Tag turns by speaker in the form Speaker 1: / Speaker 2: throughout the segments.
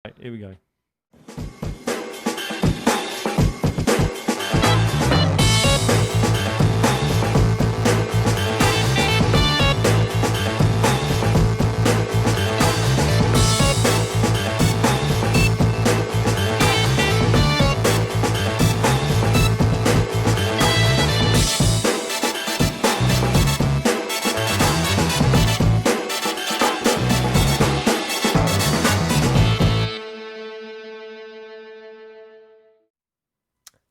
Speaker 1: Right, here we go.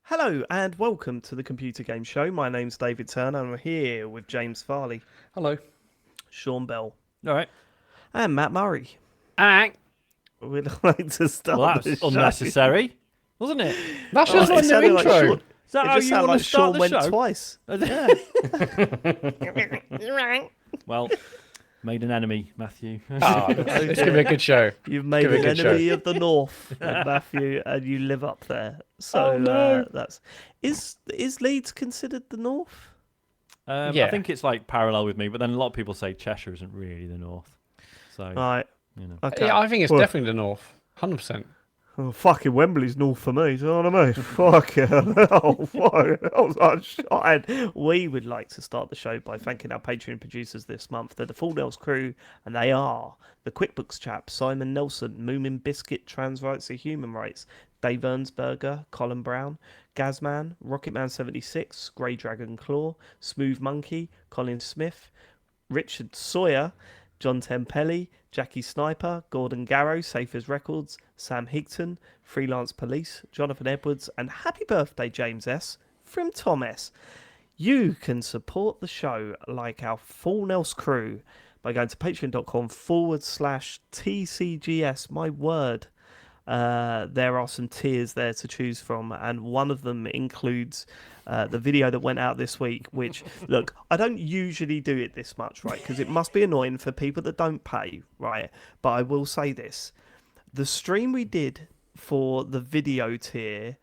Speaker 2: Hello and welcome to the Computer Game Show. My name's David Turner and we're here with James Farley,
Speaker 3: Hello.
Speaker 2: Sean Bell,
Speaker 1: All right.
Speaker 2: and Matt Murray.
Speaker 3: Aye.
Speaker 2: We'd like to start
Speaker 1: Well,
Speaker 2: the
Speaker 1: that's
Speaker 2: show.
Speaker 1: unnecessary, wasn't it?
Speaker 3: That's
Speaker 2: Oh,
Speaker 3: just
Speaker 2: it
Speaker 3: my new
Speaker 2: sounded like
Speaker 3: intro.
Speaker 2: Sean.
Speaker 1: Is that
Speaker 2: It
Speaker 1: how
Speaker 2: just
Speaker 1: you
Speaker 2: sounded
Speaker 1: want
Speaker 2: like
Speaker 1: to start
Speaker 2: Sean
Speaker 1: the
Speaker 2: went
Speaker 1: show?
Speaker 2: twice.
Speaker 1: Well, made an enemy, Matthew.
Speaker 3: Oh, it's gonna be a good show.
Speaker 2: You've made
Speaker 3: Give it
Speaker 2: an
Speaker 3: a good
Speaker 2: enemy of the North, Matthew, and you live up there. So
Speaker 3: Oh, no.
Speaker 2: that's is Leeds considered the North?
Speaker 1: I
Speaker 3: Yeah.
Speaker 1: think it's like parallel with me, but then a lot of people say Cheshire isn't really the north. So,
Speaker 2: Right.
Speaker 1: you know.
Speaker 2: Okay.
Speaker 3: Yeah, I think it's
Speaker 2: Well,
Speaker 3: definitely the North. 100%.
Speaker 2: Oh, fucking Wembley's north for me, do you know what I mean? Fucking hell, We would like to start the show by thanking our Patreon producers this month. They're the Full Nails crew, and they are the QuickBooks chap, Simon Nelson, Moomin Biscuit, Trans Rights and Human Rights, Dave Ernsberger, Colin Brown, Gazman, Rocketman76, Grey Dragon Claw, Smooth Monkey, Colin Smith, Richard Sawyer, John Tempelli, Jackie Sniper, Gordon Garrow, Safe as Records, Sam Higton, Freelance Police, Jonathan Edwards, and happy birthday, James S. from Tom S. You can support the show like our Full Nels crew by going to patreon.com/TCGS. My word. There are some tiers there to choose from, and one of them includes the video that went out this week, which, look, I don't usually do it this much, right, because it must be annoying for people that don't pay, right, but I will say this. The stream we did for the video tier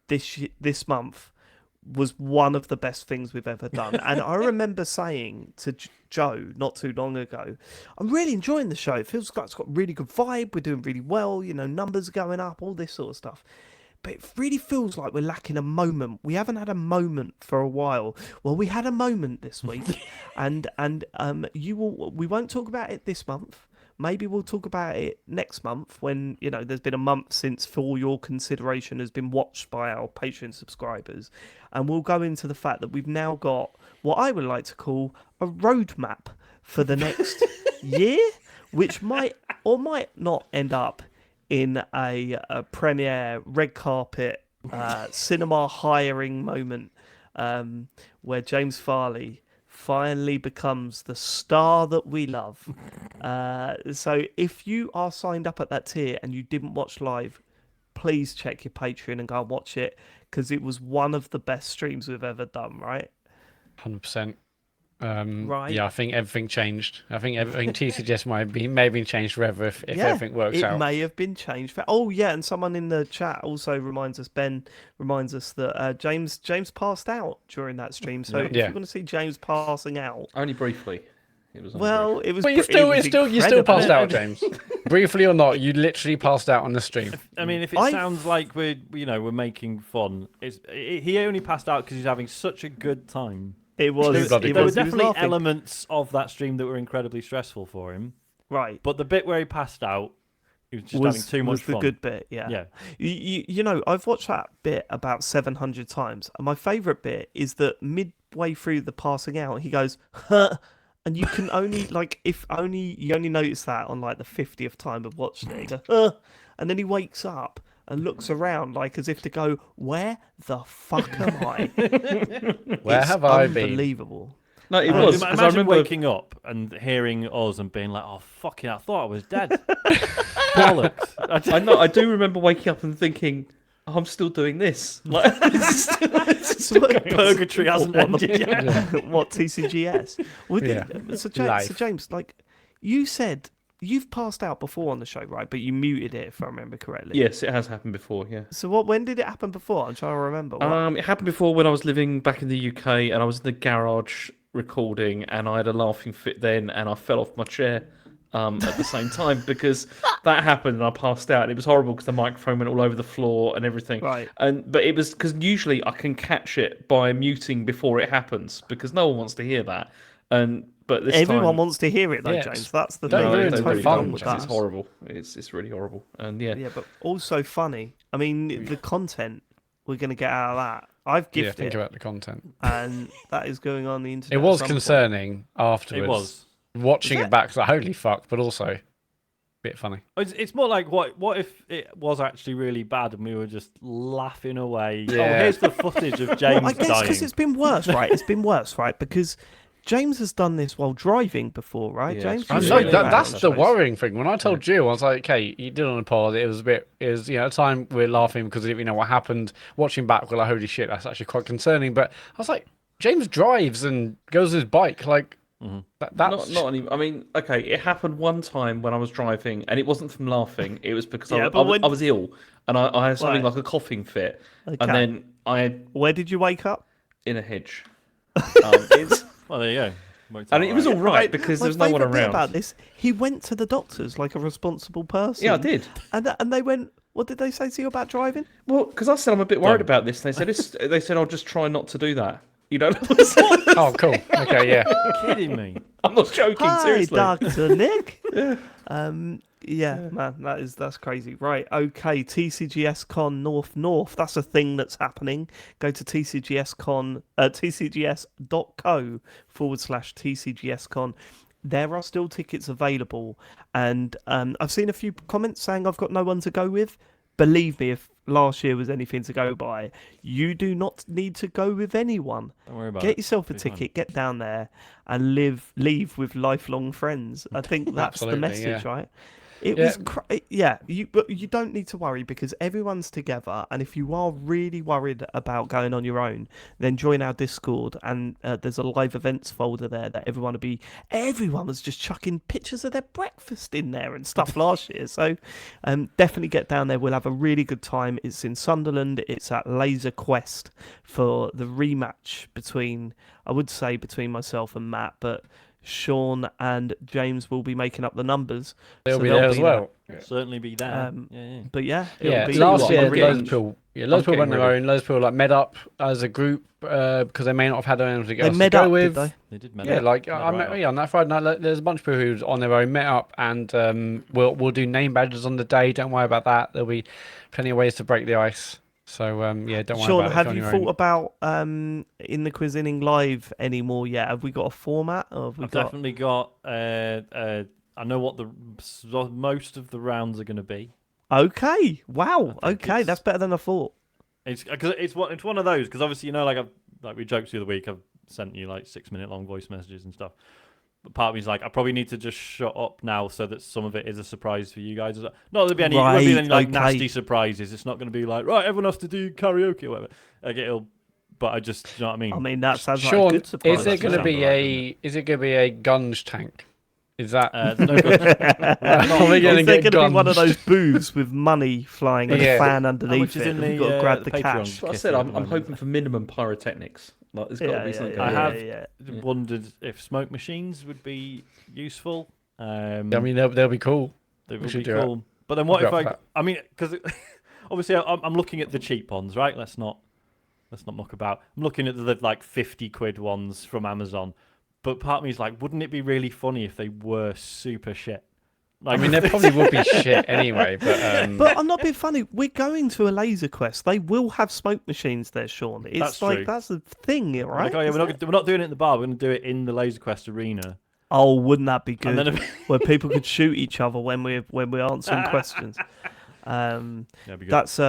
Speaker 2: this month was one of the best things we've ever done. And I remember saying to Joe not too long ago, I'm really enjoying the show. It feels like it's got a really good vibe. We're doing really well. You know, numbers are going up, all this sort of stuff. But it really feels like we're lacking a moment. We haven't had a moment for a while. Well, we had a moment this week, and we won't talk about it this month. Maybe we'll talk about it next month when, you know, there's been a month since For Your Consideration has been watched by our Patreon subscribers. And we'll go into the fact that we've now got what I would like to call a roadmap for the next year, which might or might not end up in a premiere, red carpet, cinema hiring moment where James Farley finally becomes the star that we love. So if you are signed up at that tier and you didn't watch live, please check your Patreon and go and watch it, because it was one of the best streams we've ever done, right?
Speaker 3: 100%.
Speaker 2: Right.
Speaker 3: Yeah, I think everything changed. I think everything TCGS may have been changed forever if everything works out.
Speaker 2: It may have been changed. Oh, yeah, and someone in the chat also Ben reminds us that James passed out during that stream. So if you're going to see James passing out...
Speaker 4: Only briefly. It was
Speaker 2: it was.
Speaker 3: But you still passed out, James. Briefly or not, you literally passed out on the stream.
Speaker 1: I mean, if it sounds like we're making fun, he only passed out because he's having such a good time.
Speaker 2: It was.
Speaker 1: There were definitely elements of that stream that were incredibly stressful for him.
Speaker 2: Right.
Speaker 1: But the bit where he passed out, he was just having too much fun.
Speaker 2: Was the good bit, yeah.
Speaker 1: Yeah.
Speaker 2: You know, I've watched that bit about 700 times, and my favourite bit is that midway through the passing out, he goes, huh. And you can only, you only notice that on, like, the 50th time of watching it. He goes, huh. And then he wakes up and looks around, like, as if to go, where the fuck am I?
Speaker 3: Where have I been?
Speaker 2: Unbelievable.
Speaker 4: No, it was.
Speaker 1: Imagine
Speaker 4: I remember
Speaker 1: waking up and hearing us and being like, "Oh fucking, I thought I was dead." Bollocks.
Speaker 4: I know. I do remember waking up and thinking, I'm still doing this. Like,
Speaker 1: Purgatory hasn't ended yet.
Speaker 2: What, TCGS? So James, like, you said you've passed out before on the show, right? But you muted it, if I remember correctly.
Speaker 4: Yes, it has happened before, yeah.
Speaker 2: So when did it happen before? I'm trying to remember.
Speaker 4: It happened before when I was living back in the UK and I was in the garage recording and I had a laughing fit then and I fell off my chair at the same time because that happened and I passed out. And it was horrible because the microphone went all over the floor and everything.
Speaker 2: Right.
Speaker 4: But it was because usually I can catch it by muting before it happens because no one wants to hear that. But this
Speaker 2: Everyone
Speaker 4: time,
Speaker 2: wants to hear it though,
Speaker 3: Yeah,
Speaker 2: James. That's the
Speaker 3: don't
Speaker 2: thing.
Speaker 3: ruin
Speaker 2: I'm
Speaker 3: the
Speaker 2: totally
Speaker 3: fun,
Speaker 2: done with
Speaker 3: James.
Speaker 2: that.
Speaker 4: it's horrible. It's really horrible. And yeah,
Speaker 2: Yeah, but also funny. I mean, the content we're going to get out of that. I've
Speaker 3: Yeah,
Speaker 2: gifted
Speaker 3: think
Speaker 2: it,
Speaker 3: about the content.
Speaker 2: and that is going on the internet.
Speaker 3: It was
Speaker 2: at some point.
Speaker 3: concerning afterwards.
Speaker 1: It was.
Speaker 3: Watching
Speaker 2: Was
Speaker 3: it back, like, holy fuck, but also a bit funny.
Speaker 1: It's more like what if it was actually really bad and we were just laughing away? Oh,
Speaker 3: Yeah.
Speaker 1: here's the footage of James
Speaker 2: I guess
Speaker 1: dying.
Speaker 2: because it's been worse, right? It's been worse, right? Because James has done this while driving before, right?
Speaker 4: Yeah,
Speaker 2: James,
Speaker 4: it's
Speaker 3: I
Speaker 2: you
Speaker 4: really
Speaker 3: know,
Speaker 2: said
Speaker 4: bad.
Speaker 2: about
Speaker 3: that's
Speaker 2: it,
Speaker 3: the
Speaker 2: I suppose.
Speaker 3: worrying thing. When I told Jill, I was like, okay, you did on the pod, it was at the time we're laughing because we didn't know what happened. Watching back, we're like, holy shit, that's actually quite concerning. But I was like, James drives and goes on his bike, like, that's...
Speaker 4: not any. I mean, okay, it happened one time when I was driving, and it wasn't from laughing. It was because
Speaker 2: Yeah,
Speaker 4: I
Speaker 2: but
Speaker 4: was ill, and I had something
Speaker 2: Right.
Speaker 4: like a coughing fit,
Speaker 2: Okay.
Speaker 4: and then I had
Speaker 2: Where did you wake up?
Speaker 4: in a hedge. It's,
Speaker 1: Well, there you go. Worked
Speaker 4: and
Speaker 1: out
Speaker 4: it was all
Speaker 1: right.
Speaker 4: right because
Speaker 2: My
Speaker 4: there was no one
Speaker 2: favourite bit
Speaker 4: around.
Speaker 2: about this, he went to the doctors like a responsible person.
Speaker 4: Yeah, I did.
Speaker 2: And they went, what did they say to you about driving?
Speaker 4: Well, because I said I'm a bit worried
Speaker 1: Done.
Speaker 4: about this, and they said I'll just try not to do that. You know,
Speaker 3: Oh, cool. Okay, yeah.
Speaker 1: Kidding me?
Speaker 4: I'm not joking.
Speaker 2: Hi,
Speaker 4: Seriously.
Speaker 2: Dr. Nick. Yeah, man, that's crazy. Right, okay, TCGS Con North. That's a thing that's happening. Go to tcgs.co/TCGS Con. There are still tickets available, and I've seen a few comments saying I've got no one to go with. Believe me, if last year was anything to go by, you do not need to go with anyone.
Speaker 1: Don't worry about
Speaker 2: Get
Speaker 1: it.
Speaker 2: yourself a
Speaker 1: Be fine.
Speaker 2: ticket, get down there, and leave with lifelong friends. I think that's the
Speaker 3: Absolutely,
Speaker 2: message,
Speaker 3: yeah.
Speaker 2: right? It
Speaker 3: Yeah.
Speaker 2: was, but you don't need to worry because everyone's together. And if you are really worried about going on your own, then join our Discord. And there's a live events folder there that everyone was just chucking pictures of their breakfast in there and stuff last year. So definitely get down there. We'll have a really good time. It's in Sunderland. It's at Laser Quest for the rematch between myself and Matt, but Sean and James will be making up the numbers.
Speaker 3: They'll
Speaker 2: so
Speaker 3: be there as well.
Speaker 1: Certainly be there.
Speaker 2: Yeah. But yeah,
Speaker 3: Yeah,
Speaker 2: it'll be
Speaker 3: last year,
Speaker 4: I'm
Speaker 3: loads
Speaker 4: getting-
Speaker 3: of people,
Speaker 4: I'm
Speaker 3: loads of people went
Speaker 4: getting
Speaker 3: their
Speaker 4: ready.
Speaker 3: own. Loads of people like met up as a group because they may not have had anyone to
Speaker 2: they
Speaker 3: else to
Speaker 2: met
Speaker 3: go
Speaker 2: up,
Speaker 3: with.
Speaker 2: did they?
Speaker 1: They did met
Speaker 3: Yeah,
Speaker 1: up.
Speaker 3: like
Speaker 1: Met
Speaker 3: I
Speaker 1: right
Speaker 3: met,
Speaker 1: up.
Speaker 3: yeah, on that Friday night, like, there's a bunch of people who's on their own met up, and we'll do name badges on the day. Don't worry about that. There'll be plenty of ways to break the ice. So yeah, don't worry
Speaker 2: Sean,
Speaker 3: about it.
Speaker 2: have
Speaker 3: if
Speaker 2: you
Speaker 3: you're on your
Speaker 2: thought about in the Quizinning Live anymore yet? Have we got a format? Or have we
Speaker 1: I've
Speaker 2: got...
Speaker 1: definitely got. I know what most of the rounds are going to be.
Speaker 2: Okay, wow.
Speaker 1: I think
Speaker 2: Okay,
Speaker 1: it's-
Speaker 2: that's better than I thought.
Speaker 1: It's because it's one of those because obviously like we joked the other week. I've sent you like 6-minute long voice messages and stuff. But part of me's like I probably need to just shut up now so that some of it is a surprise for you guys. Not there'll be any, it won't be
Speaker 2: Right,
Speaker 1: any like
Speaker 2: okay.
Speaker 1: nasty surprises. It's not going to be like right, everyone has to do karaoke or whatever. Like it'll, but I just you know what I mean.
Speaker 2: I mean, that sounds like a
Speaker 3: Sean,
Speaker 2: good surprise.
Speaker 3: is there going to
Speaker 1: sound
Speaker 3: be
Speaker 1: alright,
Speaker 3: is it going to be a gunge tank? Is that
Speaker 1: There's no good.
Speaker 3: are we going to
Speaker 2: Is there
Speaker 3: get
Speaker 2: going to be one of
Speaker 3: gunged?
Speaker 2: those booths with money flying and a
Speaker 3: Yeah.
Speaker 2: fan
Speaker 1: How
Speaker 2: underneath
Speaker 1: much is
Speaker 2: it?
Speaker 1: in
Speaker 2: And you've
Speaker 1: the,
Speaker 2: got to grab
Speaker 1: the
Speaker 2: the
Speaker 1: Patreon?
Speaker 2: cash.
Speaker 4: That's what I
Speaker 1: Kit
Speaker 4: said.
Speaker 1: at
Speaker 4: I'm
Speaker 1: the moment.
Speaker 4: hoping for minimum pyrotechnics. Like, there's got to be something.
Speaker 1: I have-
Speaker 2: yeah.
Speaker 1: Wondered if smoke machines would be useful.
Speaker 3: I mean, they'll be cool.
Speaker 1: They
Speaker 3: We
Speaker 1: would
Speaker 3: should
Speaker 1: be
Speaker 3: do it.
Speaker 1: cool. But then what
Speaker 3: I'll
Speaker 1: if
Speaker 3: go
Speaker 1: I?
Speaker 3: for that.
Speaker 1: I mean, because obviously I'm looking at the cheap ones, right? Let's not muck about. I'm looking at the like 50 quid ones from Amazon. But part of me is like, wouldn't it be really funny if they were super shit? Like,
Speaker 3: I mean, there probably would be shit anyway, but
Speaker 2: But I'm not being funny. We're going to a laser quest. They will have smoke machines there, Sean. It's
Speaker 1: That's
Speaker 2: like
Speaker 1: true.
Speaker 2: that's the thing, right?
Speaker 1: like, oh yeah,
Speaker 2: Isn't it?
Speaker 1: we're not doing it in the bar. We're going to do it in the Laser Quest arena.
Speaker 2: Oh, wouldn't that be
Speaker 1: And
Speaker 2: good?
Speaker 1: then
Speaker 2: Where people could shoot each other when we're answering questions.
Speaker 1: yeah, it'd be good.
Speaker 2: That's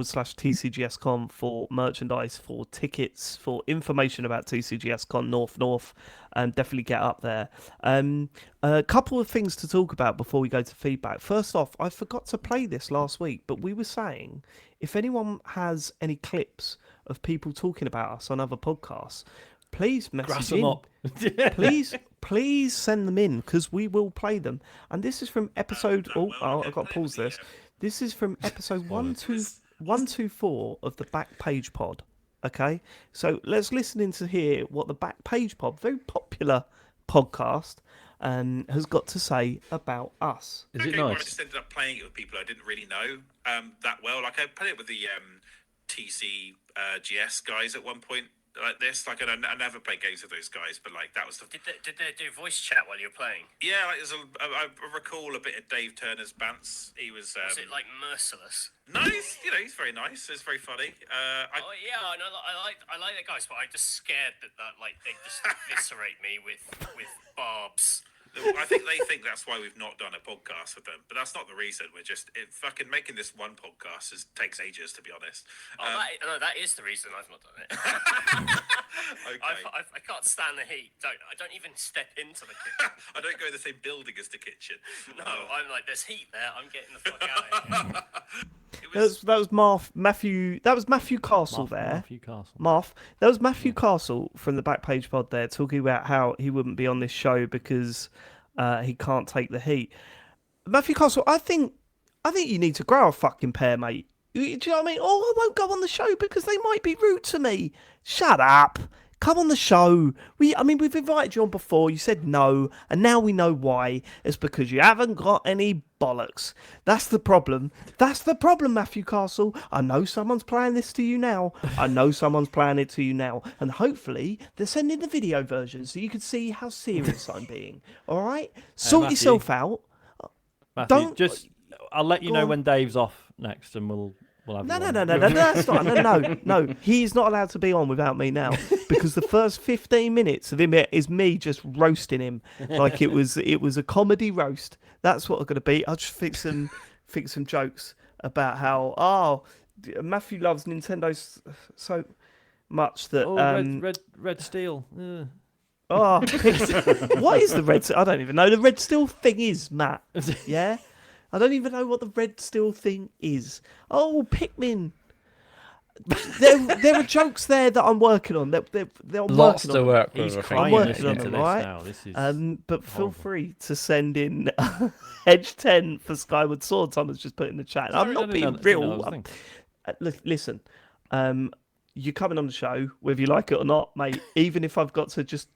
Speaker 2: tcgs.co/TCGSCon for merchandise, for tickets, for information about TCGSCon North, and definitely get up there. A couple of things to talk about before we go to feedback. First off, I forgot to play this last week, but we were saying if anyone has any clips of people talking about us on other podcasts, please
Speaker 1: Grass
Speaker 2: message
Speaker 1: them
Speaker 2: in.
Speaker 1: up.
Speaker 2: Please send them in because we will play them. And this is from episode. I've got to pause this. This is from episode 124 of the Back Page Pod. Okay, so let's listen in to hear what the Back Page Pod, very popular podcast, has got to say about us.
Speaker 1: Is it
Speaker 5: I
Speaker 1: nice?
Speaker 5: just ended up playing it with people I didn't really know that well. Like I played it with the TC GS guys at one point like this. Like I never played games with those guys, but like that was the.
Speaker 6: Did they do voice chat while you were playing?
Speaker 5: Yeah, like I recall a bit of Dave Turner's bants. He was.
Speaker 6: Was it like merciless?
Speaker 5: No, he's very nice. It's very funny.
Speaker 6: Oh yeah, I know. I like the guys, but I'm just scared that like they just eviscerate me with barbs.
Speaker 5: I think they think that's why we've not done a podcast with them, but that's not the reason. We're just fucking making this one podcast takes ages, to be honest.
Speaker 6: That is the reason I've not done it.
Speaker 5: Okay.
Speaker 6: I can't stand the heat. I don't even step into the kitchen.
Speaker 5: I don't go in the same building as the kitchen.
Speaker 6: No, I'm like, there's heat there. I'm getting the fuck out of here.
Speaker 2: That was Matthew. That was Matthew Castle there.
Speaker 1: Matthew Castle.
Speaker 2: Marth. That was Matthew Castle from the Backpage Pod there, talking about how he wouldn't be on this show because he can't take the heat. Matthew Castle, I think you need to grow a fucking pair, mate. Do you know what I mean? Oh, I won't go on the show because they might be rude to me. Shut up. Come on the show. We've invited you on before. You said no, and now we know why. It's because you haven't got any bollocks. That's the problem. That's the problem, Matthew Castle. I know someone's playing this to you now. And hopefully they're sending the video version so you can see how serious I'm being. All right? Sort
Speaker 1: Matthew.
Speaker 2: yourself out.
Speaker 1: Matthew, I'll let you know when Dave's off next, and we'll have
Speaker 2: No,
Speaker 1: you on.
Speaker 2: that's not. No. He's not allowed to be on without me now because the first 15 minutes of him is me just roasting him like it was a comedy roast. That's what I'm gonna be. I'll just fix some jokes about how Matthew loves Nintendo so much that
Speaker 1: red steel. Ugh.
Speaker 2: What is the red? I don't even know the red steel thing is, Matt. Yeah. I don't even know what the red steel thing is. Oh, Pikmin. There are jokes there that I'm working on. They're
Speaker 3: Lots
Speaker 2: working
Speaker 3: to
Speaker 2: on.
Speaker 3: work with.
Speaker 1: He's
Speaker 3: I think.
Speaker 1: crying
Speaker 2: working
Speaker 1: listening
Speaker 2: on
Speaker 1: to
Speaker 2: them,
Speaker 1: this
Speaker 2: right?
Speaker 1: now. This is
Speaker 2: But feel
Speaker 1: horrible.
Speaker 2: free to send in Edge 10 for Skyward Sword. Someone's just put in the chat. I'm not being real. Listen, you're coming on the show, whether you like it or not, mate. Even if I've got to just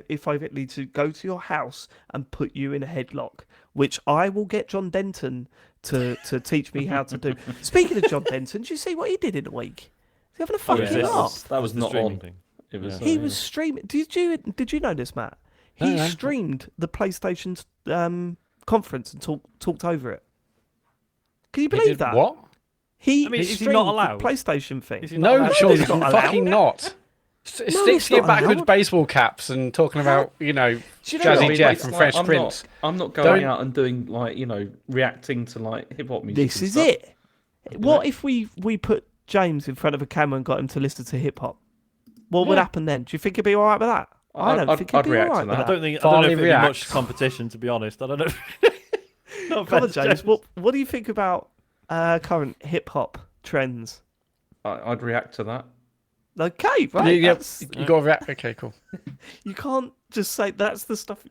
Speaker 2: if I need to go to your house and put you in a headlock, which I will get John Denton to teach me how to do. Speaking of John Denton, did you see what he did in a week? He's having a fucking laugh.
Speaker 4: That was
Speaker 1: The
Speaker 4: not
Speaker 1: streaming
Speaker 4: on.
Speaker 1: thing.
Speaker 4: It was.
Speaker 2: He was streaming. Did you know this, Matt? He
Speaker 3: No.
Speaker 2: streamed the PlayStation's conference and talked over it. Can you
Speaker 3: He
Speaker 2: believe
Speaker 3: did
Speaker 2: that?
Speaker 3: what?
Speaker 2: He
Speaker 1: I mean, is he
Speaker 2: streamed
Speaker 1: not allowed?
Speaker 2: the PlayStation thing.
Speaker 1: Is he not
Speaker 3: No,
Speaker 1: allowed?
Speaker 3: Sean,
Speaker 2: it's not
Speaker 3: fucking not. Stick
Speaker 2: it's
Speaker 3: to your
Speaker 2: not
Speaker 3: backwards
Speaker 2: allowed.
Speaker 3: baseball caps and talking about,
Speaker 2: Do you know
Speaker 3: Jazzy
Speaker 2: what?
Speaker 3: Jeff
Speaker 4: It's
Speaker 3: and
Speaker 4: like,
Speaker 3: Fresh
Speaker 4: I'm
Speaker 3: Prince.
Speaker 4: I'm not going
Speaker 3: Don't-
Speaker 4: out and doing reacting to hip hop music.
Speaker 2: This
Speaker 4: and
Speaker 2: is
Speaker 4: stuff.
Speaker 2: it. What if we put James in front of a camera and got him to listen to hip hop? What would happen then? Do you think he'd be all right with that? I don't think he'd
Speaker 4: I'd
Speaker 2: be
Speaker 4: react
Speaker 2: all
Speaker 4: to
Speaker 2: right with
Speaker 4: that.
Speaker 1: I don't know
Speaker 3: Farley
Speaker 1: if there'd be much
Speaker 3: reacts.
Speaker 1: competition, to be honest. I don't know. No
Speaker 2: Come on,
Speaker 1: offense,
Speaker 2: James. What do you think about current hip hop trends?
Speaker 4: I'd react to that.
Speaker 2: Okay, right.
Speaker 3: You got to react. Okay, cool.
Speaker 2: You can't just say that's the stuff.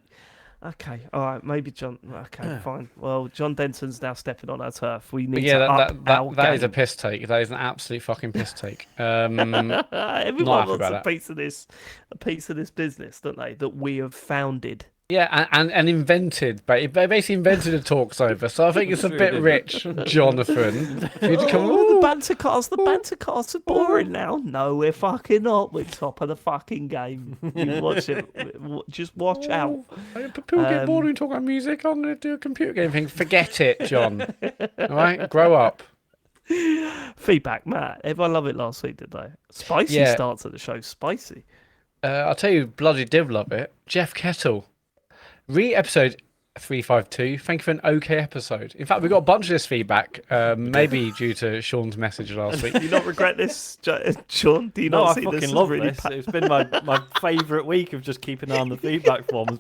Speaker 2: Okay, all right, maybe John. Okay, fine. Well, John Denton's now stepping on our turf. We need
Speaker 3: But yeah,
Speaker 2: to up our
Speaker 3: that is a
Speaker 2: game.
Speaker 3: piss take. That is an absolute fucking piss take.
Speaker 2: Everyone
Speaker 3: Not happy
Speaker 2: wants
Speaker 3: about
Speaker 2: a
Speaker 3: that.
Speaker 2: piece of this business, don't they? That we have founded.
Speaker 3: Yeah, and invented. They basically invented a talks over. So I think it's a bit rich, Jonathan. For you to come.
Speaker 2: Oh, the banter casts are boring now. No, we're fucking not. We're top of the fucking game. You watch it. Just watch out.
Speaker 3: People get bored when you talk about music. I'm going to do a computer game thing. Forget it, John. All right, grow up.
Speaker 2: Feedback, Matt. Everyone loved it last week, did they? Spicy
Speaker 3: Yeah.
Speaker 2: starts at the show. Spicy.
Speaker 3: I'll tell you, bloody div love it. Jeff Kettle. Episode 352. Thank you for an okay episode. In fact, we got a bunch of this feedback, maybe due to Sean's message last week.
Speaker 2: Do you not regret this, Sean? Do you
Speaker 1: No,
Speaker 2: not
Speaker 1: I
Speaker 2: see
Speaker 1: fucking
Speaker 2: this as
Speaker 1: love
Speaker 2: really
Speaker 1: this. It's been my favourite week of just keeping an eye on the feedback forms.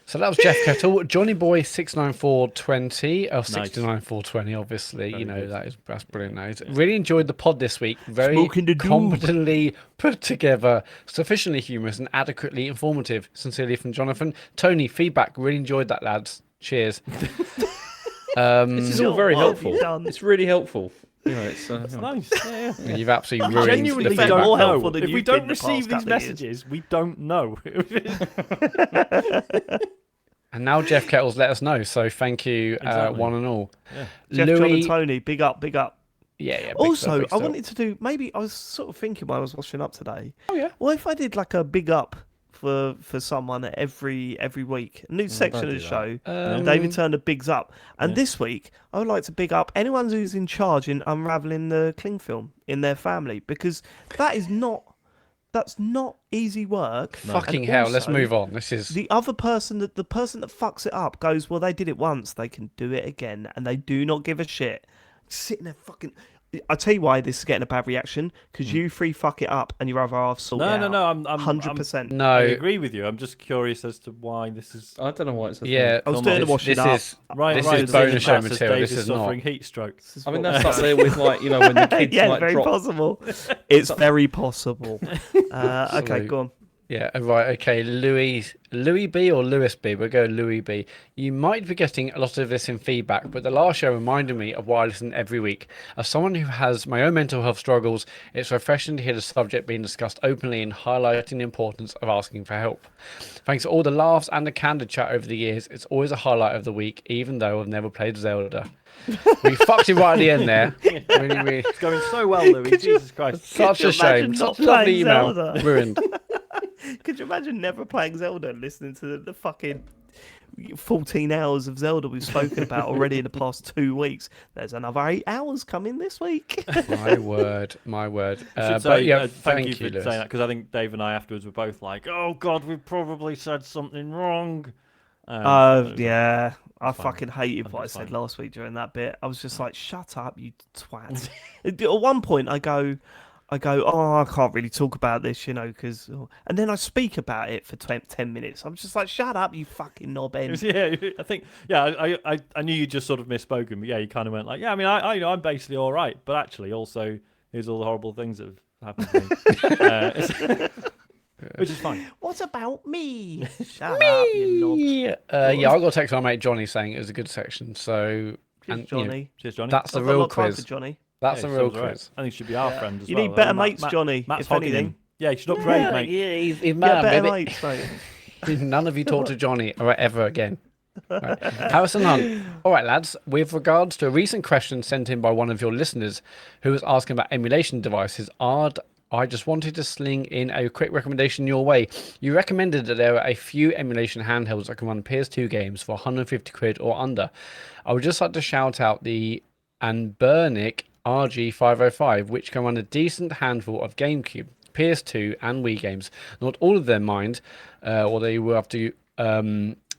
Speaker 3: So that was Jeff Kettle, Johnny Boy 69420, or 69420, obviously.
Speaker 1: Very good.
Speaker 3: That's brilliant. That is. Really enjoyed the pod this week. Very
Speaker 2: Smoking the doob.
Speaker 3: competently put together, sufficiently humorous and adequately informative. Sincerely from Jonathan. Tony, feedback. Really enjoyed that, lads. Cheers.
Speaker 4: This is all very
Speaker 2: What have you
Speaker 4: helpful.
Speaker 2: done?
Speaker 4: It's really helpful. it's
Speaker 1: That's
Speaker 4: you know.
Speaker 1: nice. Yeah, yeah.
Speaker 3: You've absolutely ruined
Speaker 1: Genuinely
Speaker 3: the
Speaker 2: been
Speaker 3: feedback.
Speaker 2: more
Speaker 1: don't
Speaker 2: helpful
Speaker 1: know.
Speaker 2: than
Speaker 1: If we
Speaker 2: you've been
Speaker 1: don't
Speaker 2: the past
Speaker 1: receive these
Speaker 2: couple of years.
Speaker 1: messages, we don't know.
Speaker 3: And now Jeff Kettles let us know. So thank you,
Speaker 1: Exactly.
Speaker 3: one and all.
Speaker 1: Yeah.
Speaker 2: Jeff, John, and
Speaker 3: Louis,
Speaker 2: Tony, big up, big up.
Speaker 3: yeah. Big
Speaker 2: Also,
Speaker 3: stuff, big
Speaker 2: I
Speaker 3: stuff.
Speaker 2: wanted to do maybe I was sort of thinking while I was washing up today.
Speaker 3: Oh yeah.
Speaker 2: Well, if I did like a big up for someone every week, a new section of the
Speaker 1: do
Speaker 2: show,
Speaker 3: that.
Speaker 2: David Turner bigs up, and
Speaker 1: Yeah.
Speaker 2: this week I would like to big up anyone who's in charge in unraveling the Kling film in their family, because that's not easy work.
Speaker 3: Fucking
Speaker 2: And
Speaker 3: hell. Let's
Speaker 2: also,
Speaker 3: move on. This is.
Speaker 2: the other person that fucks it up goes, well, they did it once, they can do it again, and they do not give a shit. Sitting there fucking. I tell you why this is getting a bad reaction, because you three fuck it up and your other half sort it out.
Speaker 1: No. I'm
Speaker 2: 100%.
Speaker 1: I
Speaker 3: No.
Speaker 1: agree with you. I'm just curious as to why this is.
Speaker 4: I don't know why it's a
Speaker 3: Yeah.
Speaker 4: thing.
Speaker 2: I was
Speaker 1: Come
Speaker 2: doing
Speaker 1: on.
Speaker 2: the washing
Speaker 3: This
Speaker 2: up.
Speaker 3: is.
Speaker 1: Right,
Speaker 3: This
Speaker 1: right.
Speaker 3: is bonus show
Speaker 1: That says
Speaker 3: material.
Speaker 1: Dave
Speaker 3: This
Speaker 1: is
Speaker 3: is not.
Speaker 1: suffering heat stroke.
Speaker 4: I mean, that's up there with like when the kids
Speaker 2: Yeah,
Speaker 4: like
Speaker 2: very
Speaker 4: drop.
Speaker 2: possible. It's very possible. Okay,
Speaker 3: Absolute.
Speaker 2: go on.
Speaker 3: Yeah, right, okay. Louis B or Lewis B? We'll go Louis B. You might be getting a lot of this in feedback, but the last show reminded me of why I listen every week. As someone who has my own mental health struggles, it's refreshing to hear the subject being discussed openly and highlighting the importance of asking for help. Thanks to all the laughs and the candid chat over the years, it's always a highlight of the week, even though I've never played Zelda. We fucked it right at the end there. Really.
Speaker 1: It's going so well, Louis. Jesus Christ.
Speaker 3: Such
Speaker 2: you
Speaker 3: a shame.
Speaker 2: imagine not
Speaker 3: Such a lovely
Speaker 2: playing
Speaker 3: email.
Speaker 2: Zelda?
Speaker 3: Ruined.
Speaker 2: Could you imagine never playing Zelda and listening to the fucking 14 hours of Zelda we've spoken about already in the past 2 weeks? There's another 8 hours coming this week.
Speaker 3: My word.
Speaker 1: I should
Speaker 3: But
Speaker 1: say,
Speaker 3: yeah,
Speaker 1: thank you for
Speaker 3: Lewis.
Speaker 1: saying that, because I think Dave and I afterwards were both like, "Oh God, we probably said something wrong."
Speaker 2: Yeah. I
Speaker 1: fine.
Speaker 2: fucking hated
Speaker 1: think
Speaker 2: what I
Speaker 1: it's
Speaker 2: said
Speaker 1: fine.
Speaker 2: last week during that bit. I was just like, shut up, you twat. At one point, I go, oh, I can't really talk about this, because... And then I speak about it for 10 minutes. I'm just like, shut up, you fucking knob
Speaker 1: It
Speaker 2: end.
Speaker 1: was- yeah, I think, yeah, I knew you just sort of misspoken, but yeah, you kind of went like, yeah, I mean, I'm basically all right, but actually, also, here's all the horrible things that have happened to me, which is fine.
Speaker 2: What about me? Shut up, you knob.
Speaker 3: Yeah, I got a text from my mate Johnny saying it was a good section. So,
Speaker 2: Cheers,
Speaker 3: and,
Speaker 2: Johnny.
Speaker 1: Cheers, Johnny.
Speaker 3: that's the
Speaker 2: I've got a
Speaker 3: real
Speaker 2: lot of time
Speaker 3: quiz.
Speaker 2: for Johnny.
Speaker 3: That's
Speaker 1: Yeah,
Speaker 3: the real
Speaker 1: sounds all right.
Speaker 3: quiz.
Speaker 1: I think he should be our friend as
Speaker 2: You
Speaker 1: well.
Speaker 2: need better
Speaker 1: Matt-
Speaker 2: mates,
Speaker 1: Matt-
Speaker 2: Johnny,
Speaker 1: Matt's
Speaker 2: if
Speaker 1: hogging
Speaker 2: anything.
Speaker 1: him. Yeah, you should upgrade,
Speaker 3: Yeah,
Speaker 1: mate.
Speaker 3: yeah, he's
Speaker 2: Get
Speaker 3: mad,
Speaker 2: better
Speaker 3: baby.
Speaker 2: mates, mate.
Speaker 3: None of you talk to Johnny ever again. Right. Harrison Hunt. All right, lads. With regards to a recent question sent in by one of your listeners who was asking about emulation devices, I just wanted to sling in a quick recommendation your way. You recommended that there are a few emulation handhelds that can run PS2 games for 150 quid or under. I would just like to shout out the Anbernic RG505, which can run a decent handful of GameCube, PS2 and Wii games. Not all of them, mind, or they will have to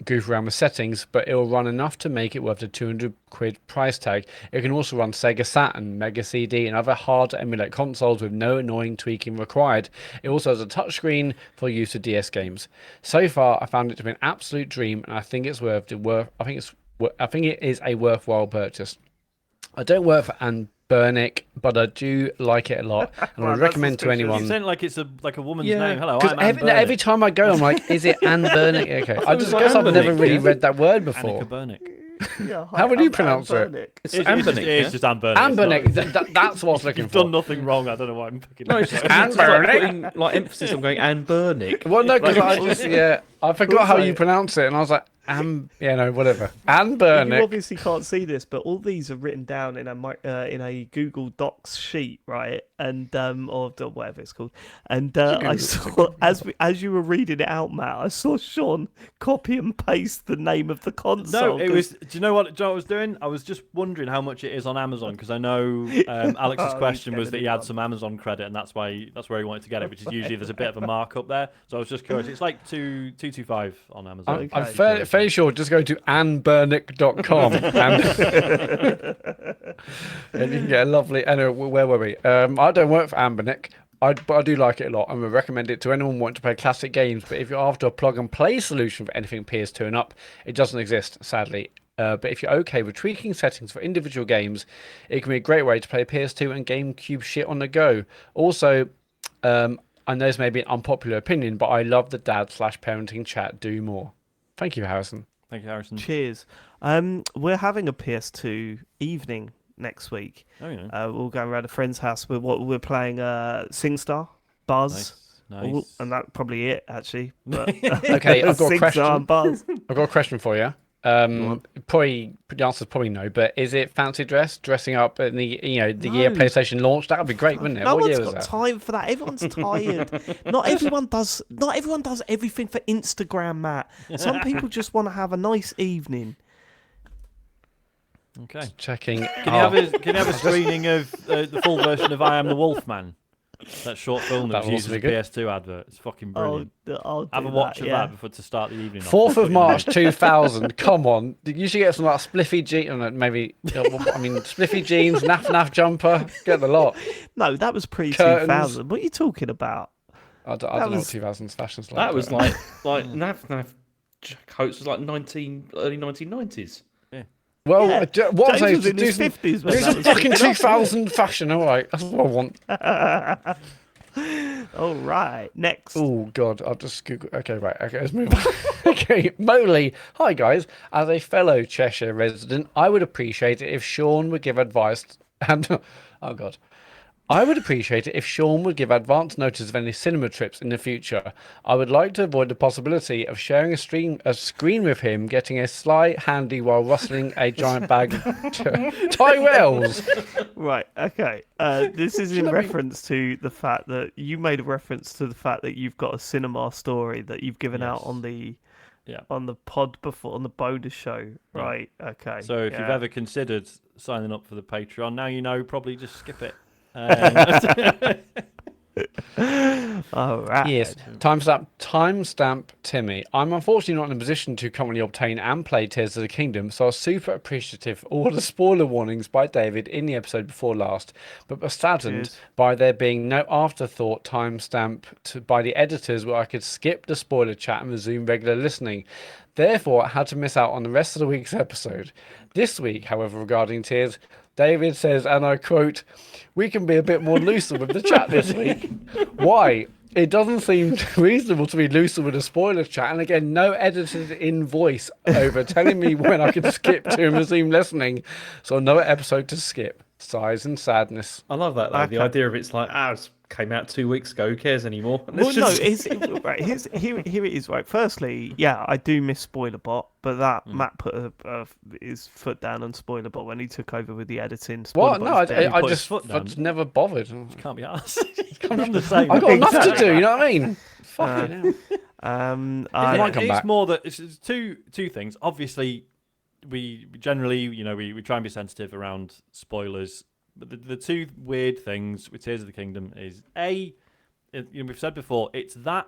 Speaker 3: goof around with settings, but it will run enough to make it worth the 200 quid price tag. It can also run Sega Saturn, Mega CD and other hard to emulate consoles with no annoying tweaking required. It also has a touchscreen for use of DS games. So far, I found it to be an absolute dream, and I think it's I think it is a worthwhile purchase. I don't work for Anbernic, but I do like it a lot, and I
Speaker 2: Wow,
Speaker 3: would
Speaker 2: that's
Speaker 3: recommend to
Speaker 2: suspicious.
Speaker 1: You
Speaker 3: anyone.
Speaker 1: sound like it's a woman's
Speaker 3: Yeah,
Speaker 1: name. Hello,
Speaker 3: because
Speaker 1: I'm Anne Burnett.
Speaker 3: every time I go, I'm like, is it Anne Bernick? Okay, I
Speaker 4: was
Speaker 3: just
Speaker 4: like
Speaker 3: guess I've never
Speaker 4: Anbernic,
Speaker 3: really
Speaker 4: yeah.
Speaker 3: read that word before.
Speaker 1: Annika Burnick.
Speaker 2: Yeah,
Speaker 3: How would you
Speaker 2: I'm
Speaker 3: pronounce it?
Speaker 2: Bernick.
Speaker 4: It's
Speaker 1: It's
Speaker 4: Anbernic, yeah?
Speaker 1: just Anne Burnett.
Speaker 3: Anne
Speaker 1: It's not-
Speaker 3: Bernick, that's what I was looking
Speaker 1: You've
Speaker 3: for.
Speaker 1: done nothing wrong. I don't know why I'm picking
Speaker 4: No,
Speaker 1: up.
Speaker 4: it's just,
Speaker 3: Anne
Speaker 4: it's just like
Speaker 3: Bernick.
Speaker 4: putting like emphasis on going Anne Bernick.
Speaker 3: Well, no, because I
Speaker 2: Like-
Speaker 3: just I forgot how
Speaker 2: Also-
Speaker 3: you pronounce it, and I was like, whatever. Anne
Speaker 2: You
Speaker 3: Bernick.
Speaker 2: obviously can't see this, but all these are written down in a Google Docs sheet, right? And or whatever it's called. And I saw as you were reading it out, Matt, I saw Sean copy and paste the name of the console.
Speaker 1: No, it was. Do you know what I was doing? I was just wondering how much it is on Amazon, because I know Alex's
Speaker 2: Oh,
Speaker 1: question
Speaker 2: he's
Speaker 1: was that he
Speaker 2: getting
Speaker 1: had
Speaker 2: it
Speaker 1: some Amazon credit, and that's where he wanted to get it, which is usually there's a bit of a markup there. So I was just curious. It's like 225 on Amazon.
Speaker 3: I'm
Speaker 2: Okay.
Speaker 3: fairly sure just go to annebernick.com and you can get a lovely. Anyway, where were we? I don't work for Anbernic, but I do like it a lot, and would recommend it to anyone wanting to play classic games. But if you're after a plug and play solution for anything PS2 and up, it doesn't exist, sadly. But if you're okay with tweaking settings for individual games, it can be a great way to play PS2 and GameCube shit on the go. Also, I know this may be an unpopular opinion, but I love the dad/parenting chat. Do more. Thank you, Harrison.
Speaker 1: Thank you, Harrison.
Speaker 2: Cheers. We're having a PS2 evening next week.
Speaker 1: Oh, yeah.
Speaker 2: We'll go around a friend's house. We're playing SingStar, Buzz,
Speaker 1: Nice.
Speaker 2: and that's probably it actually. But,
Speaker 3: Okay, I've got a
Speaker 2: SingStar
Speaker 3: question.
Speaker 2: and Buzz.
Speaker 3: I've got a question for you. Probably the answer's probably no, but is it fancy dressing up in the year
Speaker 2: No.
Speaker 3: PlayStation launched? That would be great, wouldn't it?
Speaker 2: No
Speaker 3: What
Speaker 2: one's
Speaker 3: year was
Speaker 2: got
Speaker 3: that?
Speaker 2: time for that. Everyone's tired. Not everyone does. Not everyone does everything for Instagram, Matt. Some people just want to have a nice evening.
Speaker 1: Okay.
Speaker 3: Checking.
Speaker 1: Can you have a screening of the full version of I Am the Wolfman? That short film that
Speaker 3: That
Speaker 1: was
Speaker 3: would
Speaker 1: used as
Speaker 3: also
Speaker 1: a
Speaker 3: be
Speaker 1: PS2 advert. It's fucking brilliant.
Speaker 2: I'll do
Speaker 1: Have a watch
Speaker 2: that,
Speaker 1: of
Speaker 2: yeah.
Speaker 1: that before to start the evening. off.
Speaker 3: 4th of March 2000. Come on, you should get some like spliffy jeans. Maybe spliffy jeans, naff jumper. Get the lot.
Speaker 2: No, that was pre
Speaker 3: Curtains.
Speaker 2: 2000. What are you talking about?
Speaker 3: I don't know what
Speaker 2: was-
Speaker 3: 2000s fashion's like.
Speaker 4: That was
Speaker 3: but-
Speaker 4: like Nav coats was like early 1990s.
Speaker 3: Well,
Speaker 2: Yeah,
Speaker 3: what I'm
Speaker 2: James
Speaker 3: saying
Speaker 2: was
Speaker 3: is
Speaker 2: in
Speaker 3: do
Speaker 2: his
Speaker 3: some,
Speaker 2: 50s when
Speaker 3: do
Speaker 2: that
Speaker 3: some
Speaker 2: was
Speaker 3: fucking
Speaker 2: kicking off,
Speaker 3: 2000 fashion. All right, that's what I want.
Speaker 2: All right, next.
Speaker 3: Oh God, I'll just Google. Okay, right. Okay, let's move on. Okay, Moley. Hi guys. As a fellow Cheshire resident, I would appreciate it if Sean would give advice. And oh God, I would appreciate it if Sean would give advance notice of any cinema trips in the future. I would like to avoid the possibility of sharing a screen with him, getting a sly handy while rustling a giant bag of Tyrells.
Speaker 2: Right, okay. This is in reference to the fact that you made a reference to the fact that you've got a cinema story that you've given out on the pod before, on the bonus show, right? Okay.
Speaker 1: So if you've ever considered signing up for the Patreon, now you know, probably just skip it.
Speaker 2: All right.
Speaker 3: Yes, timestamp Timmy. I'm unfortunately not in a position to currently obtain and play Tears of the Kingdom, so I was super appreciative of all the spoiler warnings by David in the episode before last, but was saddened
Speaker 2: Cheers.
Speaker 3: by there being no afterthought timestamp by the editors where I could skip the spoiler chat and resume regular listening. Therefore, I had to miss out on the rest of the week's episode. This week, however, regarding Tears, David says, and I quote, "We can be a bit more looser with the chat this week." Why? It doesn't seem reasonable to be looser with a spoiler chat. And again, no edited in voice over telling me when I can skip to and resume listening. So another episode to skip. Sighs and sadness.
Speaker 4: I love that though. The
Speaker 2: Okay.
Speaker 4: idea of it's like, it came out 2 weeks ago. Who cares anymore? And
Speaker 2: Well,
Speaker 4: it's
Speaker 2: no,
Speaker 4: just-
Speaker 2: right. Here it is. Right. Firstly, yeah, I do miss Spoilerbot, but that Matt put his foot down on Spoilerbot when he took over with the editing.
Speaker 3: What? No, I
Speaker 1: put his foot
Speaker 3: I
Speaker 1: down.
Speaker 3: just never bothered.
Speaker 1: Can't be asked. I'm the same.
Speaker 3: I've got enough to do, you know what I mean? Fuck it.
Speaker 1: It's
Speaker 3: come back.
Speaker 1: more that it's two things. Obviously, we generally, we try and be sensitive around spoilers. But the two weird things with Tears of the Kingdom is we've said before, it's that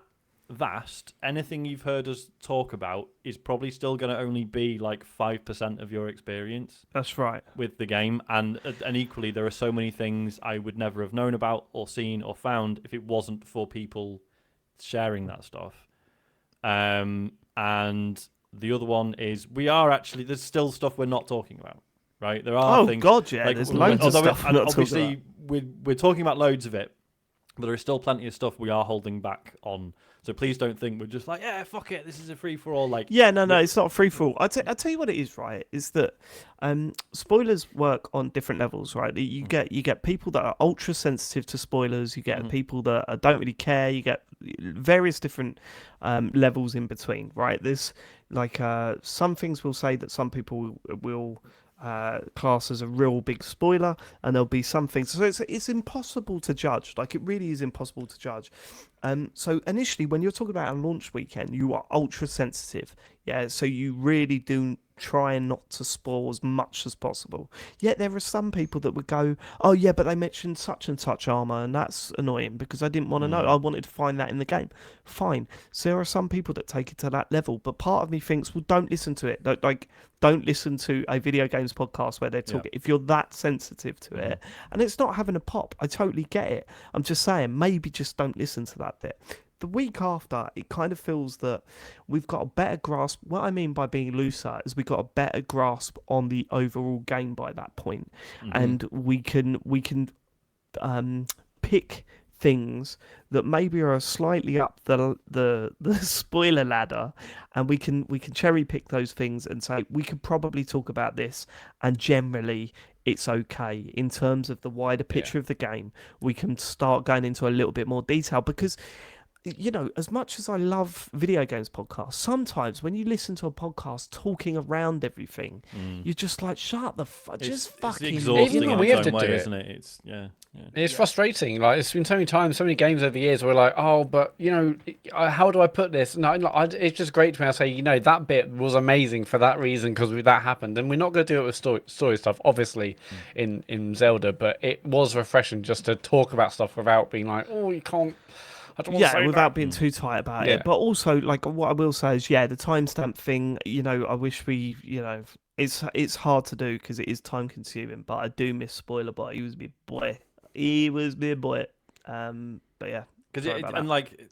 Speaker 1: vast. Anything you've heard us talk about is probably still going to only be like 5% of your experience
Speaker 2: That's right.
Speaker 1: with the game, and equally there are so many things I would never have known about or seen or found if it wasn't for people sharing that stuff. And the other one is there's still stuff we're not talking about. Right, there are things.
Speaker 2: God, yeah, there's loads of stuff we're not talking
Speaker 1: obviously, we're talking about loads of it, but there is still plenty of stuff we are holding back on. So please don't think we're just like, yeah, fuck it, this is a free for all. Like,
Speaker 2: Yeah, no, it's not free for all. I tell you what it is, right? Is that spoilers work on different levels, right? You get people that are ultra sensitive to spoilers. You get people that don't really care. You get various different levels in between, right? There's like some things will say that some people will class as a real big spoiler, and there'll be some things. So it's impossible to judge. Like, it really is impossible to judge. So initially, when you're talking about a launch weekend, you are ultra sensitive. Yeah, so you really do try not to spoil as much as possible. Yet there are some people that would go, "Oh yeah, but they mentioned such and such armor, and that's annoying because I didn't want to know. I wanted to find that in the game." Fine. So there are some people that take it to that level, but part of me thinks, well, don't listen to it. Don't listen to a video games podcast where they're talking. If you're that sensitive to it, and it's not having a pop, I totally get it. I'm just saying, maybe just don't listen to that bit. The week after, it kind of feels that we've got a better grasp. What I mean by being looser is we've got a better grasp on the overall game by that point, and we can pick things that maybe are slightly up the spoiler ladder, and we can cherry pick those things and say we could probably talk about this, and generally it's okay. In terms of the wider picture of the game, we can start going into a little bit more detail because, you know, as much as I love video games podcasts, sometimes when you listen to a podcast talking around everything, you're just like, shut the fuck, just
Speaker 1: It's
Speaker 2: fucking.
Speaker 1: exhausting
Speaker 3: Even
Speaker 1: in
Speaker 3: when we
Speaker 1: its
Speaker 3: have
Speaker 1: own
Speaker 3: to
Speaker 1: way,
Speaker 3: do it.
Speaker 1: isn't it? It's
Speaker 3: It's frustrating. Like it's been so many times, so many games over the years where we're like, oh, but you know, how do I put this? No, it's just great to me. I say, you know, that bit was amazing for that reason because that happened, and we're not going to do it with story stuff, obviously, in Zelda. But it was refreshing just to talk about stuff without being like, oh, you can't. I don't want to say
Speaker 2: without
Speaker 3: that.
Speaker 2: being too tight about
Speaker 3: Yeah.
Speaker 2: it. But also, like, what I will say is, yeah, the timestamp thing, you know, I wish we, you know, it's hard to do because it is time consuming. But I do miss Spoiler Bot. He was my boy. He was my boy. But yeah,
Speaker 1: because
Speaker 2: sorry about
Speaker 1: and
Speaker 2: that.
Speaker 1: like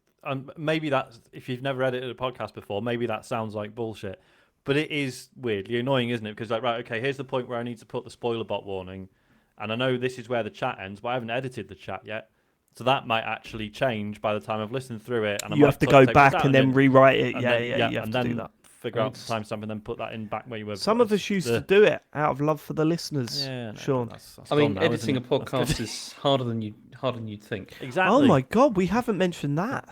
Speaker 1: maybe that's if you've never edited a podcast before, maybe that sounds like bullshit, but it is weirdly annoying, isn't it? Because like, right, okay, here's the point where I need to put the spoiler bot warning, and I know this is where the chat ends, but I haven't edited the chat yet. So that might actually change by the time I've listened through it, and I
Speaker 2: You
Speaker 1: might
Speaker 2: have to
Speaker 1: take
Speaker 2: go
Speaker 1: this
Speaker 2: back
Speaker 1: out
Speaker 2: and then
Speaker 1: again,
Speaker 2: rewrite it.
Speaker 1: and
Speaker 2: Yeah,
Speaker 1: then,
Speaker 2: yeah, you have
Speaker 1: and
Speaker 2: to
Speaker 1: then
Speaker 2: do that.
Speaker 1: figure out the timestamp and then put that in back where you were.
Speaker 2: Some of us used to do it out of love for the listeners.
Speaker 1: Yeah, no,
Speaker 2: Sean.
Speaker 1: that's
Speaker 4: I mean,
Speaker 1: gone now,
Speaker 4: editing a
Speaker 1: isn't it? That's
Speaker 4: podcast
Speaker 1: good.
Speaker 4: is harder than you'd think.
Speaker 1: Exactly.
Speaker 2: Oh my god, we haven't mentioned that.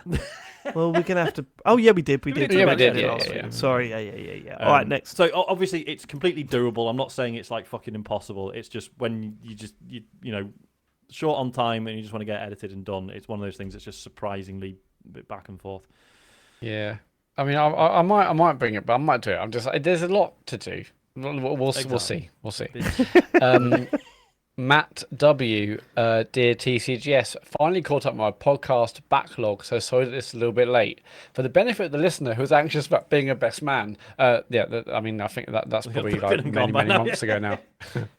Speaker 2: Well, we're gonna have to. Oh yeah, we did. We did.
Speaker 3: Yeah, we
Speaker 2: mention
Speaker 3: did,
Speaker 2: it
Speaker 3: yeah,
Speaker 2: last
Speaker 3: yeah.
Speaker 2: week. Sorry. Yeah. All right, next.
Speaker 1: So obviously it's completely doable. I'm not saying it's like fucking impossible. It's just when you know short on time and you just want to get edited and done. It's one of those things that's just surprisingly a bit back and forth.
Speaker 3: Yeah, I mean, I might bring it, but I might do it. I'm just there's a lot to do. We'll see. Matt W, dear TCGS, finally caught up my podcast backlog, so sorry that it's a little bit late. For the benefit of the listener who's anxious about being a best man, I mean, I think that's probably like many months ago now.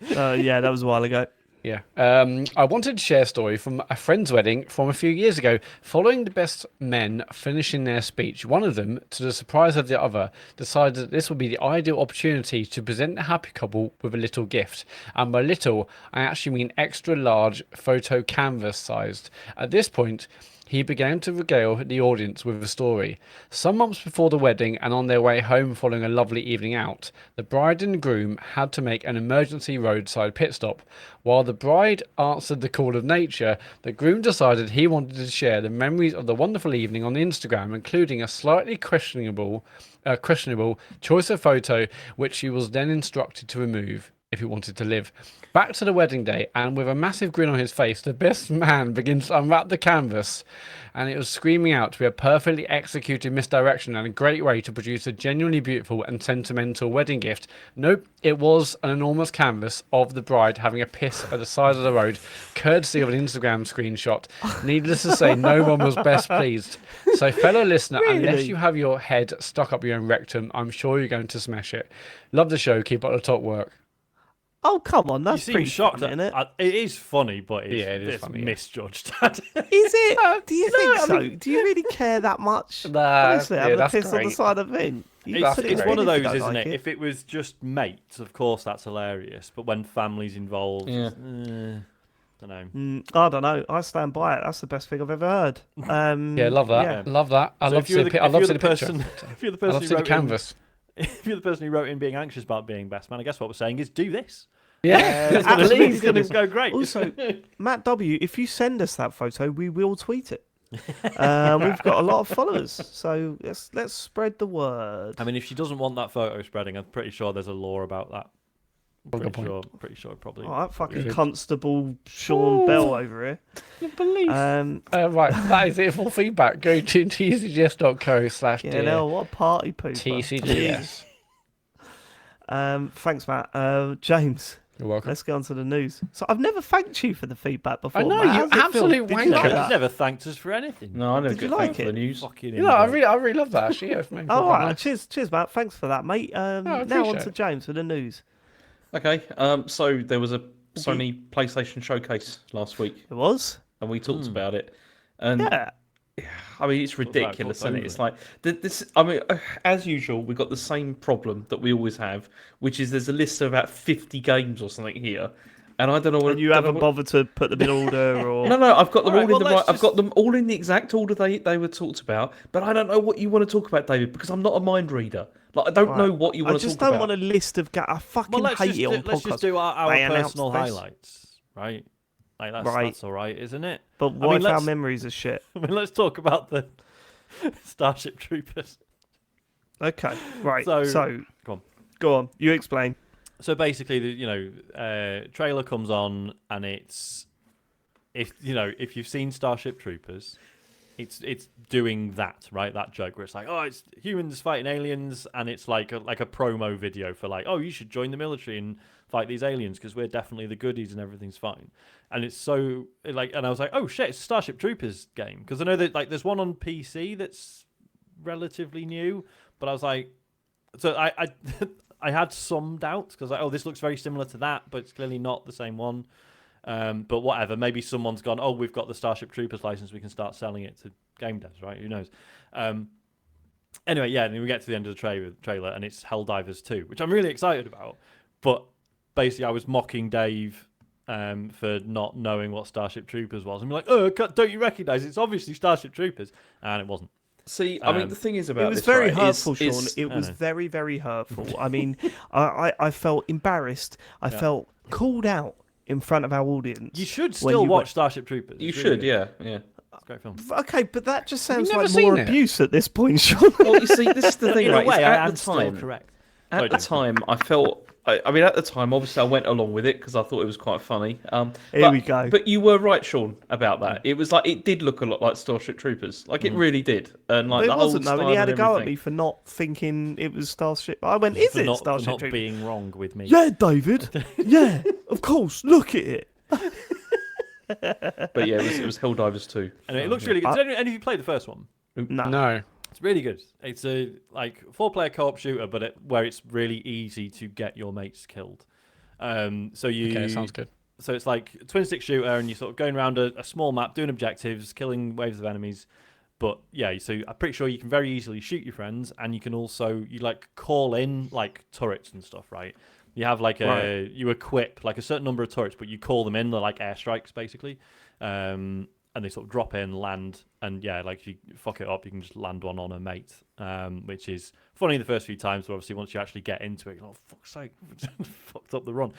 Speaker 2: Yeah, that was a while ago.
Speaker 3: Yeah. I wanted to share a story from a friend's wedding from a few years ago. Following the best men finishing their speech, one of them, to the surprise of the other, decided that this would be the ideal opportunity to present the happy couple with a little gift. And by little, I actually mean extra large photo canvas sized. At this point, he began to regale the audience with a story. Some months before the wedding and on their way home following a lovely evening out, the bride and groom had to make an emergency roadside pit stop. While the bride answered the call of nature, the groom decided he wanted to share the memories of the wonderful evening on Instagram, including a slightly questionable choice of photo, which he was then instructed to remove if he wanted to live. Back to the wedding day, and with a massive grin on his face, the best man begins to unwrap the canvas, and it was screaming out to be a perfectly executed misdirection and a great way to produce a genuinely beautiful and sentimental wedding gift. Nope, it was an enormous canvas of the bride having a piss at the side of the road, courtesy of an Instagram screenshot. Needless to say, no one was best pleased. So, fellow listener, unless you have your head stuck up your own rectum, I'm sure you're going to smash it. Love the show. Keep up the top work.
Speaker 2: Oh come on, that's
Speaker 1: You seem
Speaker 2: pretty
Speaker 1: shocked,
Speaker 2: funny, isn't it?
Speaker 1: It is funny, but it's,
Speaker 3: Yeah, it is
Speaker 1: it's
Speaker 3: funny, yeah.
Speaker 1: misjudged.
Speaker 2: Is it? Do you think so? Do you really care that much?
Speaker 3: Nah,
Speaker 2: Honestly,
Speaker 3: yeah,
Speaker 2: having a
Speaker 3: that's
Speaker 2: piss on the
Speaker 3: great.
Speaker 2: side of it.
Speaker 1: It's one of those, isn't
Speaker 2: like
Speaker 1: it? If it was just mates, of course that's hilarious. But when family's involved,
Speaker 4: Yeah.
Speaker 1: don't know.
Speaker 2: I don't know. I stand by it. That's the best thing I've ever heard.
Speaker 3: Yeah, love that.
Speaker 2: Yeah.
Speaker 3: Love that. I
Speaker 1: So
Speaker 3: love
Speaker 1: if you're
Speaker 3: to see the picture.
Speaker 1: if you're the
Speaker 3: I
Speaker 1: person
Speaker 3: love to
Speaker 1: who
Speaker 3: see the
Speaker 1: wrote
Speaker 3: canvas.
Speaker 1: if you're the person who wrote in being anxious about being best man, I guess what we're saying is do this.
Speaker 3: Yeah,
Speaker 1: It's going to go great.
Speaker 2: Also, Matt W, if you send us that photo, we will tweet it. We've got a lot of followers, so let's spread the word.
Speaker 1: I mean, if she doesn't want that photo spreading, I'm pretty sure there's a law about that.
Speaker 3: Good point.
Speaker 1: Pretty sure probably.
Speaker 2: Oh, that fucking
Speaker 3: Good.
Speaker 2: Constable Sean Bell over here.
Speaker 3: Right, that is it for feedback. Go to tcgs.co/dear
Speaker 2: Yeah, what a party pooper.
Speaker 3: TCGS.
Speaker 2: Thanks, Matt. James,
Speaker 3: You're welcome.
Speaker 2: let's get on to the news. So I've never thanked you for the feedback before.
Speaker 3: I know,
Speaker 2: Matt.
Speaker 3: you
Speaker 2: How does it feel?
Speaker 3: absolute
Speaker 2: Did you
Speaker 3: wanker.
Speaker 2: like
Speaker 1: You've
Speaker 2: that?
Speaker 1: never thanked us for anything.
Speaker 4: No, I never
Speaker 2: Did you
Speaker 4: get
Speaker 2: like
Speaker 4: thanked for
Speaker 2: it?
Speaker 4: the news.
Speaker 1: Fucking
Speaker 3: You know, I
Speaker 1: invite.
Speaker 3: really love that actually. Yeah, it's made me
Speaker 2: All
Speaker 3: feel
Speaker 2: right,
Speaker 3: nice.
Speaker 2: cheers, Matt. Thanks for that, mate.
Speaker 3: I
Speaker 2: Now on
Speaker 3: appreciate
Speaker 2: to
Speaker 3: it.
Speaker 2: James for the news.
Speaker 4: Okay, so there was a Sony PlayStation showcase last week,
Speaker 2: It was,
Speaker 4: and we talked about it. And
Speaker 2: yeah.
Speaker 4: I mean, it's ridiculous, isn't it?
Speaker 1: over
Speaker 4: It's
Speaker 1: it.
Speaker 4: like this. I mean, as usual, we've got the same problem that we always have, which is there's a list of about 50 games or something here, and I don't know what.
Speaker 2: And you haven't bothered to put them in order, or
Speaker 4: No, I've got them all,
Speaker 1: Alright,
Speaker 4: in
Speaker 1: well,
Speaker 4: the
Speaker 1: let's
Speaker 4: right. I've
Speaker 1: just-
Speaker 4: got them all in the exact order they were talked about. But I don't know what you want to talk about, David, because I'm not a mind reader. Like I don't know what you
Speaker 2: I
Speaker 4: want to
Speaker 2: just
Speaker 4: talk
Speaker 2: don't
Speaker 4: about.
Speaker 2: want a list of. I fucking
Speaker 1: Well, let's
Speaker 2: hate
Speaker 1: just
Speaker 2: it
Speaker 1: do,
Speaker 2: on
Speaker 1: let's
Speaker 2: podcasts.
Speaker 1: just do our
Speaker 2: They announced
Speaker 1: personal
Speaker 2: this.
Speaker 1: highlights, right? Like
Speaker 2: Right.
Speaker 1: that's all right, isn't it?
Speaker 2: But what if our
Speaker 1: let's-
Speaker 2: memories are shit?
Speaker 1: I mean, let's talk about the Starship Troopers.
Speaker 2: Okay, right.
Speaker 1: So-
Speaker 2: So
Speaker 1: Go on.
Speaker 2: go on. You explain.
Speaker 1: So basically, trailer comes on, and it's if you've seen Starship Troopers, it's doing that, right? That joke where it's like, oh, it's humans fighting aliens, and it's like a promo video for like, oh, you should join the military and fight these aliens because we're definitely the goodies and everything's fine. And it's so like, and I was like, oh shit, it's a Starship Troopers game, because I know that like there's one on PC that's relatively new, but I was like, so I I had some doubts because like, oh, this looks very similar to that, but it's clearly not the same one. But whatever, maybe someone's gone, oh, we've got the Starship Troopers license, we can start selling it to game devs, right? Who knows? Anyway, yeah, and then we get to the end of the trailer, and it's Helldivers 2, which I'm really excited about. But basically, I was mocking Dave for not knowing what Starship Troopers was. I'm like, oh, don't you recognise? It's obviously Starship Troopers, and it wasn't.
Speaker 4: See, I mean, the thing is about
Speaker 2: It was
Speaker 4: this,
Speaker 2: very
Speaker 4: right,
Speaker 2: hurtful,
Speaker 4: is-
Speaker 2: Sean. It was
Speaker 1: know.
Speaker 2: very, very hurtful. I mean, I felt embarrassed. I felt called out in front of our audience.
Speaker 1: You should
Speaker 2: when
Speaker 1: still
Speaker 2: you
Speaker 1: watch Starship Troopers.
Speaker 4: You
Speaker 1: It's really
Speaker 4: should,
Speaker 1: good.
Speaker 4: yeah.
Speaker 1: It's a great film.
Speaker 2: Okay, but that just sounds
Speaker 3: never
Speaker 2: like more
Speaker 3: seen it?
Speaker 2: abuse at this point, Sean.
Speaker 4: Well, you see, this is the thing,
Speaker 1: In
Speaker 4: right?
Speaker 1: a way,
Speaker 4: is
Speaker 1: I
Speaker 4: at
Speaker 1: am
Speaker 4: the
Speaker 1: still
Speaker 4: time,
Speaker 1: correct.
Speaker 4: At
Speaker 1: Sorry,
Speaker 4: the
Speaker 1: Dave.
Speaker 4: time, I felt. I mean, at the time, obviously, I went along with it because I thought it was quite funny.
Speaker 2: Here we go.
Speaker 4: But you were right, Sean, about that. It was like it did look a lot like Starship Troopers, like it really did, and like
Speaker 2: But
Speaker 4: the
Speaker 2: it
Speaker 4: whole
Speaker 2: wasn't though,
Speaker 4: style
Speaker 2: and he had a
Speaker 4: and
Speaker 2: go at
Speaker 4: everything.
Speaker 2: me for not thinking it was Starship. I went, "Is
Speaker 1: For
Speaker 2: it
Speaker 1: not, for
Speaker 2: Starship
Speaker 1: not
Speaker 2: Troopers?"
Speaker 1: being wrong with me.
Speaker 2: Yeah, David. Yeah, of course. Look at it.
Speaker 4: But yeah, it was Helldivers 2.
Speaker 1: Anyway, it looks really good. Did any of you play the first one?
Speaker 3: No.
Speaker 1: It's really good. It's a like 4-player co-op shooter, but where it's really easy to get your mates killed.
Speaker 3: Okay, sounds good.
Speaker 1: So it's like a twin stick shooter, and you're sort of going around a small map, doing objectives, killing waves of enemies. But yeah, so I'm pretty sure you can very easily shoot your friends, and you can also like call in like turrets and stuff, right? You have like you equip like a certain number of turrets, but you call them in. They're like airstrikes basically, and they sort of drop in, land, and yeah, like if you fuck it up, you can just land one on a mate, which is funny the first few times. But obviously, once you actually get into it, you're like, oh fuck's sake, fucked up the run.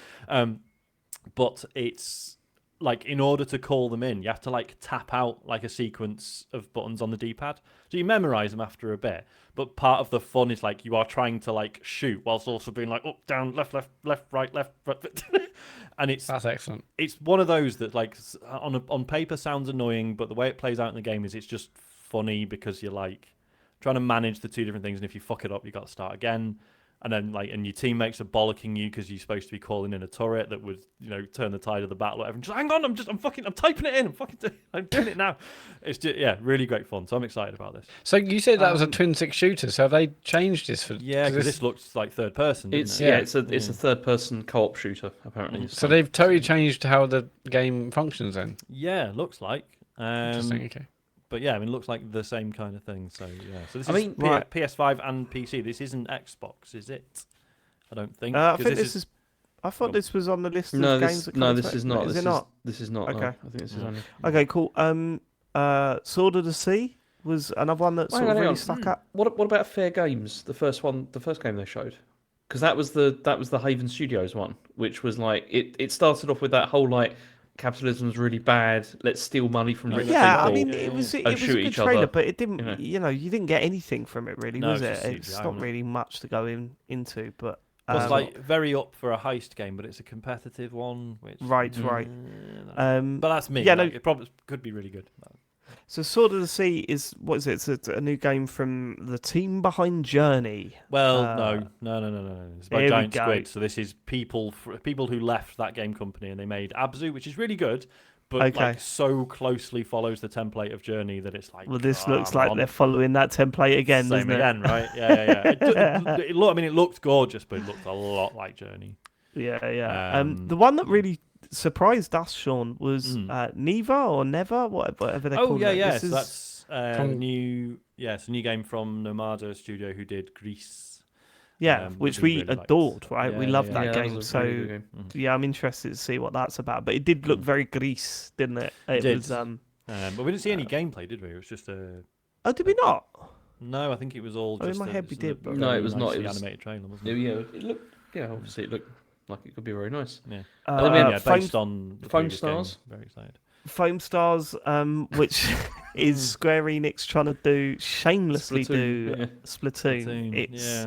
Speaker 1: But it's like in order to call them in, you have to like tap out like a sequence of buttons on the D-pad. So you memorize them after a bit. But part of the fun is like you are trying to like shoot whilst also being like up, down, left, right, left. And
Speaker 3: That's excellent.
Speaker 1: it's one of those that like on paper sounds annoying, but the way it plays out in the game is it's just funny because you're like trying to manage the two different things, and if you fuck it up, you got to start again. And then and your teammates are bollocking you because you're supposed to be calling in a turret that would turn the tide of the battle or whatever. And just hang on, I'm typing it in. I'm doing it now. It's just really great fun. So I'm excited about this.
Speaker 3: So you said that was a twin stick shooter. So have they changed this for?
Speaker 1: Yeah, because this looks like third person.
Speaker 4: It's
Speaker 1: doesn't it?
Speaker 4: it's a third person co-op shooter apparently.
Speaker 3: So they've totally changed how the game functions then.
Speaker 1: Yeah, looks like.
Speaker 3: Interesting. Okay.
Speaker 1: But yeah, I mean, it looks like the same kind of thing. So yeah, so this
Speaker 4: I
Speaker 1: is
Speaker 4: mean,
Speaker 1: PS5 and PC. This isn't Xbox, is it? I don't think.
Speaker 2: I
Speaker 1: 'cause
Speaker 2: think this is. I thought this was on the list of games. That come
Speaker 4: this
Speaker 2: to-
Speaker 4: is not.
Speaker 2: Is
Speaker 4: This
Speaker 2: it not?
Speaker 4: This is not.
Speaker 2: Okay.
Speaker 4: No. I think this is only.
Speaker 2: Okay, cool. Sword of the Sea was another one that sort of really stuck up.
Speaker 4: What about Fair Games? The first game they showed, because that was the Haven Studios one, which was like it started off with that whole like capitalism's really bad. Let's steal money from rich
Speaker 2: Yeah,
Speaker 4: people.
Speaker 2: I mean, it was a
Speaker 4: shoot
Speaker 2: good
Speaker 4: each
Speaker 2: trailer,
Speaker 4: other,
Speaker 2: but it didn't.
Speaker 4: you know.
Speaker 2: You didn't get anything from it, really,
Speaker 1: No,
Speaker 2: was
Speaker 1: it's
Speaker 2: it?
Speaker 1: just
Speaker 2: It's
Speaker 1: CGI,
Speaker 2: not
Speaker 1: wasn't it?
Speaker 2: really much to go into, but.
Speaker 1: It's like very up for a heist game, but it's a competitive one. Which
Speaker 2: Right.
Speaker 1: but that's me.
Speaker 2: yeah,
Speaker 1: like,
Speaker 2: no-
Speaker 1: it probably could be really good.
Speaker 2: So Sword of the Sea is what is it? It's a new game from the team behind Journey.
Speaker 1: Well,
Speaker 2: Uh,
Speaker 1: no. It's by
Speaker 2: here we
Speaker 1: Giant
Speaker 2: go.
Speaker 1: Squid. So this is people who left that game company and they made Abzu, which is really good, but
Speaker 2: Okay.
Speaker 1: like so closely follows the template of Journey that it's like.
Speaker 2: Well, this looks
Speaker 1: come
Speaker 2: like
Speaker 1: on.
Speaker 2: they're following that template again,
Speaker 1: Same
Speaker 2: doesn't it?
Speaker 1: again, right? Yeah. It looked gorgeous, but it looked a lot like Journey.
Speaker 2: Yeah. The one that really surprised us, Sean, was
Speaker 1: Mm.
Speaker 2: Neva or Never, whatever they
Speaker 1: Oh
Speaker 2: call
Speaker 1: yeah,
Speaker 2: it.
Speaker 1: yeah.
Speaker 2: This
Speaker 1: So
Speaker 2: is-
Speaker 1: that's
Speaker 3: From-
Speaker 1: new. Yeah, it's a new game from Nomada Studio who did Grease.
Speaker 2: Yeah,
Speaker 1: that
Speaker 2: which
Speaker 1: we
Speaker 2: we
Speaker 1: really liked.
Speaker 2: adored, right? We
Speaker 1: Yeah,
Speaker 2: loved
Speaker 1: yeah,
Speaker 2: that
Speaker 4: Yeah,
Speaker 2: game.
Speaker 4: was a
Speaker 2: So
Speaker 4: really good game.
Speaker 2: yeah, I'm interested to see what that's about. But it did look very Grease, didn't it? It
Speaker 1: did.
Speaker 2: was
Speaker 1: But we didn't see any gameplay, did we? It was just a.
Speaker 2: Oh, did we not?
Speaker 1: No, I think it was all
Speaker 2: Oh, in
Speaker 1: just.
Speaker 2: my head we did, but-
Speaker 4: No,
Speaker 1: very
Speaker 4: it was not, it
Speaker 1: nicely
Speaker 4: was-
Speaker 1: animated trailer, wasn't
Speaker 4: Yeah,
Speaker 1: it?
Speaker 4: yeah, it looked. Yeah, obviously it looked like it could be very nice.
Speaker 1: Yeah.
Speaker 4: I mean,
Speaker 1: Yeah,
Speaker 2: Foam,
Speaker 1: based on the
Speaker 4: Foam
Speaker 1: previous game,
Speaker 4: Stars?
Speaker 1: very excited.
Speaker 2: Foam Stars, which is Square Enix trying to do shamelessly do
Speaker 4: yeah.
Speaker 2: Splatoon.
Speaker 1: Platoon,
Speaker 2: It's
Speaker 1: yeah.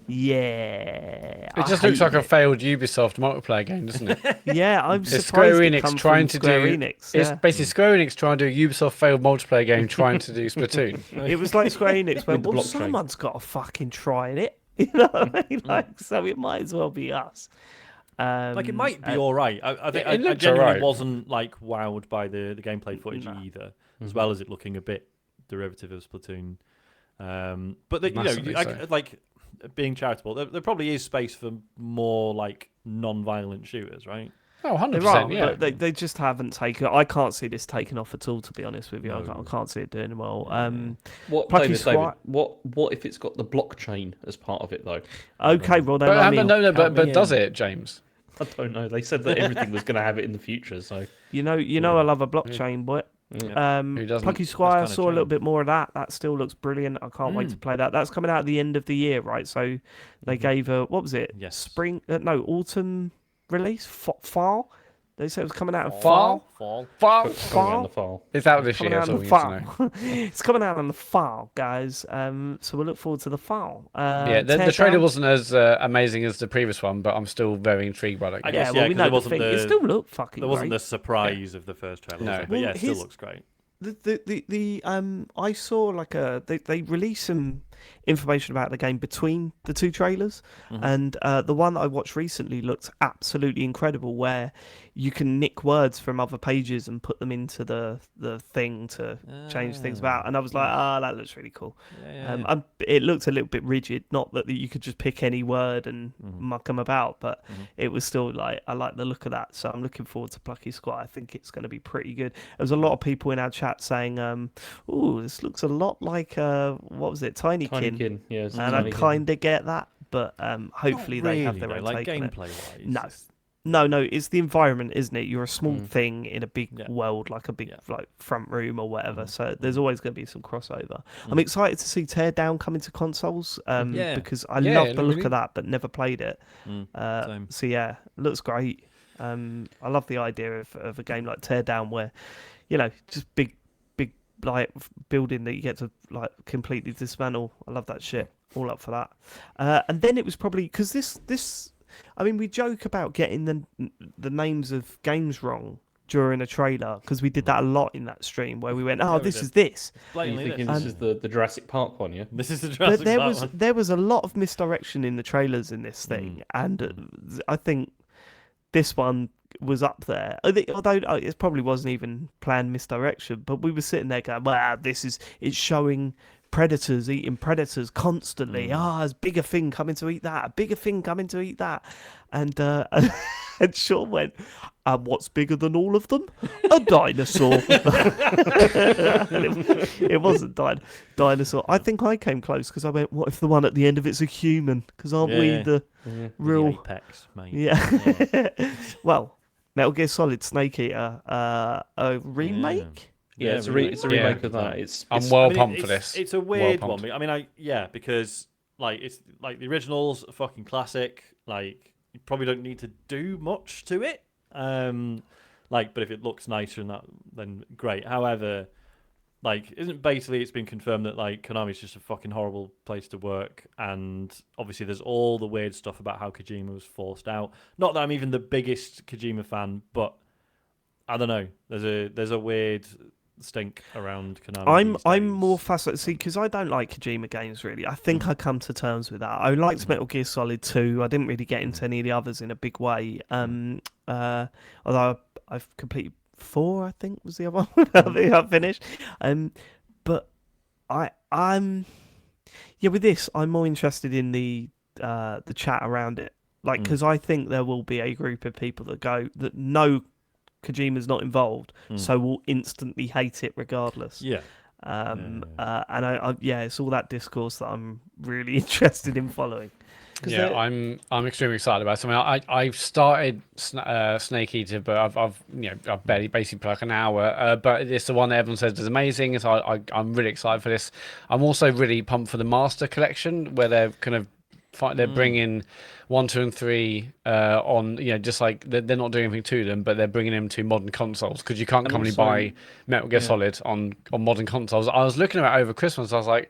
Speaker 2: yeah.
Speaker 3: It just looks like a failed Ubisoft multiplayer game, doesn't it?
Speaker 2: Yeah, I'm
Speaker 3: It's
Speaker 2: surprised
Speaker 3: Square
Speaker 2: it
Speaker 3: Enix
Speaker 2: come
Speaker 3: trying
Speaker 2: from
Speaker 3: to
Speaker 2: Square
Speaker 3: do.
Speaker 2: Enix.
Speaker 3: It's
Speaker 2: Yeah.
Speaker 3: basically Square Enix trying to do a Ubisoft failed multiplayer game trying to do Splatoon.
Speaker 2: It was like Square Enix went,
Speaker 4: the
Speaker 2: well,
Speaker 4: blockchain.
Speaker 2: someone's got to fucking try it. You know what I mean? Like, so it might as well be us.
Speaker 1: Like it might be all right. I think
Speaker 3: it
Speaker 1: I
Speaker 3: looks
Speaker 1: genuinely
Speaker 3: alright.
Speaker 1: wasn't like wowed by the gameplay footage either, as well as it looking a bit derivative of Splatoon. But you know,
Speaker 3: Massively so.
Speaker 1: like being charitable, there probably is space for more like non-violent shooters, right?
Speaker 3: Oh, 100%.
Speaker 2: There are,
Speaker 3: Yeah.
Speaker 2: but they just haven't taken. I can't see this taking off at all. To be honest with you,
Speaker 1: No.
Speaker 2: I can't see it doing well.
Speaker 4: What,
Speaker 2: Plucky
Speaker 4: David,
Speaker 2: Squat-
Speaker 4: what if it's got the blockchain as part of it though?
Speaker 2: Okay, well then
Speaker 3: But,
Speaker 2: I mean,
Speaker 3: no,
Speaker 1: count
Speaker 3: but
Speaker 1: me
Speaker 3: does
Speaker 1: in.
Speaker 3: it, James?
Speaker 4: I don't know. They said that everything was going to have it in the future, so
Speaker 2: you know, I love a blockchain, but
Speaker 3: Who doesn't?
Speaker 2: Plucky Squire
Speaker 1: kinda
Speaker 2: saw a little
Speaker 1: chain.
Speaker 2: bit more of that. That still looks brilliant. I can't wait to play that. That's coming out at the end of the year, right? So they gave a what was it?
Speaker 1: Yes.
Speaker 2: Spring? No, autumn release. Fall. They said it was coming out in
Speaker 3: Fall?
Speaker 1: Fall.
Speaker 3: Fall.
Speaker 4: coming out in the fall.
Speaker 3: It's out this
Speaker 2: Coming
Speaker 3: year,
Speaker 2: out
Speaker 3: that's
Speaker 2: in
Speaker 3: all
Speaker 2: the
Speaker 3: we need to
Speaker 2: fall.
Speaker 3: know.
Speaker 2: It's coming out in the fall, guys. So we'll look forward to the fall.
Speaker 3: Yeah, the
Speaker 2: Teardown.
Speaker 3: trailer wasn't as amazing as the previous one, but I'm still very intrigued by that
Speaker 1: I
Speaker 3: game.
Speaker 1: guess,
Speaker 2: Yeah, well,
Speaker 1: yeah,
Speaker 2: we
Speaker 1: 'cause
Speaker 2: know
Speaker 1: there
Speaker 2: the
Speaker 1: wasn't
Speaker 2: thing. It
Speaker 1: the-
Speaker 2: still looked fucking
Speaker 1: There wasn't
Speaker 2: great.
Speaker 1: the surprise of the first trailer,
Speaker 3: No.
Speaker 1: was there? But yeah, it still
Speaker 2: here's-
Speaker 1: looks great.
Speaker 2: I saw like they released some information about the game between the two trailers, and the one that I watched recently looked absolutely incredible, where you can nick words from other pages and put them into the thing to change things about, and I was like, that looks really cool. It looked a little bit rigid, not that you could just pick any word and muck them about, but it was still like, I like the look of that, so I'm looking forward to Plucky Squat. I think it's going to be pretty good. There was a lot of people in our chat saying, "Ooh, this looks a lot like what was it, Tinykin?"
Speaker 4: Tinykin, yeah. it's
Speaker 2: And I
Speaker 4: Tinykin.
Speaker 2: kind of get that, but hopefully they have their own
Speaker 1: like
Speaker 2: take on it.
Speaker 1: gameplay-wise.
Speaker 2: No, it's the environment, isn't it? You're a small thing in a big
Speaker 1: Yeah.
Speaker 2: world, like a big like front room or whatever. So
Speaker 1: Mm.
Speaker 2: there's always going to be some crossover. I'm excited to see Teardown come into consoles
Speaker 1: Yeah.
Speaker 2: because I
Speaker 3: Yeah,
Speaker 2: love
Speaker 3: it
Speaker 2: the
Speaker 3: looked
Speaker 2: look of that, but never played it.
Speaker 1: Same.
Speaker 2: So yeah, looks great. I love the idea of a game like Teardown where, you know, just big like building that you get to like completely dismantle. I love that shit. All up for that. And then it was probably because this. I mean, we joke about getting the names of games wrong during a trailer because we did that a lot in that stream where we went, "Oh,
Speaker 1: Yeah, we
Speaker 2: this
Speaker 1: did.
Speaker 2: is this."
Speaker 4: Are you
Speaker 1: Blatantly
Speaker 4: thinking
Speaker 1: this.
Speaker 4: this is the Jurassic Park one, yeah?
Speaker 1: This is the
Speaker 2: But
Speaker 1: Jurassic Park one.
Speaker 2: there was a lot of misdirection in the trailers in this thing, and I think this one was up there. Although it probably wasn't even planned misdirection, but we were sitting there going, "Wow, it's showing predators eating predators constantly. There's a bigger thing coming to eat that. A bigger thing coming to eat that." And and Sean went, "What's bigger than all of them? A dinosaur." It wasn't dinosaur. I think I came close because I went, "What if the one at the end of it's a human? Because aren't we
Speaker 1: Yeah.
Speaker 2: the
Speaker 1: The
Speaker 2: real?"
Speaker 1: apex, mate.
Speaker 2: Yeah. Well, Metal Gear Solid Snake Eater, a remake.
Speaker 4: Yeah, it's a
Speaker 1: remake.
Speaker 4: remake of that. It's
Speaker 3: I'm well
Speaker 1: I mean,
Speaker 3: pumped for
Speaker 1: it's-
Speaker 3: this.
Speaker 1: It's a
Speaker 3: Well
Speaker 1: weird
Speaker 3: pumped.
Speaker 1: one. I mean, because like it's like the original's a fucking classic. Like you probably don't need to do much to it. But if it looks nicer and that, then great. However, like isn't basically it's been confirmed that like Konami's just a fucking horrible place to work, and obviously there's all the weird stuff about how Kojima was forced out. Not that I'm even the biggest Kojima fan, but I don't know. There's a weird stink around Konami.
Speaker 2: I'm more fascinated. See, because I don't like Kojima games really. I think I come to terms with that. I liked Metal Gear Solid 2. I didn't really get into any of the others in a big way. Although I've completed 4, I think was the other one. I think I finished. But I'm with this. I'm more interested in the chat around it. Like, because I think there will be a group of people that know Kojima's not involved, so will instantly hate it regardless.
Speaker 1: Yeah.
Speaker 2: Yeah, it's all that discourse that I'm really interested in following.
Speaker 3: Yeah, I'm extremely excited about it. I mean, I've started Snake Eater, but I've barely basically played like an hour. But it's the one that everyone says is amazing, so I'm really excited for this. I'm also really pumped for the Master Collection, where they're kind of they're bringing 1, 2, and 3 on, just like they're not doing anything to them, but they're bringing them to modern consoles because you can't commonly buy Metal Gear Solid on modern consoles. I was looking at it over Christmas. I was like,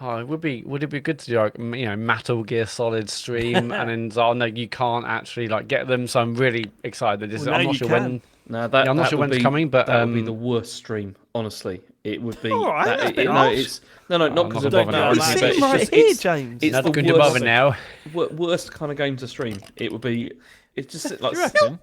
Speaker 3: oh, would it be good to do like Metal Gear Solid stream? And then no, you can't actually like get them. So I'm really excited that this.
Speaker 2: Well,
Speaker 3: I'm not sure when.
Speaker 4: No,
Speaker 3: I'm not sure when it's coming, but
Speaker 4: that would be the worst stream. Honestly, it would be.
Speaker 2: All right, that's a bit
Speaker 4: no,
Speaker 2: harsh.
Speaker 4: it's not because of
Speaker 3: not above
Speaker 4: that.
Speaker 3: it.
Speaker 2: We're
Speaker 3: It's
Speaker 2: sitting right here, James.
Speaker 4: It's
Speaker 3: Not
Speaker 4: the
Speaker 3: good above it
Speaker 4: worst,
Speaker 3: now.
Speaker 4: worst kind of game to stream. It would be. It's just like
Speaker 2: Listen to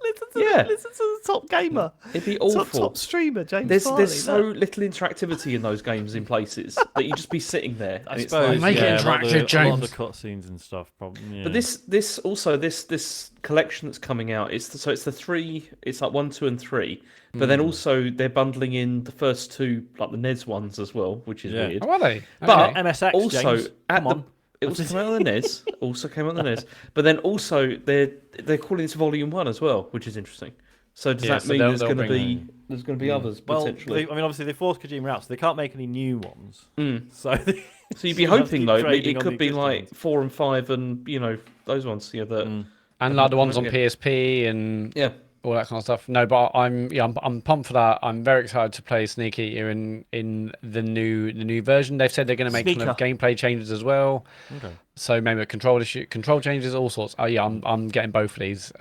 Speaker 2: the top gamer.
Speaker 4: it'd be awful.
Speaker 2: Top streamer, James.
Speaker 4: There's
Speaker 2: Farley,
Speaker 4: so little interactivity in those games in places that you just be sitting there.
Speaker 1: I
Speaker 4: And it's
Speaker 1: suppose,
Speaker 4: like,
Speaker 3: Make it
Speaker 1: yeah,
Speaker 3: interactive,
Speaker 1: a lot of
Speaker 3: James.
Speaker 1: the cutscenes and stuff, probably. Yeah.
Speaker 4: But this collection that's coming out, it's the 3. It's like 1, 2, and 3. But then also they're bundling in the first 2, like the NES ones as well, which is weird.
Speaker 3: Oh, are they?
Speaker 4: But
Speaker 3: Okay.
Speaker 1: MSX,
Speaker 4: also
Speaker 1: James,
Speaker 4: at
Speaker 1: come
Speaker 4: the
Speaker 1: on.
Speaker 4: it also came out on the NES. Also came out on the NES. But then also they're calling this Volume 1 as well, which is interesting. So does that
Speaker 3: so
Speaker 4: mean
Speaker 3: they'll
Speaker 4: there's going to
Speaker 3: bring
Speaker 4: be others
Speaker 1: Well,
Speaker 4: potentially?
Speaker 1: obviously they forced Kojima out, so they can't make any new ones. So,
Speaker 4: So you'd be
Speaker 1: so they'll
Speaker 4: hoping
Speaker 1: keep
Speaker 4: though
Speaker 1: trading
Speaker 4: it
Speaker 1: on
Speaker 4: could
Speaker 1: the
Speaker 4: be
Speaker 1: existing
Speaker 4: like
Speaker 1: ones.
Speaker 4: 4 and 5 and those ones. Yeah, that
Speaker 3: And like the ones on
Speaker 4: Yeah.
Speaker 3: PSP and
Speaker 4: yeah.
Speaker 3: all that kind of stuff. No, but I'm pumped for that. I'm very excited to play Sneak Eater in the new version. They've said they're going to make kind of gameplay changes as well.
Speaker 1: Okay.
Speaker 3: So maybe control changes, all sorts. Oh yeah, I'm getting both of these.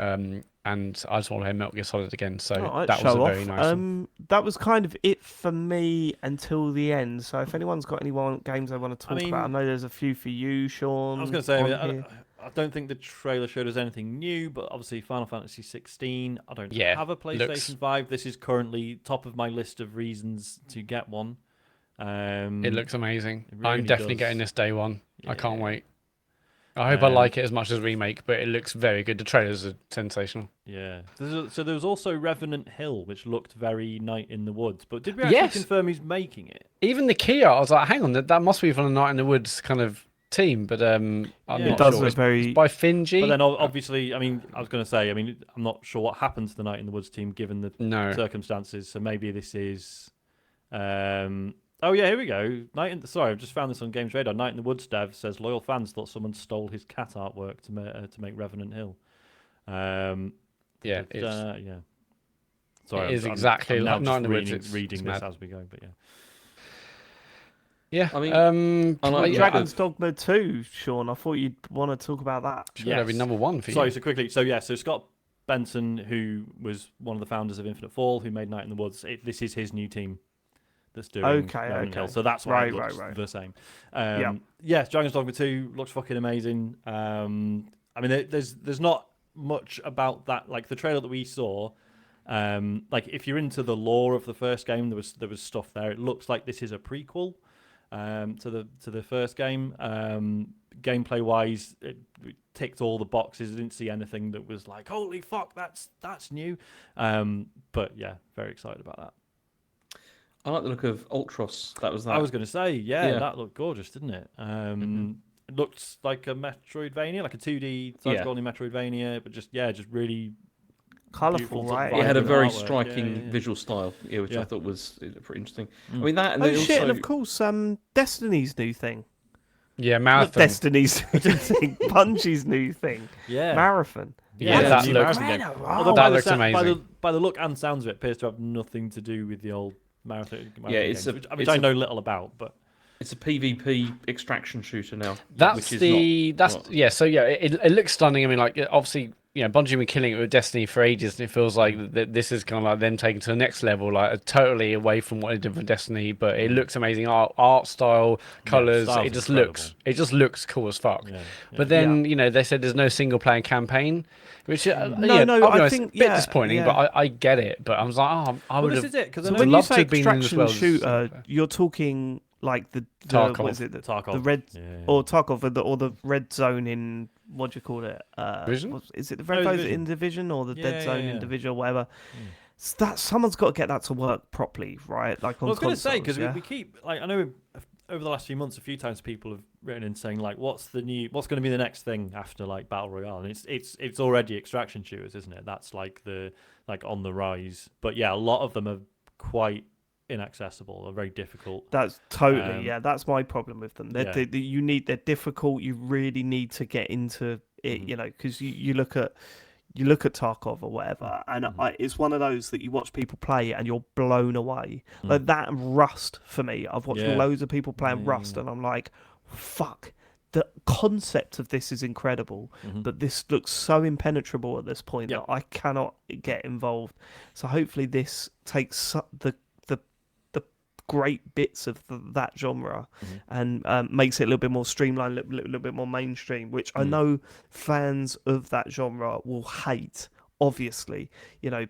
Speaker 3: And I just want to play Metal Gear Solid again. So
Speaker 2: Alright,
Speaker 3: that was a
Speaker 2: show
Speaker 3: very
Speaker 2: off.
Speaker 3: nice one.
Speaker 2: That was kind of it for me until the end. So if anyone's got any games they want to talk about, I know there's a few for you, Sean.
Speaker 1: I was going to say,
Speaker 2: on here.
Speaker 1: I don't think the trailer showed us anything new, but obviously Final Fantasy 16. I don't
Speaker 3: Yeah,
Speaker 1: have a PlayStation 5. This is currently top of my list of reasons to get one.
Speaker 3: It looks amazing.
Speaker 1: it really
Speaker 3: I'm definitely
Speaker 1: does.
Speaker 3: getting this day one. I can't
Speaker 1: Yeah.
Speaker 3: wait. I hope I like it as much as Remake, but it looks very good. The trailers are sensational.
Speaker 1: Yeah. So there was also Revenant Hill, which looked very Night in the Woods. But did we actually
Speaker 3: Yes.
Speaker 1: confirm he's making it?
Speaker 3: Even the Kia, I was like, hang on, that must be from the Night in the Woods kind of team, but I'm
Speaker 1: Yeah.
Speaker 3: not
Speaker 1: It
Speaker 2: does
Speaker 3: sure.
Speaker 2: look
Speaker 3: It's
Speaker 2: very.
Speaker 3: by Finji.
Speaker 1: But then obviously, I mean, I was going to say, I mean, I'm not sure what happened to the Night in the Woods team given the
Speaker 3: No.
Speaker 1: circumstances. So maybe this is. Oh yeah, here we go. Sorry, I've just found this on Games Radar. Night in the Woods dev says loyal fans thought someone stole his cat artwork to make Revenant Hill.
Speaker 3: Yeah,
Speaker 1: yeah. Sorry,
Speaker 3: it is
Speaker 1: I'm
Speaker 3: exactly
Speaker 1: now
Speaker 3: like Night in the Woods.
Speaker 1: reading
Speaker 3: It's
Speaker 1: this
Speaker 3: mad.
Speaker 1: as we go, but yeah.
Speaker 3: Yeah,
Speaker 4: I mean,
Speaker 3: I
Speaker 4: I like
Speaker 2: Dragon's Dogma 2, Sean. I thought you'd want to talk about that.
Speaker 3: Sure, that'd be number one for you.
Speaker 1: Sorry, so quickly. So Scott Benson, who was one of the founders of Infinite Fall, who made Night in the Woods, this is his new team that's doing Revenant Hill. So that's why it looks the same. Yeah, Dragon's Dogma 2 looks fucking amazing. I mean, there's not much about that. Like the trailer that we saw, like if you're into the lore of the first game, there was stuff there. It looks like this is a prequel to the first game. Gameplay wise, it ticked all the boxes. I didn't see anything that was like, holy fuck, that's new. But yeah, very excited about that.
Speaker 4: I like the look of Ultros. That was that.
Speaker 1: I was going to say, yeah,
Speaker 4: Yeah.
Speaker 1: that looked gorgeous, didn't it? It looked like a Metroidvania, like a 2D side-scrolling Metroidvania, but just really
Speaker 2: Colourful,
Speaker 1: beautiful,
Speaker 2: right?
Speaker 4: It had a
Speaker 1: vibrant
Speaker 4: very
Speaker 1: artwork.
Speaker 4: striking
Speaker 1: Yeah.
Speaker 4: visual style, which
Speaker 1: Yeah.
Speaker 4: I thought was pretty interesting. I mean that, and
Speaker 2: Oh
Speaker 4: then
Speaker 2: shit!
Speaker 4: also,
Speaker 2: And of course, Destiny's new thing.
Speaker 3: Yeah,
Speaker 2: Not
Speaker 3: Marathon.
Speaker 2: Destiny's new thing. Bungie's new thing.
Speaker 1: Yeah.
Speaker 2: Marathon.
Speaker 3: Yeah,
Speaker 1: that
Speaker 3: that
Speaker 1: looks
Speaker 3: looks-
Speaker 1: Although
Speaker 3: That
Speaker 1: by
Speaker 3: looks
Speaker 1: the
Speaker 3: amazing.
Speaker 1: By the look and sounds of it, appears to have nothing to do with the old Marathon
Speaker 4: it's
Speaker 1: games,
Speaker 4: a-
Speaker 1: which
Speaker 4: it's
Speaker 1: I
Speaker 4: a-
Speaker 1: know little about, but
Speaker 4: it's a PvP extraction shooter now.
Speaker 3: That's
Speaker 4: which is
Speaker 3: the
Speaker 4: not,
Speaker 3: that's yeah. So yeah, it looks stunning. I mean, like obviously, Bungie been killing it with Destiny for ages, and it feels like this is kind of like them taking to the next level, like totally away from what they did for Destiny. But it looks amazing, art style, colors.
Speaker 1: style's
Speaker 3: It just
Speaker 1: incredible.
Speaker 3: looks cool as fuck.
Speaker 1: Yeah,
Speaker 3: But then they said there's no single player campaign, which
Speaker 2: No,
Speaker 3: I'll be
Speaker 2: I
Speaker 3: honest,
Speaker 2: think-
Speaker 3: a bit
Speaker 2: yeah,
Speaker 3: disappointing.
Speaker 2: yeah.
Speaker 3: But I get it. But I was like, I would
Speaker 1: this
Speaker 3: have.
Speaker 1: is it because
Speaker 2: So
Speaker 3: I'd
Speaker 2: when you
Speaker 3: love to
Speaker 2: say
Speaker 3: have been in as
Speaker 2: extraction
Speaker 3: well as
Speaker 2: shooter,
Speaker 3: single player.
Speaker 2: you're talking like the
Speaker 3: Tarkov.
Speaker 2: what is it?
Speaker 1: Tarkov.
Speaker 2: The red
Speaker 1: Yeah.
Speaker 2: or Tarkov or the red zone in what do you call it?
Speaker 3: Division?
Speaker 2: Is it the red zone
Speaker 1: Division.
Speaker 2: in Division or the dead zone in
Speaker 1: yeah.
Speaker 2: Division or whatever? that someone's got to get that to work properly, right? Like on
Speaker 1: Well, I was going to say
Speaker 2: consoles,
Speaker 1: because we keep like I know over the last few months a few times people have written in saying like what's going to be the next thing after like battle royale, and it's already extraction shooters, isn't it? That's like on the rise. But yeah, a lot of them are quite inaccessible or very difficult.
Speaker 2: That's totally that's my problem with them. They're difficult. You really need to get into it, because you look at Tarkov or whatever, and it's one of those that you watch people play and you're blown away. Like that and Rust for me. I've watched loads of people playing Rust, and I'm like, fuck. The concept of this is incredible, but this looks so impenetrable at this point that I cannot get involved. So hopefully this takes the great bits of that genre and makes it a little bit more streamlined, a little bit more mainstream, which I know fans of that genre will hate, obviously,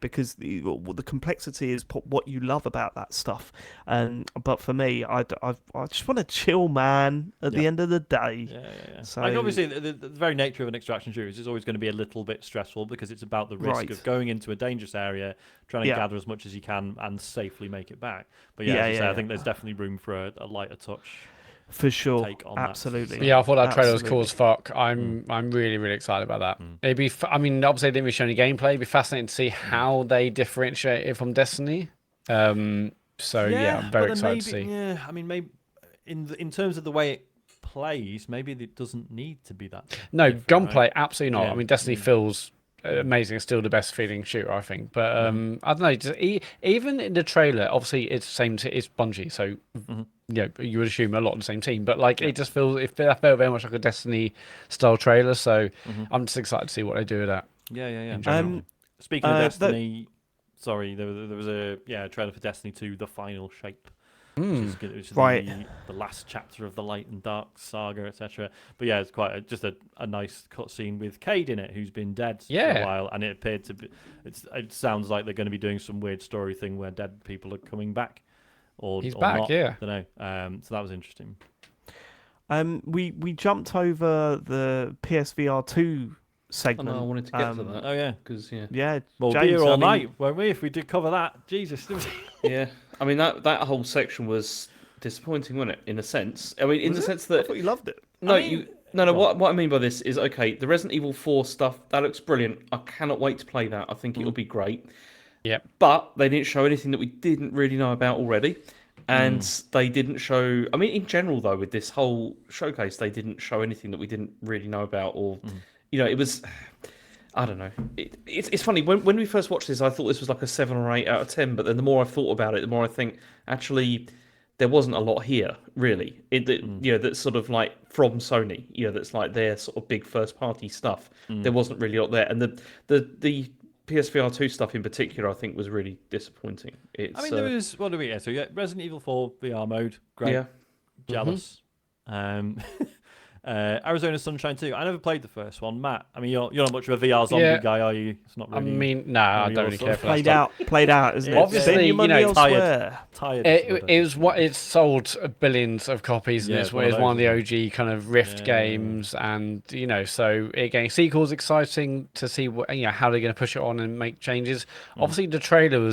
Speaker 2: because the complexity is what you love about that stuff. But for me, I just want to chill, man, at the end of the day.
Speaker 1: Yeah.
Speaker 2: So,
Speaker 1: like obviously, the very nature of an extraction shooter is always going to be a little bit stressful because it's about the risk of going into a dangerous area, trying to gather as much as you can and safely make it back. But I think there's definitely room for a lighter touch.
Speaker 2: For sure,
Speaker 1: take on
Speaker 2: absolutely.
Speaker 1: That.
Speaker 3: Yeah, I thought that trailer was cool as fuck. I'm really, really excited about that. It'd be, obviously they didn't really show any gameplay. It'd be fascinating to see how they differentiate it from Destiny. I'm very excited to see.
Speaker 1: Yeah, I mean, maybe in terms of the way it plays, maybe it doesn't need to be that.
Speaker 3: No, gunplay,
Speaker 1: right?
Speaker 3: absolutely not.
Speaker 1: Yeah.
Speaker 3: I mean, Destiny feels amazing. It's still the best feeling shooter, I think. But I don't know. Just, even in the trailer, obviously it's it's Bungie, so you would assume a lot of the same team. But it just it felt very much like a Destiny style trailer. So I'm just excited to see what they do with that.
Speaker 1: Yeah. Speaking of Destiny, sorry, there was a trailer for Destiny 2, The Final Shape. Which is the last chapter of the Light and Dark saga, etc. But yeah, it's quite just a nice cutscene with Cade in it, who's been dead for a while, and it appeared to be. It sounds like they're going to be doing some weird story thing where dead people are coming back,
Speaker 3: he's
Speaker 1: or
Speaker 3: back,
Speaker 1: not.
Speaker 3: yeah.
Speaker 1: I don't know. So that was interesting.
Speaker 2: We jumped over the PSVR 2 segment.
Speaker 4: I wanted to get to that.
Speaker 1: Oh yeah,
Speaker 4: because
Speaker 2: yeah.
Speaker 1: Well, we'll be here all night, won't we? If we did cover that, Jesus.
Speaker 4: Yeah, I mean that whole section was disappointing, wasn't it? In a sense, I mean, in the sense that
Speaker 2: I thought you loved it.
Speaker 4: No. What I mean by this is, okay, the Resident Evil 4 stuff that looks brilliant. I cannot wait to play that. I think it'll be great.
Speaker 3: Yeah,
Speaker 4: but they didn't show anything that we didn't really know about already, and they didn't show. I mean, in general though, with this whole showcase, they didn't show anything that we didn't really know about, or it was. I don't know. It's funny when we first watched this, I thought this was like a 7 or 8 out of 10. But then the more I thought about it, the more I think actually there wasn't a lot here really. That's sort of like from Sony. That's like their sort of big first party stuff. There wasn't really a lot there, and the PSVR 2 stuff in particular, I think, was really disappointing.
Speaker 1: There was So Resident Evil 4 VR mode, great.
Speaker 4: Yeah.
Speaker 1: Jealous. Arizona Sunshine 2. I never played the first one, Matt. I mean, you're not much of a VR zombie guy, are you? It's not really.
Speaker 3: I mean, I don't really care for that.
Speaker 2: Played out, isn't it?
Speaker 3: Obviously,
Speaker 1: tired.
Speaker 3: It's sold billions of copies, and it's one of the OG kind of Rift games, and so getting sequels, exciting to see how they're going to push it on and make changes. Obviously, the trailer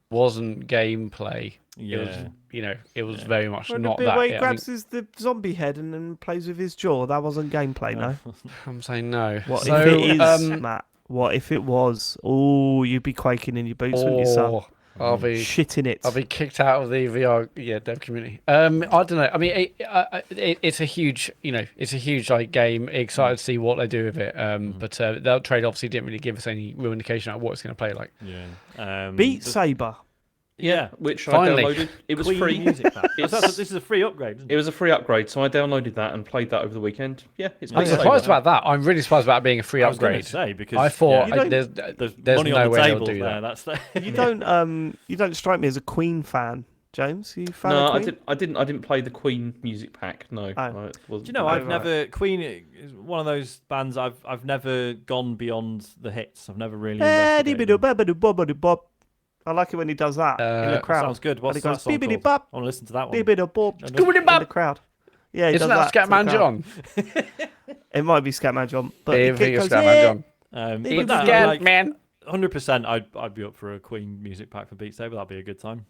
Speaker 3: wasn't gameplay. It was very much not
Speaker 2: the bit
Speaker 3: that.
Speaker 2: where he grabs the zombie head and then plays with his jaw. That wasn't gameplay, no.
Speaker 3: I'm saying no.
Speaker 2: What if it is, Matt? What if it was? Oh, you'd be quaking in your boots, wouldn't you, son?
Speaker 3: I'll be
Speaker 2: shitting it.
Speaker 3: I'll be kicked out of the VR dev community. I don't know. I mean, it's a huge game. Excited to see what they do with it. But that trade obviously didn't really give us any real indication of what it's going to play like.
Speaker 1: Yeah.
Speaker 2: Beat Saber.
Speaker 1: Yeah,
Speaker 4: which
Speaker 3: finally.
Speaker 4: I downloaded. It was
Speaker 1: Queen
Speaker 4: free.
Speaker 1: Music pack. This is a free upgrade, isn't it?
Speaker 4: It was a free upgrade, so I downloaded that and played that over the weekend. Yeah, it's.
Speaker 3: I'm surprised about that. I'm really surprised about it being a free upgrade.
Speaker 1: I was going to say because
Speaker 3: I thought
Speaker 1: there's money
Speaker 3: no
Speaker 1: on the
Speaker 3: way
Speaker 1: table
Speaker 3: they'll do
Speaker 1: there.
Speaker 3: that.
Speaker 2: You don't strike me as a Queen fan, James. Are you a fan
Speaker 4: no,
Speaker 2: of Queen?
Speaker 4: I didn't play the Queen music pack. No.
Speaker 1: Do you know I've never Queen is one of those bands I've never gone beyond the hits. I've never really.
Speaker 2: I like it when he does that in the crowd.
Speaker 1: Sounds good. What's that song called? I want to listen to that one.
Speaker 2: In the crowd. Yeah,
Speaker 3: isn't that Scatman John?
Speaker 2: It might be Scatman John, but
Speaker 3: it goes Scatman John.
Speaker 1: It's Scatman. 100%. I'd be up for a Queen music pack for Beat Saber. That'd be a good time.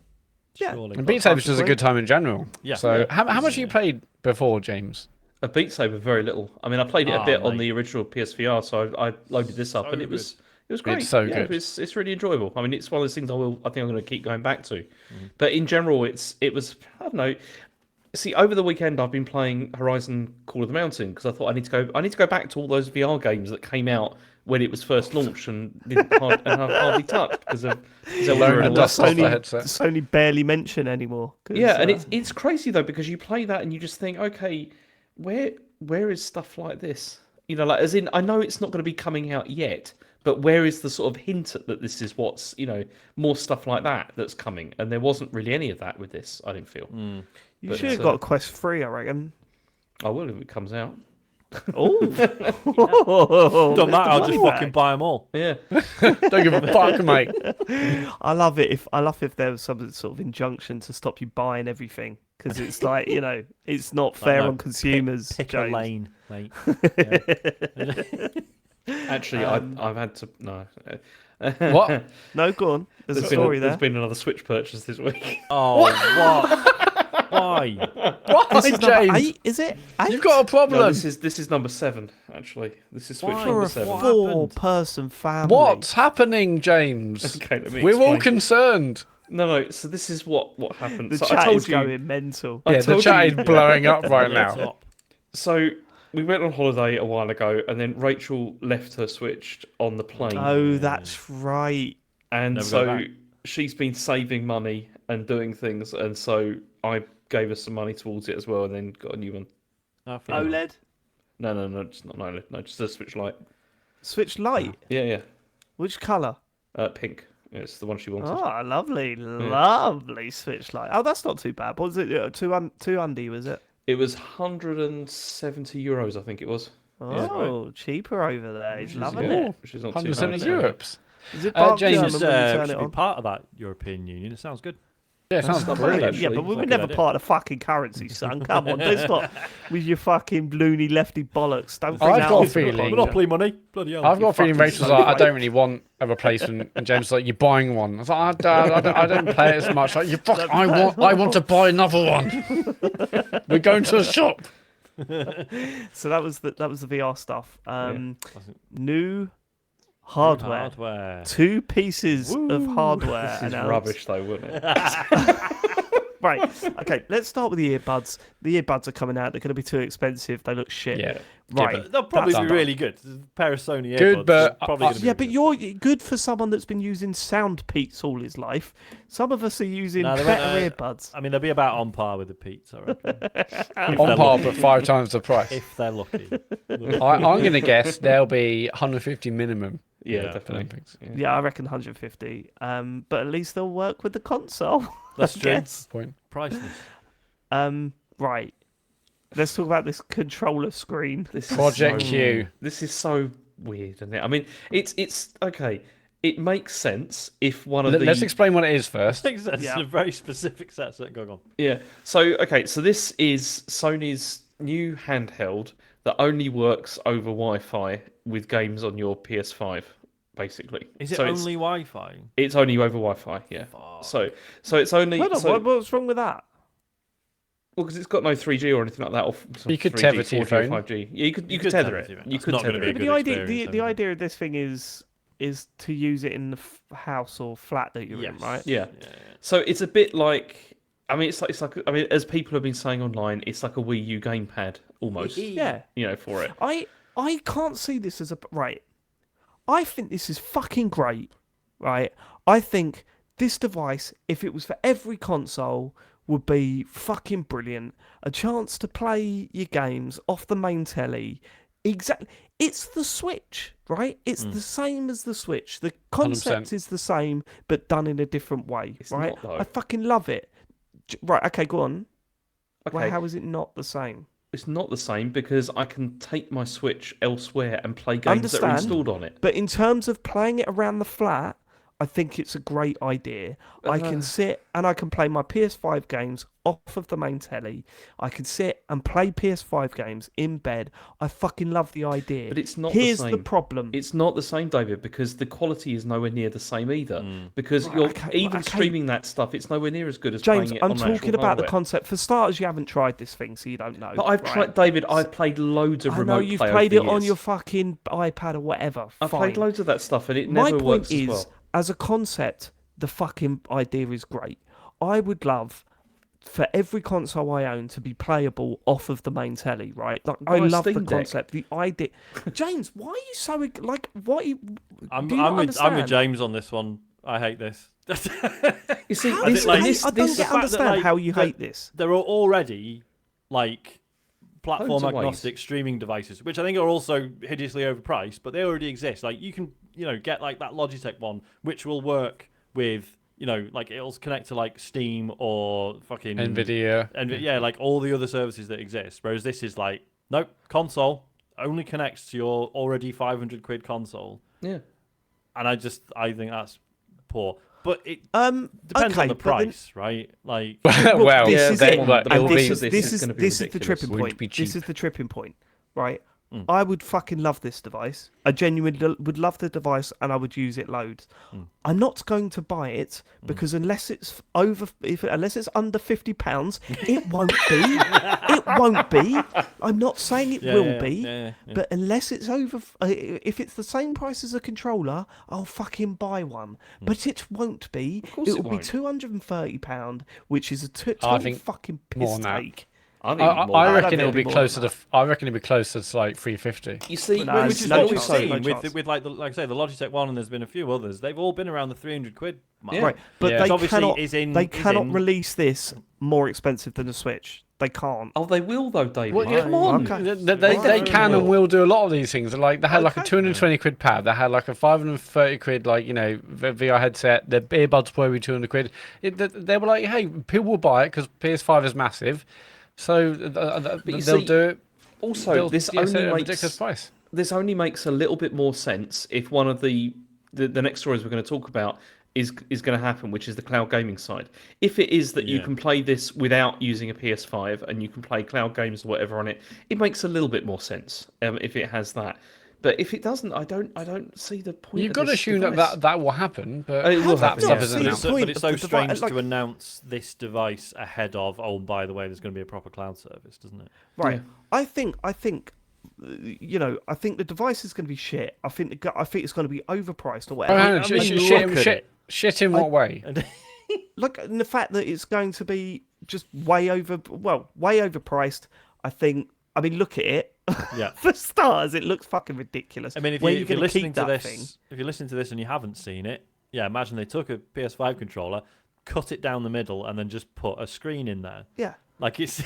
Speaker 2: Yeah.
Speaker 1: Surely.
Speaker 3: And Beat Saber's just a good time in general.
Speaker 1: Yeah.
Speaker 3: So how much have you played before, James?
Speaker 4: A Beat Saber, very little. I mean, I played it a bit on
Speaker 1: mate.
Speaker 4: the original PSVR, so I loaded this up,
Speaker 1: So
Speaker 4: and it was great.
Speaker 3: It's so
Speaker 4: Yeah,
Speaker 3: good.
Speaker 4: It's really enjoyable. I mean, it's one of those things I think I'm going to keep going back to. But in general, it was I don't know. See, over the weekend I've been playing Horizon Call of the Mountain because I thought I need to go back to all those VR games that came out when it was first launched and I've hardly touched because of Zelda
Speaker 3: Blowing
Speaker 4: and
Speaker 3: the
Speaker 4: all
Speaker 3: dust
Speaker 4: that
Speaker 3: off the
Speaker 4: stuff.
Speaker 3: headset.
Speaker 2: Sony barely mention anymore. 'Cause,
Speaker 4: Yeah, and it's crazy though because you play that and you just think, okay, where is stuff like this? You know, like as in I know it's not going to be coming out yet, but where is the sort of hint that this is what's more stuff like that's coming? And there wasn't really any of that with this. I didn't feel.
Speaker 2: you
Speaker 4: but,
Speaker 2: should have got Quest 3, I reckon.
Speaker 4: I will if it comes out.
Speaker 2: Oh,
Speaker 1: Done that, I'll just fucking buy them all.
Speaker 4: Yeah.
Speaker 3: Don't give a fuck, mate.
Speaker 2: I love it if there was some sort of injunction to stop you buying everything because it's like it's not fair
Speaker 1: no,
Speaker 2: on consumers.
Speaker 1: Pick a
Speaker 2: James.
Speaker 1: lane, mate.
Speaker 4: Actually, I've had to no.
Speaker 3: What?
Speaker 2: No, go on. There's a
Speaker 4: There's
Speaker 2: story
Speaker 4: There's
Speaker 2: there.
Speaker 4: been another Switch purchase this week.
Speaker 1: Oh, what? Why?
Speaker 3: Why,
Speaker 2: This is number
Speaker 3: James?
Speaker 2: 8, is it? 8?
Speaker 3: You've got a problem.
Speaker 4: No, this is number 7. Actually, this is Switch
Speaker 1: Why?
Speaker 2: For
Speaker 4: number
Speaker 2: a
Speaker 4: 7.
Speaker 1: What?
Speaker 2: four-person family.
Speaker 3: What's happening, James?
Speaker 4: Okay, let me
Speaker 3: We're all
Speaker 4: explain.
Speaker 3: concerned.
Speaker 4: No. So this is what happened.
Speaker 2: The
Speaker 4: So
Speaker 2: chat
Speaker 4: I told
Speaker 2: is
Speaker 4: you.
Speaker 2: going mental.
Speaker 4: I
Speaker 3: Yeah, the
Speaker 4: told
Speaker 3: chat
Speaker 4: you-
Speaker 3: is blowing up right
Speaker 1: Let's
Speaker 3: now.
Speaker 1: up.
Speaker 4: So we went on holiday a while ago, and then Rachel left her Switch on the plane,
Speaker 2: Oh, that's right.
Speaker 4: and
Speaker 1: Never go
Speaker 4: so
Speaker 1: back.
Speaker 4: she's been saving money and doing things, and so I gave her some money towards it as well, and then got a new one.
Speaker 1: Oh, fair enough.
Speaker 2: OLED?
Speaker 4: No, just not OLED. No, just a Switch Lite.
Speaker 2: Switch Lite?
Speaker 4: Yeah.
Speaker 2: Which colour?
Speaker 4: Pink. Yeah, it's the one she wanted.
Speaker 2: Oh, lovely Switch Lite. Oh, that's not too bad. What was it? Two undie, was it?
Speaker 4: It was €170, I think it was.
Speaker 2: Oh, cheaper over there. He's loving
Speaker 4: Yeah,
Speaker 2: it.
Speaker 4: which is not too
Speaker 3: 170
Speaker 4: bad.
Speaker 3: Europes.
Speaker 2: Is it Bark
Speaker 3: James,
Speaker 2: German
Speaker 1: Just,
Speaker 2: when you turn
Speaker 1: should
Speaker 2: it
Speaker 1: be
Speaker 2: on?
Speaker 1: part of that European Union. It sounds good.
Speaker 3: Yeah, it sounds
Speaker 4: not bad,
Speaker 3: brilliant.
Speaker 4: actually.
Speaker 2: Yeah, but we
Speaker 1: It's
Speaker 2: were
Speaker 1: a good
Speaker 2: never
Speaker 1: idea.
Speaker 2: part of fucking currency, son. Come on, let's not with your fucking loony lefty bollocks. Don't bring
Speaker 3: I've
Speaker 2: that
Speaker 3: got a
Speaker 2: onto the
Speaker 3: feeling-
Speaker 2: podcast.
Speaker 1: Monopoly money. Bloody hell.
Speaker 3: I've got a feeling
Speaker 2: fucking
Speaker 3: Rachel's
Speaker 2: so
Speaker 3: like, I
Speaker 2: right.
Speaker 3: don't really want a replacement, and James is like, you're buying one. I was like, I don't play it as much. Like, you fuck, I want to buy another one. We're going to a shop.
Speaker 2: So that was the VR stuff.
Speaker 1: Wasn't-
Speaker 2: New hardware.
Speaker 1: Hardware.
Speaker 2: 2 pieces of hardware.
Speaker 4: This is
Speaker 2: announced.
Speaker 4: rubbish, though, wouldn't it?
Speaker 2: Right. Okay, let's start with the earbuds. The earbuds are coming out. They're going to be too expensive. They look shit.
Speaker 3: Yeah.
Speaker 2: Right.
Speaker 3: but
Speaker 1: They'll probably
Speaker 3: That's
Speaker 1: be
Speaker 3: done.
Speaker 1: really good. A pair of Sony
Speaker 3: Good,
Speaker 1: earbuds
Speaker 3: but
Speaker 1: is probably gonna be
Speaker 2: Yeah,
Speaker 1: really
Speaker 2: but
Speaker 1: good.
Speaker 2: you're good for someone that's been using sound peats all his life. Some of us are using
Speaker 1: No, they
Speaker 2: better
Speaker 1: won't,
Speaker 2: earbuds.
Speaker 1: I mean, they'll be about on par with the Pete's, I reckon. If
Speaker 3: On
Speaker 1: they're
Speaker 3: par,
Speaker 1: lucky.
Speaker 3: but 5 times the price.
Speaker 1: If they're lucky.
Speaker 3: I'm going to guess there'll be 150 minimum.
Speaker 4: Yeah,
Speaker 1: Yeah,
Speaker 4: definitely.
Speaker 3: Olympics.
Speaker 2: Yeah, I reckon 150. But at least they'll work with the console.
Speaker 1: That's
Speaker 2: I
Speaker 1: true.
Speaker 2: guess.
Speaker 3: Point.
Speaker 1: Priceless.
Speaker 2: Right. Let's talk about this controller screen.
Speaker 4: This is
Speaker 3: Project
Speaker 4: so-
Speaker 3: Q.
Speaker 4: This is so weird, isn't it? I mean, it's okay. It makes sense if one of the
Speaker 3: Let's explain what it is
Speaker 1: I
Speaker 3: first.
Speaker 1: think that's
Speaker 2: Yeah.
Speaker 1: a very specific set going on.
Speaker 4: Yeah. So okay, so this is Sony's new handheld that only works over Wi-Fi with games on your PS5, basically.
Speaker 1: Is it
Speaker 4: So
Speaker 1: only Wi-Fi?
Speaker 4: It's only over Wi-Fi, yeah.
Speaker 1: Fuck.
Speaker 4: So it's only
Speaker 2: Hold on,
Speaker 4: so,
Speaker 2: what's wrong with that?
Speaker 4: well because it's got no 3G or anything like that. Or
Speaker 3: You could
Speaker 4: 3G,
Speaker 3: tether to your
Speaker 4: 4G or
Speaker 3: phone.
Speaker 4: 5G. Yeah, you could tether it. You
Speaker 1: That's
Speaker 4: could
Speaker 1: not
Speaker 4: tether
Speaker 1: gonna be a
Speaker 4: it.
Speaker 1: good
Speaker 2: The idea,
Speaker 1: experience,
Speaker 2: the
Speaker 1: I
Speaker 2: idea of this thing is to use it in the house or flat that you're in,
Speaker 1: Yes.
Speaker 2: right?
Speaker 4: Yeah.
Speaker 1: Yeah.
Speaker 4: So it's a bit like I mean it's like I mean as people have been saying online, it's like a Wii U gamepad almost.
Speaker 2: Yeah.
Speaker 4: For it.
Speaker 2: I can't see this as a right. I think this is fucking great, right? I think this device, if it was for every console, would be fucking brilliant. A chance to play your games off the main telly. Exactly. It's the Switch, right? It's the same as the Switch. The concept
Speaker 3: 100%.
Speaker 2: is the same, but done in a different way,
Speaker 4: It's
Speaker 2: right?
Speaker 4: not, though.
Speaker 2: I fucking love it. Right, okay, go on.
Speaker 4: Okay.
Speaker 2: Well, how is it not the same?
Speaker 4: It's not the same because I can take my Switch elsewhere and play games that are
Speaker 2: Understand.
Speaker 4: installed on it.
Speaker 2: But in terms of playing it around the flat, I think it's a great idea. I can sit and I can play my PS5 games off of the main telly. I can sit and play PS5 games in bed. I fucking love the idea.
Speaker 4: But it's not
Speaker 2: Here's
Speaker 4: the same.
Speaker 2: the problem.
Speaker 4: It's not the same, David, because the quality is nowhere near the same either. Because
Speaker 2: Right,
Speaker 4: you're
Speaker 2: okay, okay.
Speaker 4: streaming that stuff, it's nowhere near as good as
Speaker 2: James,
Speaker 4: playing it
Speaker 2: I'm
Speaker 4: on actual
Speaker 2: talking about the
Speaker 4: hardware.
Speaker 2: concept. For starters, you haven't tried this thing, so you don't know.
Speaker 4: But I've
Speaker 2: right?
Speaker 4: tried, David. I've played loads of
Speaker 2: I
Speaker 4: remote
Speaker 2: know you've
Speaker 4: play
Speaker 2: played
Speaker 4: over
Speaker 2: it
Speaker 4: the
Speaker 2: on
Speaker 4: years.
Speaker 2: your fucking iPad or whatever.
Speaker 4: I've
Speaker 2: Fine.
Speaker 4: played loads of that stuff, and it
Speaker 2: My
Speaker 4: never
Speaker 2: point
Speaker 4: works
Speaker 2: is,
Speaker 4: as well.
Speaker 2: as a concept, the fucking idea is great. I would love for every console I own to be playable off of the main telly, right? Like, I
Speaker 4: Buy a
Speaker 2: love the
Speaker 4: Steam Deck.
Speaker 2: concept, the idea. James, why are you so like? What?
Speaker 1: I'm
Speaker 2: do you not
Speaker 1: with
Speaker 2: understand?
Speaker 1: James on this one. I hate this.
Speaker 4: You see,
Speaker 2: How
Speaker 1: I
Speaker 2: do
Speaker 1: think,
Speaker 2: you
Speaker 1: like,
Speaker 2: hate-
Speaker 4: this,
Speaker 2: I don't
Speaker 4: this,
Speaker 2: get understand how you hate this.
Speaker 1: There are already like platform
Speaker 4: Loads of ways.
Speaker 1: agnostic streaming devices, which I think are also hideously overpriced, but they already exist. Like you can, get like that Logitech one, which will work with, like it'll connect to like Steam or fucking
Speaker 3: Nvidia.
Speaker 1: yeah, like all the other services that exist. Whereas this is like, nope, console only connects to your already 500 quid console,
Speaker 4: yeah.
Speaker 1: and I think that's poor. But it
Speaker 2: Okay,
Speaker 1: depends on the
Speaker 2: but then-
Speaker 1: price, right? Like,
Speaker 3: Well,
Speaker 2: this
Speaker 4: yeah,
Speaker 2: is
Speaker 4: they-
Speaker 2: it.
Speaker 4: but
Speaker 2: And
Speaker 4: it'll
Speaker 2: this
Speaker 4: be-
Speaker 2: is
Speaker 4: this
Speaker 2: this
Speaker 4: is
Speaker 2: is
Speaker 4: gonna be
Speaker 2: this is the
Speaker 4: ridiculous.
Speaker 2: tripping
Speaker 3: Won't
Speaker 2: point.
Speaker 3: be
Speaker 2: This
Speaker 3: cheap.
Speaker 2: is the tripping point, right? I would fucking love this device. I genuinely would love the device, and I would use it loads. I'm not going to buy it because unless it's unless it's under £50, it won't be. It won't be. I'm not saying it will be,
Speaker 1: yeah.
Speaker 2: but unless it's over, if it's the same price as a controller, I'll fucking buy one. But it won't be.
Speaker 4: course
Speaker 2: It
Speaker 4: it
Speaker 2: will be
Speaker 4: won't.
Speaker 2: £230, which is a total
Speaker 3: I think
Speaker 2: fucking
Speaker 3: more
Speaker 2: piss
Speaker 3: than that.
Speaker 2: take.
Speaker 4: I think
Speaker 3: I
Speaker 4: more.
Speaker 3: I
Speaker 2: don't
Speaker 3: reckon
Speaker 2: think
Speaker 3: it'll
Speaker 2: it'll
Speaker 3: be
Speaker 2: be more
Speaker 3: closer
Speaker 2: than
Speaker 3: to. I reckon it'll be closer to like 350.
Speaker 4: You see,
Speaker 2: No,
Speaker 1: which is
Speaker 2: no
Speaker 1: what we've
Speaker 2: chance,
Speaker 1: seen
Speaker 2: no
Speaker 1: with
Speaker 2: chance.
Speaker 1: like I say, the Logitech one, and there's been a few others. They've all been around the 300 quid mark.
Speaker 4: Yeah.
Speaker 2: Right, but
Speaker 3: Yeah.
Speaker 2: they
Speaker 1: Which obviously
Speaker 2: cannot.
Speaker 1: is
Speaker 2: They release this more expensive than the Switch. They can't.
Speaker 4: oh, they will though, David.
Speaker 3: Well, yeah,
Speaker 4: Come on.
Speaker 2: okay.
Speaker 3: They can and will do a lot of these things. Like they had like a
Speaker 2: Okay.
Speaker 3: 220 quid pad. They had like a 530 quid like VR headset. Their earbuds were 200 quid. They were like, hey, people will buy it because PS5 is massive, so they'll
Speaker 4: see,
Speaker 3: do it.
Speaker 4: Also,
Speaker 3: They'll
Speaker 4: this
Speaker 3: set
Speaker 4: only
Speaker 3: a
Speaker 4: makes
Speaker 3: ridiculous price.
Speaker 4: this only makes a little bit more sense if one of the next stories we're going to talk about is going to happen, which is the cloud gaming side. If it is that you
Speaker 1: Yeah.
Speaker 4: can play this without using a PS5 and you can play cloud games or whatever on it, it makes a little bit more sense if it has that. But if it doesn't, I don't see the point.
Speaker 3: You've
Speaker 4: of
Speaker 3: got to
Speaker 4: this
Speaker 3: assume
Speaker 4: device.
Speaker 3: that will happen, but
Speaker 4: It will
Speaker 3: that
Speaker 4: happen,
Speaker 3: stuff
Speaker 4: yeah.
Speaker 3: isn't
Speaker 2: See,
Speaker 3: announced.
Speaker 2: the point
Speaker 1: But it's so
Speaker 2: of the device-
Speaker 1: strange
Speaker 2: like-
Speaker 1: to announce this device ahead of. Oh, by the way, there's going to be a proper cloud service, doesn't it?
Speaker 2: Right.
Speaker 4: Yeah.
Speaker 2: I think I think the device is going to be shit. I think it's going to be overpriced or
Speaker 3: Oh,
Speaker 2: whatever.
Speaker 3: hang on,
Speaker 1: I mean, look at
Speaker 3: shit in what way?
Speaker 2: Look, and the fact that it's going to be just way overpriced. I mean, look at it.
Speaker 1: Yeah.
Speaker 2: For starters, it looks fucking ridiculous.
Speaker 1: I mean, if
Speaker 2: Where
Speaker 1: you're
Speaker 2: gonna
Speaker 1: listening
Speaker 2: keep
Speaker 1: to
Speaker 2: that
Speaker 1: this,
Speaker 2: thing?
Speaker 1: if you're listening to this and you haven't seen it, yeah, imagine they took a PS5 controller, cut it down the middle, and then just put a screen in there.
Speaker 2: Yeah.
Speaker 1: Like it's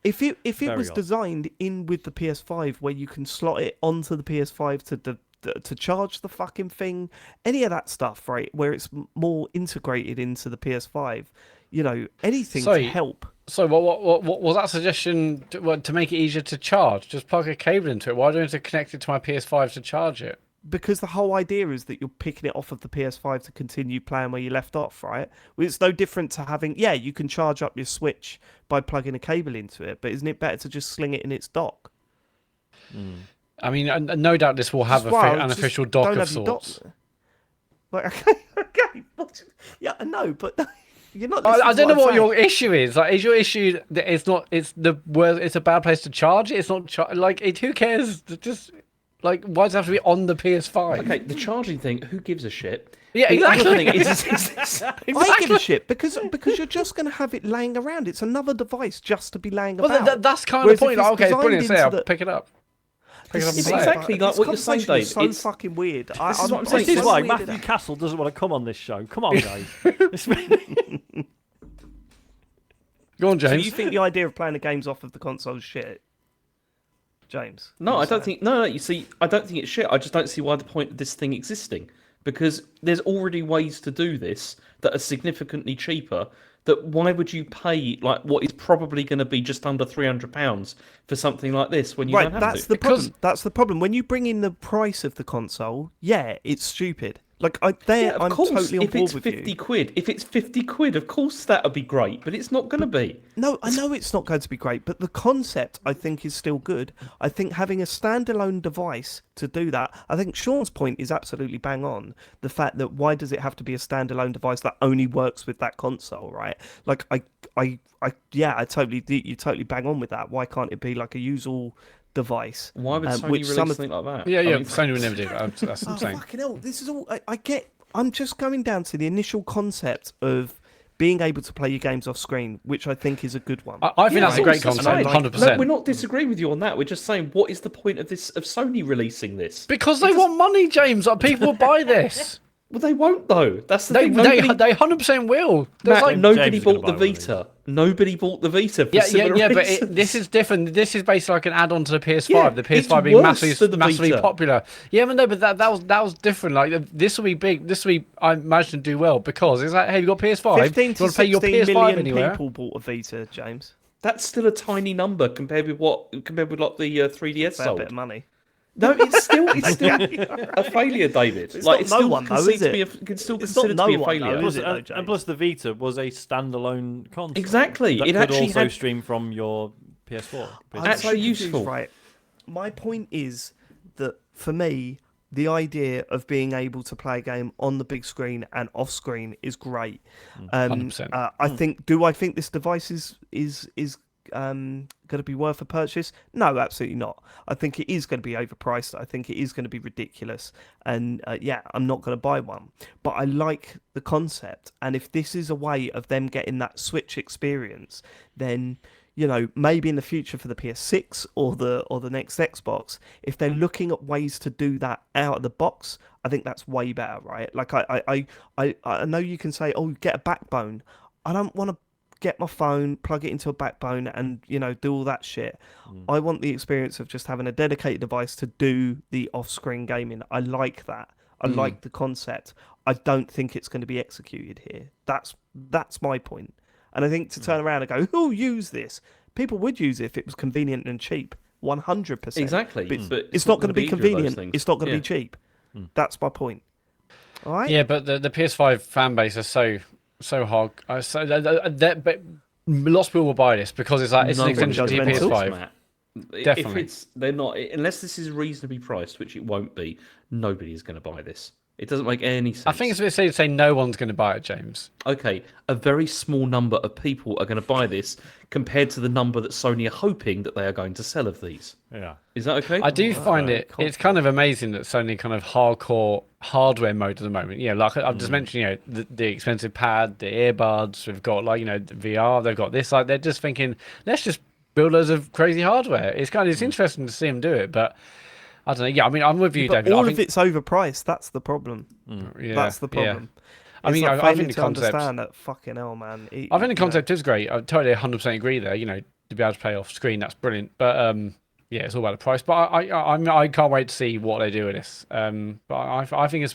Speaker 2: If it
Speaker 1: Very
Speaker 2: was
Speaker 1: odd.
Speaker 2: designed in with the PS5, where you can slot it onto the PS5 to charge the fucking thing, any of that stuff, right? Where it's more integrated into the PS5, anything to
Speaker 3: Sorry.
Speaker 2: help.
Speaker 3: So what was that suggestion to make it easier to charge? Just plug a cable into it. Why don't I have to connect it to my PS5 to charge it?
Speaker 2: Because the whole idea is that you're picking it off of the PS5 to continue playing where you left off, right? Well, it's no different to having, you can charge up your Switch by plugging a cable into it, but isn't it better to just sling it in its dock?
Speaker 3: I mean, no doubt this will have
Speaker 2: Well,
Speaker 3: an
Speaker 2: just
Speaker 3: official dock
Speaker 2: don't
Speaker 3: of
Speaker 2: have your dock-
Speaker 3: sorts.
Speaker 2: Like, okay. Yeah, I know, but you're not.
Speaker 3: I
Speaker 2: listening to
Speaker 3: don't know what
Speaker 2: I'm
Speaker 3: your issue is. Like, is your issue that it's a bad place to charge it? It's not who cares? Just like, why does it have to be on the PS5?
Speaker 4: Okay, the charging thing. Who gives a shit?
Speaker 3: Yeah,
Speaker 4: The other
Speaker 3: exactly.
Speaker 4: thing is
Speaker 2: I give a shit because you're just going to have it laying around. It's another device just to be laying
Speaker 3: Well,
Speaker 2: about.
Speaker 3: that's kind
Speaker 2: Whereas
Speaker 3: of the
Speaker 2: if
Speaker 3: point.
Speaker 2: it's
Speaker 3: Like, okay, it's
Speaker 2: designed
Speaker 3: brilliant. Say,
Speaker 2: into
Speaker 3: I'll
Speaker 2: the-
Speaker 3: pick it up. Pick it up and
Speaker 4: It's
Speaker 3: play it.
Speaker 4: exactly like
Speaker 2: This
Speaker 4: what you're saying,
Speaker 2: conversation is
Speaker 4: Dave.
Speaker 2: So
Speaker 4: It's-
Speaker 2: fucking weird.
Speaker 4: This is what I'm saying.
Speaker 1: This is
Speaker 4: It's
Speaker 1: why
Speaker 2: weirded
Speaker 1: Matthew
Speaker 2: out.
Speaker 1: Castle doesn't want to come on this show. Come on, guys. It's-
Speaker 3: Go on,
Speaker 2: So
Speaker 3: James.
Speaker 2: you think the idea of playing the games off of the console is shit, James?
Speaker 4: No,
Speaker 2: What
Speaker 4: I
Speaker 2: you
Speaker 4: don't
Speaker 2: saying?
Speaker 4: think. No, you see, I don't think it's shit. I just don't see why the point of this thing existing, because there's already ways to do this that are significantly cheaper. That why would you pay like what is probably going to be just under £300 for something like this when you
Speaker 2: Right,
Speaker 4: don't have
Speaker 2: that's
Speaker 4: to?
Speaker 2: the
Speaker 3: Because-
Speaker 2: problem. That's the problem. When you bring in the price of the console, it's stupid. Like
Speaker 4: Yeah,
Speaker 2: I'm
Speaker 4: of course,
Speaker 2: totally on
Speaker 4: if
Speaker 2: board
Speaker 4: it's
Speaker 2: with
Speaker 4: 50
Speaker 2: you.
Speaker 4: quid, if it's 50 quid, of course that would be great, but it's not going to be.
Speaker 2: No, I know it's not going to be great, but the concept I think is still good. I think having a standalone device to do that, I think Sean's point is absolutely bang on. The fact that why does it have to be a standalone device that only works with that console, right? Like I totally, you totally bang on with that. Why can't it be like a usual device?
Speaker 4: Why would Sony
Speaker 2: which
Speaker 4: release
Speaker 2: some of
Speaker 4: something like that?
Speaker 3: Yeah,
Speaker 4: I
Speaker 3: yeah.
Speaker 4: mean,
Speaker 3: Sony would never do that. That's what I'm
Speaker 2: Oh,
Speaker 3: saying.
Speaker 2: fucking hell. This is all. I get. I'm just going down to the initial concept of being able to play your games off screen, which I think is a good one.
Speaker 3: I think that's a
Speaker 4: of
Speaker 3: great
Speaker 4: course, that's
Speaker 3: concept,
Speaker 4: fine.
Speaker 3: 100%.
Speaker 4: No, we're not disagreeing with you on that. We're just saying, what is the point of this, of Sony releasing this?
Speaker 3: Because they want money, James. Like, people will buy this.
Speaker 4: Well, they won't though. That's the
Speaker 3: They
Speaker 4: thing. Nobody,
Speaker 3: 100% will. There's
Speaker 4: Matt,
Speaker 3: like,
Speaker 4: nobody
Speaker 1: James is gonna
Speaker 4: bought the
Speaker 1: buy one of
Speaker 4: Vita. Nobody bought the Vita for
Speaker 3: yeah,
Speaker 4: similar
Speaker 3: but
Speaker 4: reasons.
Speaker 3: this is different. This is basically like an add-on to the PS5.
Speaker 4: Yeah,
Speaker 3: the
Speaker 4: it's
Speaker 3: PS5 being
Speaker 4: worse than the
Speaker 3: massively
Speaker 4: Vita.
Speaker 3: popular. Yeah, but no, but that was different. Like this will be big. This will be, I imagine, do well because it's like, hey, you got PS5.
Speaker 2: 15
Speaker 3: you
Speaker 2: to
Speaker 3: want to pay your
Speaker 2: 16
Speaker 3: PS5
Speaker 2: million
Speaker 3: anywhere?
Speaker 2: people bought a Vita, James.
Speaker 4: That's still a tiny number compared with what like the 3DS
Speaker 2: Fair
Speaker 4: sold.
Speaker 2: bit of money.
Speaker 4: No, it's still a failure, David.
Speaker 2: It's
Speaker 4: like
Speaker 2: not
Speaker 4: it's
Speaker 2: no
Speaker 4: still
Speaker 2: one, though,
Speaker 4: considered
Speaker 2: is
Speaker 4: to be
Speaker 2: it?
Speaker 4: can still
Speaker 2: It's not
Speaker 4: considered
Speaker 2: no
Speaker 4: to be a
Speaker 2: one, though,
Speaker 4: failure.
Speaker 2: is it, though,
Speaker 1: And
Speaker 2: James?
Speaker 1: plus, the Vita was a standalone console.
Speaker 4: Exactly.
Speaker 1: That
Speaker 4: It
Speaker 1: could
Speaker 4: actually
Speaker 1: also
Speaker 4: had-
Speaker 1: stream from your PS4.
Speaker 2: I'm
Speaker 4: Actually
Speaker 2: so confused,
Speaker 4: useful.
Speaker 2: right? My point is that for me, the idea of being able to play a game on the big screen and off screen is great.
Speaker 3: 100%.
Speaker 2: I think. Do I think this device is going to be worth a purchase? No, absolutely not. I think it is going to be overpriced. I think it is going to be ridiculous. And yeah, I'm not going to buy one. But I like the concept. And if this is a way of them getting that Switch experience, then maybe in the future for the PS6 or the next Xbox, if they're looking at ways to do that out of the box, I think that's way better, right? Like I know you can say, oh, get a backbone. I don't want to get my phone, plug it into a backbone, and do all that shit. I want the experience of just having a dedicated device to do the off-screen gaming. I like that. I like the concept. I don't think it's going to be executed here. That's my point. And I think to turn around and go, who'll use this? People would use it if it was convenient and cheap. 100%.
Speaker 4: Exactly.
Speaker 2: But it's not going to be
Speaker 4: either of those
Speaker 2: convenient.
Speaker 4: things.
Speaker 2: It's not going to
Speaker 4: Yeah.
Speaker 2: be cheap. That's my point. All right.
Speaker 3: Yeah, but the PS5 fan base is so hard. But lots of people will buy this because it's like it's
Speaker 4: No
Speaker 3: an
Speaker 4: one
Speaker 3: extension to your
Speaker 2: judgmental.
Speaker 3: PS5.
Speaker 4: Matt. If
Speaker 3: Definitely.
Speaker 4: they're not, unless this is reasonably priced, which it won't be, nobody is going to buy this. It doesn't make any sense.
Speaker 3: I think it's a bit safe to say no one's going to buy it, James.
Speaker 4: Okay, a very small number of people are going to buy this compared to the number that Sony are hoping that they are going to sell of these.
Speaker 1: Yeah.
Speaker 4: Is that okay?
Speaker 3: I do find it's kind of amazing that Sony kind of hardcore hardware mode at the moment. Like I've just mentioned, the expensive pad, the earbuds. We've got the VR. They've got this. Like they're just thinking, let's just build loads of crazy hardware. It's interesting to see them do it, but I don't know. Yeah, I mean, I'm with you,
Speaker 2: But
Speaker 3: David.
Speaker 2: all
Speaker 3: I
Speaker 2: of
Speaker 3: think,
Speaker 2: it's overpriced. That's the problem.
Speaker 3: yeah,
Speaker 2: That's the
Speaker 3: yeah.
Speaker 2: problem.
Speaker 3: I mean,
Speaker 2: It's like
Speaker 3: I think
Speaker 2: failing
Speaker 3: the
Speaker 2: to
Speaker 3: concept.
Speaker 2: understand that fucking hell, man.
Speaker 3: I think the concept is great. I totally 100% agree there. To be able to play off screen, that's brilliant. But yeah, it's all about the price. But I can't wait to see what they do with this. But I think it's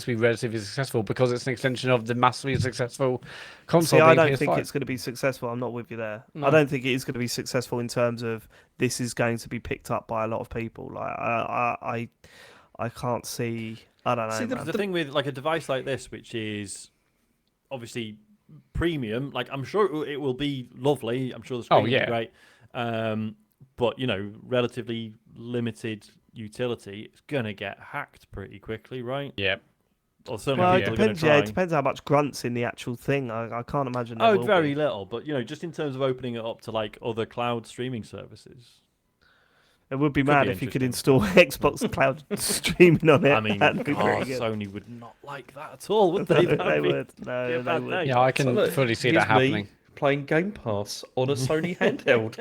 Speaker 3: be relatively successful because it's an extension of the massively successful console.
Speaker 2: See, I
Speaker 3: being
Speaker 2: don't think
Speaker 3: PS5.
Speaker 2: it's going to be successful. I'm not with you there.
Speaker 4: No.
Speaker 2: I don't think it is going to be successful in terms of this is going to be picked up by a lot of people. Like I can't see. I don't know.
Speaker 4: See,
Speaker 2: man.
Speaker 1: The thing with like a device like this, which is obviously premium, like I'm sure it will be lovely. I'm sure the screen will
Speaker 3: yeah.
Speaker 1: be great. But relatively limited utility, it's gonna get hacked pretty quickly, right?
Speaker 3: Yeah.
Speaker 1: Or certainly
Speaker 2: Well, it
Speaker 1: people are gonna
Speaker 2: depends. Yeah, it
Speaker 1: try.
Speaker 2: depends how much grunts in the actual thing. I can't imagine. There
Speaker 1: Oh,
Speaker 2: will
Speaker 1: very
Speaker 2: be.
Speaker 1: little, but just in terms of opening it up to like other cloud streaming services.
Speaker 2: It would be
Speaker 1: Could
Speaker 2: mad
Speaker 1: be
Speaker 2: if you could
Speaker 1: interesting.
Speaker 2: install Xbox Cloud streaming on it.
Speaker 1: I mean,
Speaker 2: That'd be
Speaker 1: God,
Speaker 2: very good.
Speaker 1: Sony would not like that at all, would they?
Speaker 2: They
Speaker 1: That'd be-
Speaker 2: would. No,
Speaker 1: be a
Speaker 2: they
Speaker 1: bad
Speaker 2: would.
Speaker 1: day.
Speaker 3: Yeah, I can
Speaker 4: So look,
Speaker 3: fully see
Speaker 4: here's
Speaker 3: that happening.
Speaker 4: me playing Game Pass on a Sony handheld.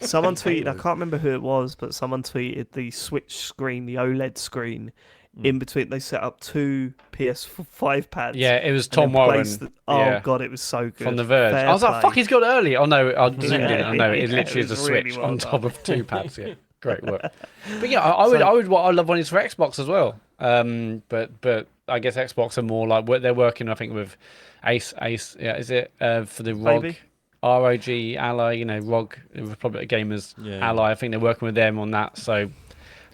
Speaker 2: Someone tweeted, I can't remember who it was, but someone tweeted the Switch screen, the OLED screen, in between. They set up two PS5 pads.
Speaker 3: Yeah, it was
Speaker 2: and
Speaker 3: Tom
Speaker 2: then
Speaker 3: Warren.
Speaker 2: placed oh
Speaker 3: yeah,
Speaker 2: god, it was so good.
Speaker 3: from The Verge.
Speaker 2: Fair
Speaker 3: I was like,
Speaker 2: play.
Speaker 3: fuck, he's got it early. Oh no, I zoomed in.
Speaker 2: Yeah,
Speaker 3: I know it
Speaker 2: yeah,
Speaker 3: literally
Speaker 2: it
Speaker 3: is a
Speaker 2: was really
Speaker 3: Switch
Speaker 2: well
Speaker 3: on
Speaker 2: done.
Speaker 3: top of two pads. Yeah, great work. But yeah, I love one is for Xbox as well. But I guess Xbox are more like they're working. I think with Ace. Yeah, is it for the ROG?
Speaker 2: Maybe.
Speaker 3: ROG Ally, ROG Republic of Gamers
Speaker 1: Yeah.
Speaker 3: Ally. I think they're working with them on that. So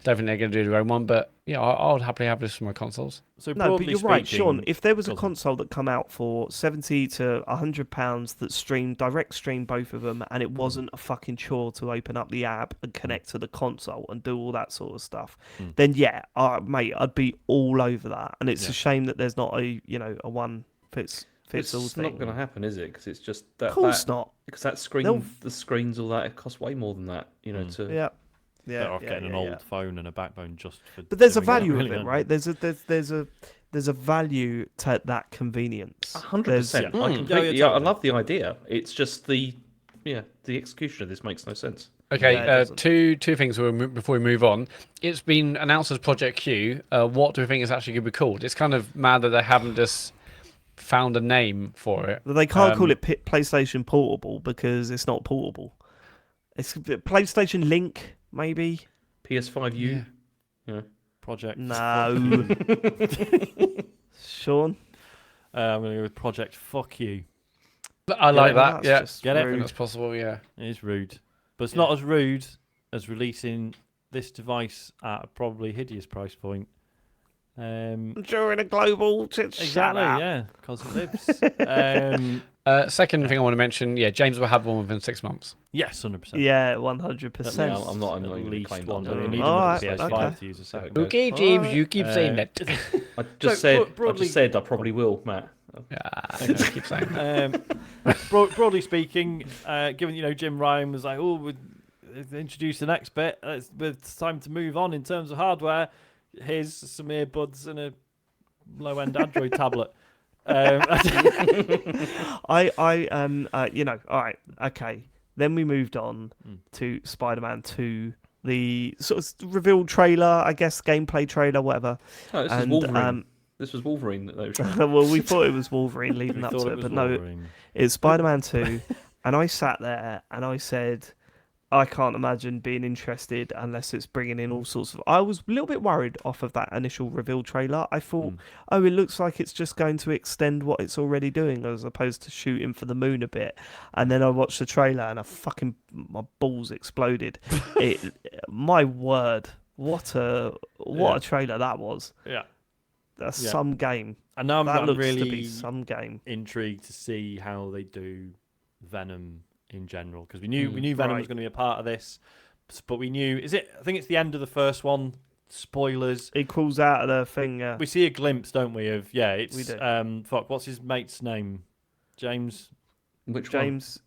Speaker 3: don't think they're going to do their own one, but yeah, I would happily have this for my consoles.
Speaker 1: So
Speaker 2: No, but
Speaker 1: broadly
Speaker 2: you're right, Sean.
Speaker 1: speaking-
Speaker 2: If there was a
Speaker 1: Go on.
Speaker 2: console that come out for £70 to £100 that direct streamed both of them, and it wasn't a fucking chore to open up the app and connect to the console and do all that sort of stuff, then yeah, mate, I'd be all over that. And it's
Speaker 1: Yeah.
Speaker 2: a shame that there's not a a one fits
Speaker 4: It's
Speaker 2: all
Speaker 4: not
Speaker 2: thing.
Speaker 4: going to happen, is it? Because it's just that.
Speaker 2: Of course not.
Speaker 4: Because that screen,
Speaker 2: They'll-
Speaker 4: the screens, all that, it costs way more than that. You know, to
Speaker 2: Yeah.
Speaker 1: Better
Speaker 2: Yeah,
Speaker 1: off
Speaker 2: yeah,
Speaker 1: getting an
Speaker 2: yeah,
Speaker 1: old
Speaker 2: yeah.
Speaker 1: phone and a backbone just for.
Speaker 2: But there's a
Speaker 1: doing that,
Speaker 2: value
Speaker 1: really,
Speaker 2: of it,
Speaker 1: aren't
Speaker 2: right? There's a value to that convenience.
Speaker 4: 100%.
Speaker 1: Yeah.
Speaker 4: I
Speaker 1: Yeah,
Speaker 4: completely.
Speaker 1: yeah,
Speaker 4: I
Speaker 1: totally.
Speaker 4: love the idea. It's just the execution of this makes no sense.
Speaker 3: Okay,
Speaker 2: Yeah, it doesn't.
Speaker 3: two things before we move on. It's been announced as Project Q. What do we think it's actually going to be called? It's kind of mad that they haven't just found a name for it.
Speaker 2: They can't call it PlayStation Portable because it's not portable. It's PlayStation Link, maybe.
Speaker 4: PS5U. Yeah.
Speaker 1: Project.
Speaker 2: No. Sean?
Speaker 1: I'm going to go with Project Fuck You.
Speaker 3: I like that.
Speaker 2: that's
Speaker 3: Yeah,
Speaker 2: just
Speaker 1: Get it?
Speaker 3: I think
Speaker 2: rude.
Speaker 3: that's possible. Yeah.
Speaker 1: It is rude, but it's not as rude as releasing this device at a probably hideous price point.
Speaker 2: During a global...
Speaker 1: Exactly, yeah, because it lives.
Speaker 3: Second thing I want to mention, James will have one within 6 months.
Speaker 1: Yes, 100%.
Speaker 2: Yeah,
Speaker 1: At
Speaker 2: 100%.
Speaker 1: least-
Speaker 4: I'm not
Speaker 1: at
Speaker 4: even gonna
Speaker 1: least
Speaker 4: claim
Speaker 1: one.
Speaker 4: that.
Speaker 1: I
Speaker 4: No,
Speaker 1: need
Speaker 2: no,
Speaker 1: another
Speaker 2: alright,
Speaker 1: PS5
Speaker 2: okay.
Speaker 1: to use a second.
Speaker 4: Okay.
Speaker 3: Okay, James,
Speaker 2: Alright.
Speaker 3: you keep saying that.
Speaker 4: I just said. I
Speaker 1: broadly-
Speaker 4: just said I probably will, Matt.
Speaker 3: Yeah, keep saying that.
Speaker 1: Broadly speaking, given Jim Ryan was like, "Oh, we introduce the next bit. It's time to move on in terms of hardware. Here's some earbuds and a low-end Android tablet."
Speaker 2: all right, okay. Then we moved on to Spider-Man 2, the sort of reveal trailer, I guess, gameplay trailer, whatever.
Speaker 4: No, this is
Speaker 2: And,
Speaker 4: Wolverine. This was Wolverine that they were showing.
Speaker 2: well, we thought it was Wolverine leading
Speaker 1: We
Speaker 2: up
Speaker 1: thought
Speaker 2: to
Speaker 1: it
Speaker 2: it,
Speaker 1: was
Speaker 2: but no,
Speaker 1: Wolverine.
Speaker 2: it's Spider-Man 2. And I sat there and I said, I can't imagine being interested unless it's bringing in all sorts of... I was a little bit worried off of that initial reveal trailer. I thought, oh, it looks like it's just going to extend what it's already doing as opposed to shooting for the moon a bit. And then I watched the trailer and my balls exploded. My word, what a trailer that was.
Speaker 1: Yeah.
Speaker 2: That's
Speaker 1: Yeah.
Speaker 2: some game.
Speaker 1: And now
Speaker 2: That
Speaker 1: I'm
Speaker 2: looks
Speaker 1: really
Speaker 2: to be some game.
Speaker 1: intrigued to see how they do Venom in general, because we knew Venom was
Speaker 2: Right.
Speaker 1: going to be a part of this, but we knew I think it's the end of the first one. Spoilers.
Speaker 2: It crawls out of the thing.
Speaker 1: We see a glimpse, don't we? Of it's
Speaker 2: We do.
Speaker 1: what's his mate's name? James.
Speaker 4: Which
Speaker 2: James,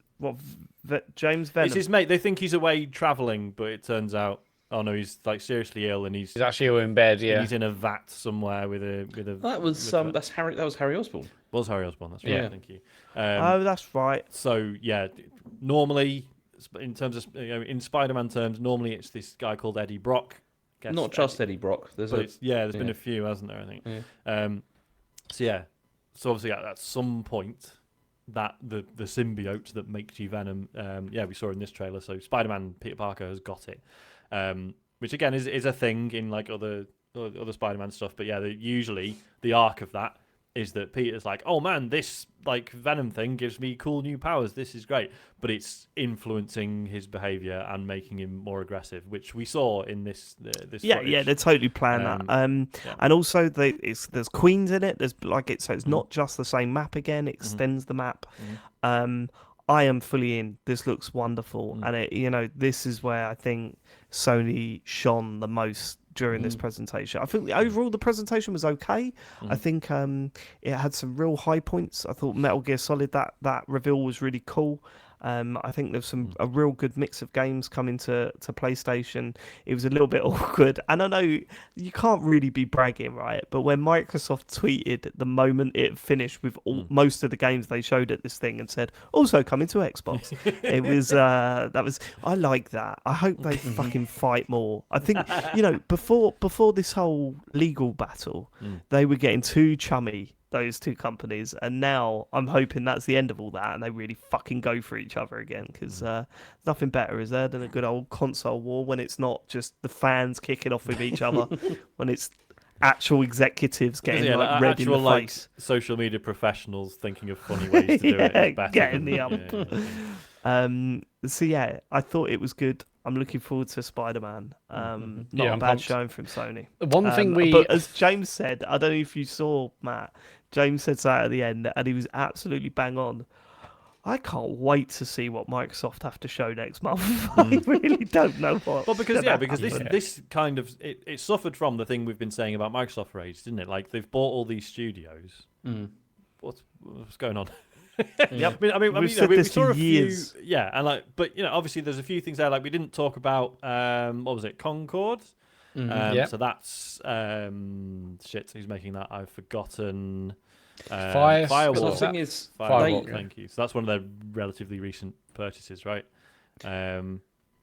Speaker 2: James Venom.
Speaker 1: It's his mate. They think he's away traveling, but it turns out, oh no, he's like seriously ill, and he's
Speaker 3: He's actually in bed. Yeah.
Speaker 1: he's in a vat somewhere with a.
Speaker 4: one? That was that's Harry. That was Harry Osborn.
Speaker 1: Was Harry Osborn? That's right.
Speaker 4: Yeah.
Speaker 1: Thank you.
Speaker 2: Oh, that's right.
Speaker 1: So yeah, normally in terms of in Spider-Man terms, normally it's this guy called Eddie Brock.
Speaker 4: Not just Eddie Brock. There's
Speaker 1: But
Speaker 4: a
Speaker 1: there's been
Speaker 4: yeah.
Speaker 1: a few, hasn't there? I think.
Speaker 4: Yeah.
Speaker 1: So obviously at some point, that the symbiote that makes you Venom, we saw in this trailer. So Spider-Man Peter Parker has got it, which again is a thing in like other Spider-Man stuff. But yeah, usually the arc of that is that Peter's like, oh man, this like Venom thing gives me cool new powers. This is great, but it's influencing his behavior and making him more aggressive, which we saw in this.
Speaker 2: Yeah,
Speaker 1: footage.
Speaker 2: they're totally playing that.
Speaker 1: Yeah.
Speaker 2: And also there's queens in it. There's so it's not just the same map again. It extends the map. I am fully in. This looks wonderful, and this is where I think Sony shone the most during this presentation. I think overall the presentation was okay. I think it had some real high points. I thought Metal Gear Solid that reveal was really cool. I think there's a real good mix of games coming to PlayStation. It was a little bit awkward, and I know you can't really be bragging, right? But when Microsoft tweeted the moment it finished with most of the games they showed at this thing and said also coming to Xbox, it was I like that. I hope they fucking fight more. I think before this whole legal battle, they were getting too chummy, those two companies, and now I'm hoping that's the end of all that and they really fucking go for each other again, because nothing better is there than a good old console war when it's not just the fans kicking off with each other, when it's actual executives getting like red in the face.
Speaker 1: Social media professionals thinking of funny ways to do it. Is better
Speaker 2: getting
Speaker 1: than-
Speaker 2: the
Speaker 1: yeah.
Speaker 2: So yeah, I thought it was good. I'm looking forward to Spider-Man. Not
Speaker 3: Yeah,
Speaker 2: a
Speaker 3: I'm
Speaker 2: bad
Speaker 3: pumped.
Speaker 2: showing from Sony.
Speaker 3: One thing
Speaker 2: But as James said, I don't know if you saw, Matt. James said that at the end, and he was absolutely bang on. I can't wait to see what Microsoft have to show next month. I really don't know what.
Speaker 1: Well, because
Speaker 2: gonna
Speaker 1: this
Speaker 2: happen.
Speaker 1: this kind of it suffered from the thing we've been saying about Microsoft for ages, didn't it? Like they've bought all these studios. What's going on?
Speaker 2: Yep.
Speaker 1: We
Speaker 2: said
Speaker 1: we
Speaker 2: this
Speaker 1: saw
Speaker 2: for
Speaker 1: a few,
Speaker 2: years.
Speaker 1: yeah, and but obviously there's a few things there. Like we didn't talk about what was it, Concord?
Speaker 3: Yeah.
Speaker 1: So that's shit. Who's making that? I've forgotten.
Speaker 3: Fire-
Speaker 4: But the
Speaker 1: Firewall.
Speaker 4: thing is,
Speaker 3: Firewall,
Speaker 4: they,
Speaker 1: Thank you. So that's one of their relatively recent purchases, right?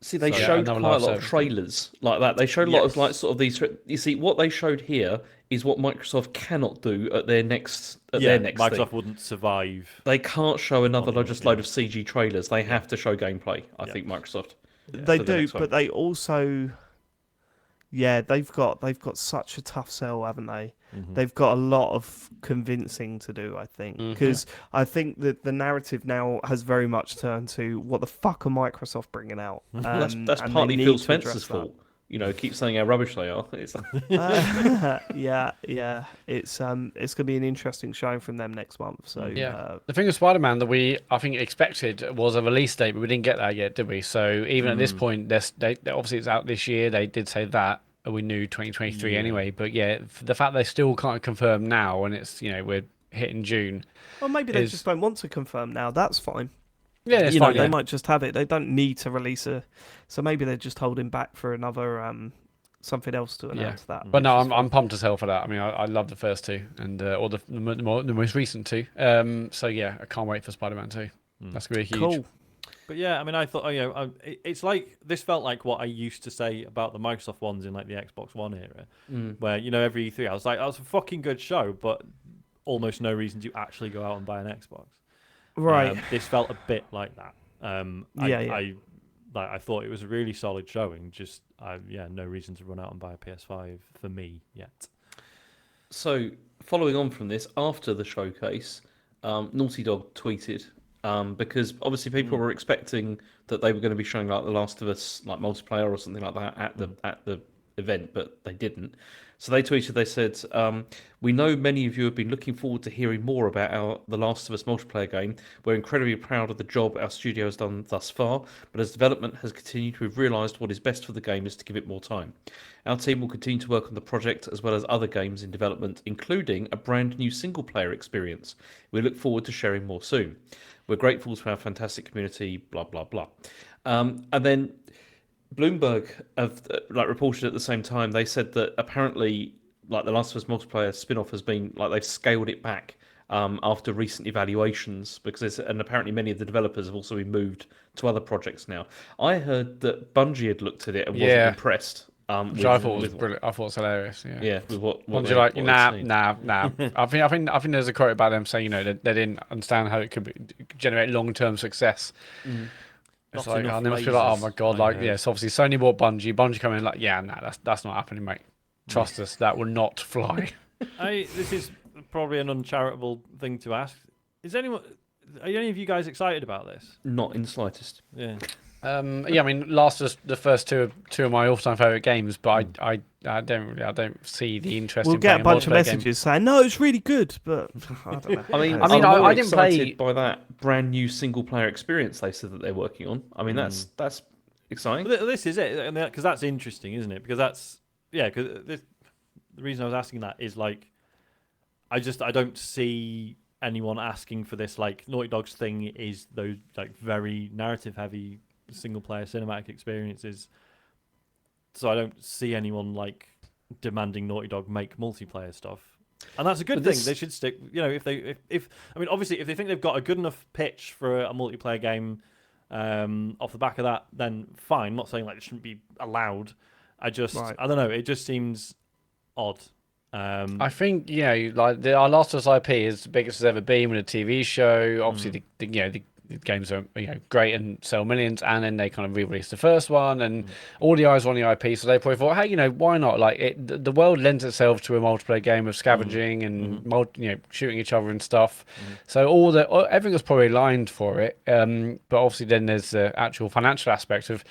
Speaker 4: see, they
Speaker 1: So, yeah,
Speaker 4: showed
Speaker 3: another
Speaker 4: quite a
Speaker 3: live
Speaker 4: lot of
Speaker 3: service.
Speaker 4: trailers like that. They showed a lot of
Speaker 1: Yes.
Speaker 4: like sort of these. You see, what they showed here is what Microsoft cannot do at their next their next
Speaker 1: Microsoft
Speaker 4: thing.
Speaker 1: wouldn't survive.
Speaker 4: They can't show another
Speaker 1: Well,
Speaker 4: just load of CG trailers. They have to show gameplay. I think Microsoft.
Speaker 2: They
Speaker 4: for the
Speaker 2: do,
Speaker 4: next one.
Speaker 2: but they also, they've got such a tough sell, haven't they? They've got a lot of convincing to do, I think, because I think that the narrative now has very much turned to what the fuck are Microsoft bringing out?
Speaker 4: That's
Speaker 2: and they
Speaker 4: partly
Speaker 2: need
Speaker 4: Phil
Speaker 2: to address
Speaker 4: Spencer's
Speaker 2: that.
Speaker 4: fault. Keep saying how rubbish they are. It's
Speaker 2: Yeah, it's going to be an interesting showing from them next month. So
Speaker 3: Yeah, the thing with Spider-Man that I think expected was a release date, but we didn't get that yet, did we? So even at this point, they obviously it's out this year. They did say that we knew 2023 anyway, but yeah, the fact they still can't confirm now, and it's we're hitting June.
Speaker 2: well, maybe they
Speaker 3: is-
Speaker 2: just don't want to confirm now. That's fine.
Speaker 3: Yeah, it's
Speaker 2: You know,
Speaker 3: fine.
Speaker 2: they
Speaker 3: Yeah.
Speaker 2: might just have it. They don't need to release so maybe they're just holding back for another something else to announce that.
Speaker 3: But no,
Speaker 2: which is
Speaker 3: I'm pumped as hell for that. I mean, I love the first two, and or the most recent two. So yeah, I can't wait for Spider-Man 2. That's gonna be huge.
Speaker 2: cool.
Speaker 1: But yeah, I mean, I thought, it's like this felt like what I used to say about the Microsoft ones in like the Xbox One era, where every E3 I was like, that was a fucking good show, but almost no reason to actually go out and buy an Xbox.
Speaker 2: Right.
Speaker 1: This felt a bit like that.
Speaker 2: Yeah.
Speaker 1: I thought it was a really solid showing. Just no reason to run out and buy a PS5 for me yet.
Speaker 4: So, following on from this, after the showcase, Naughty Dog tweeted because obviously people were expecting that they were going to be showing like The Last of Us, like multiplayer or something like that at the event, but they didn't. So they tweeted, they said, we know many of you have been looking forward to hearing more about our The Last of Us multiplayer game. We're incredibly proud of the job our studio has done thus far, but as development has continued, we've realised what is best for the game is to give it more time. Our team will continue to work on the project as well as other games in development, including a brand new single-player experience. We look forward to sharing more soon. We're grateful to our fantastic community, blah, blah, blah. And then Bloomberg have reported at the same time. They said that apparently, like the Last of Us multiplayer spin-off has been they've scaled it back after recent evaluations and apparently many of the developers have also been moved to other projects now. I heard that Bungie had looked at it and wasn't impressed.
Speaker 3: Which I thought was brilliant. I thought it was hilarious. Yeah.
Speaker 4: With what
Speaker 3: Ones
Speaker 4: they-
Speaker 3: you're like,
Speaker 4: what
Speaker 3: nah.
Speaker 4: they've seen.
Speaker 3: I think there's a quote about them saying, they didn't understand how it could generate long-term success. It's
Speaker 1: Not
Speaker 3: like,
Speaker 1: enough
Speaker 3: they must be like, oh
Speaker 1: lasers,
Speaker 3: my god,
Speaker 1: I heard.
Speaker 3: yes, obviously Sony bought Bungie. Bungie coming in like, that's not happening, mate. Trust us, that will not fly.
Speaker 1: This is probably an uncharitable thing to ask. Are any of you guys excited about this?
Speaker 4: Not in the slightest.
Speaker 1: Yeah.
Speaker 3: I mean, Last of Us, the first two of my all-time favorite games, but I don't see the interest.
Speaker 2: We'll
Speaker 3: in
Speaker 2: get a
Speaker 3: playing
Speaker 2: bunch of
Speaker 3: multiplayer game.
Speaker 2: messages saying, no, it's really good, but I don't know.
Speaker 4: I mean,
Speaker 3: I mean,
Speaker 4: I'm more
Speaker 3: I didn't play-
Speaker 4: excited by that brand new single player experience they said that they're working on. I mean, that's exciting.
Speaker 1: But this is it, because that's interesting, isn't it? Because that's because the reason I was asking that is like, I don't see anyone asking for this. Like Naughty Dog's thing is those like very narrative heavy single player cinematic experiences. So I don't see anyone like demanding Naughty Dog make multiplayer stuff. And that's a good thing. They should stick. If I mean, obviously, if they think they've got a good enough pitch for a multiplayer game off the back of that, then fine. I'm not saying like it shouldn't be allowed. I don't know. It just seems odd.
Speaker 3: I think like our Last of Us IP is the biggest it's ever been with a TV show. Obviously, the games are great and sell millions, and then they kind of re-released the first one, and all the eyes were on the IP, so they probably thought, hey, why not? Like the world lends itself to a multiplayer game of scavenging and shooting each other and stuff. So everything was probably aligned for it. But obviously, then there's the actual financial aspect of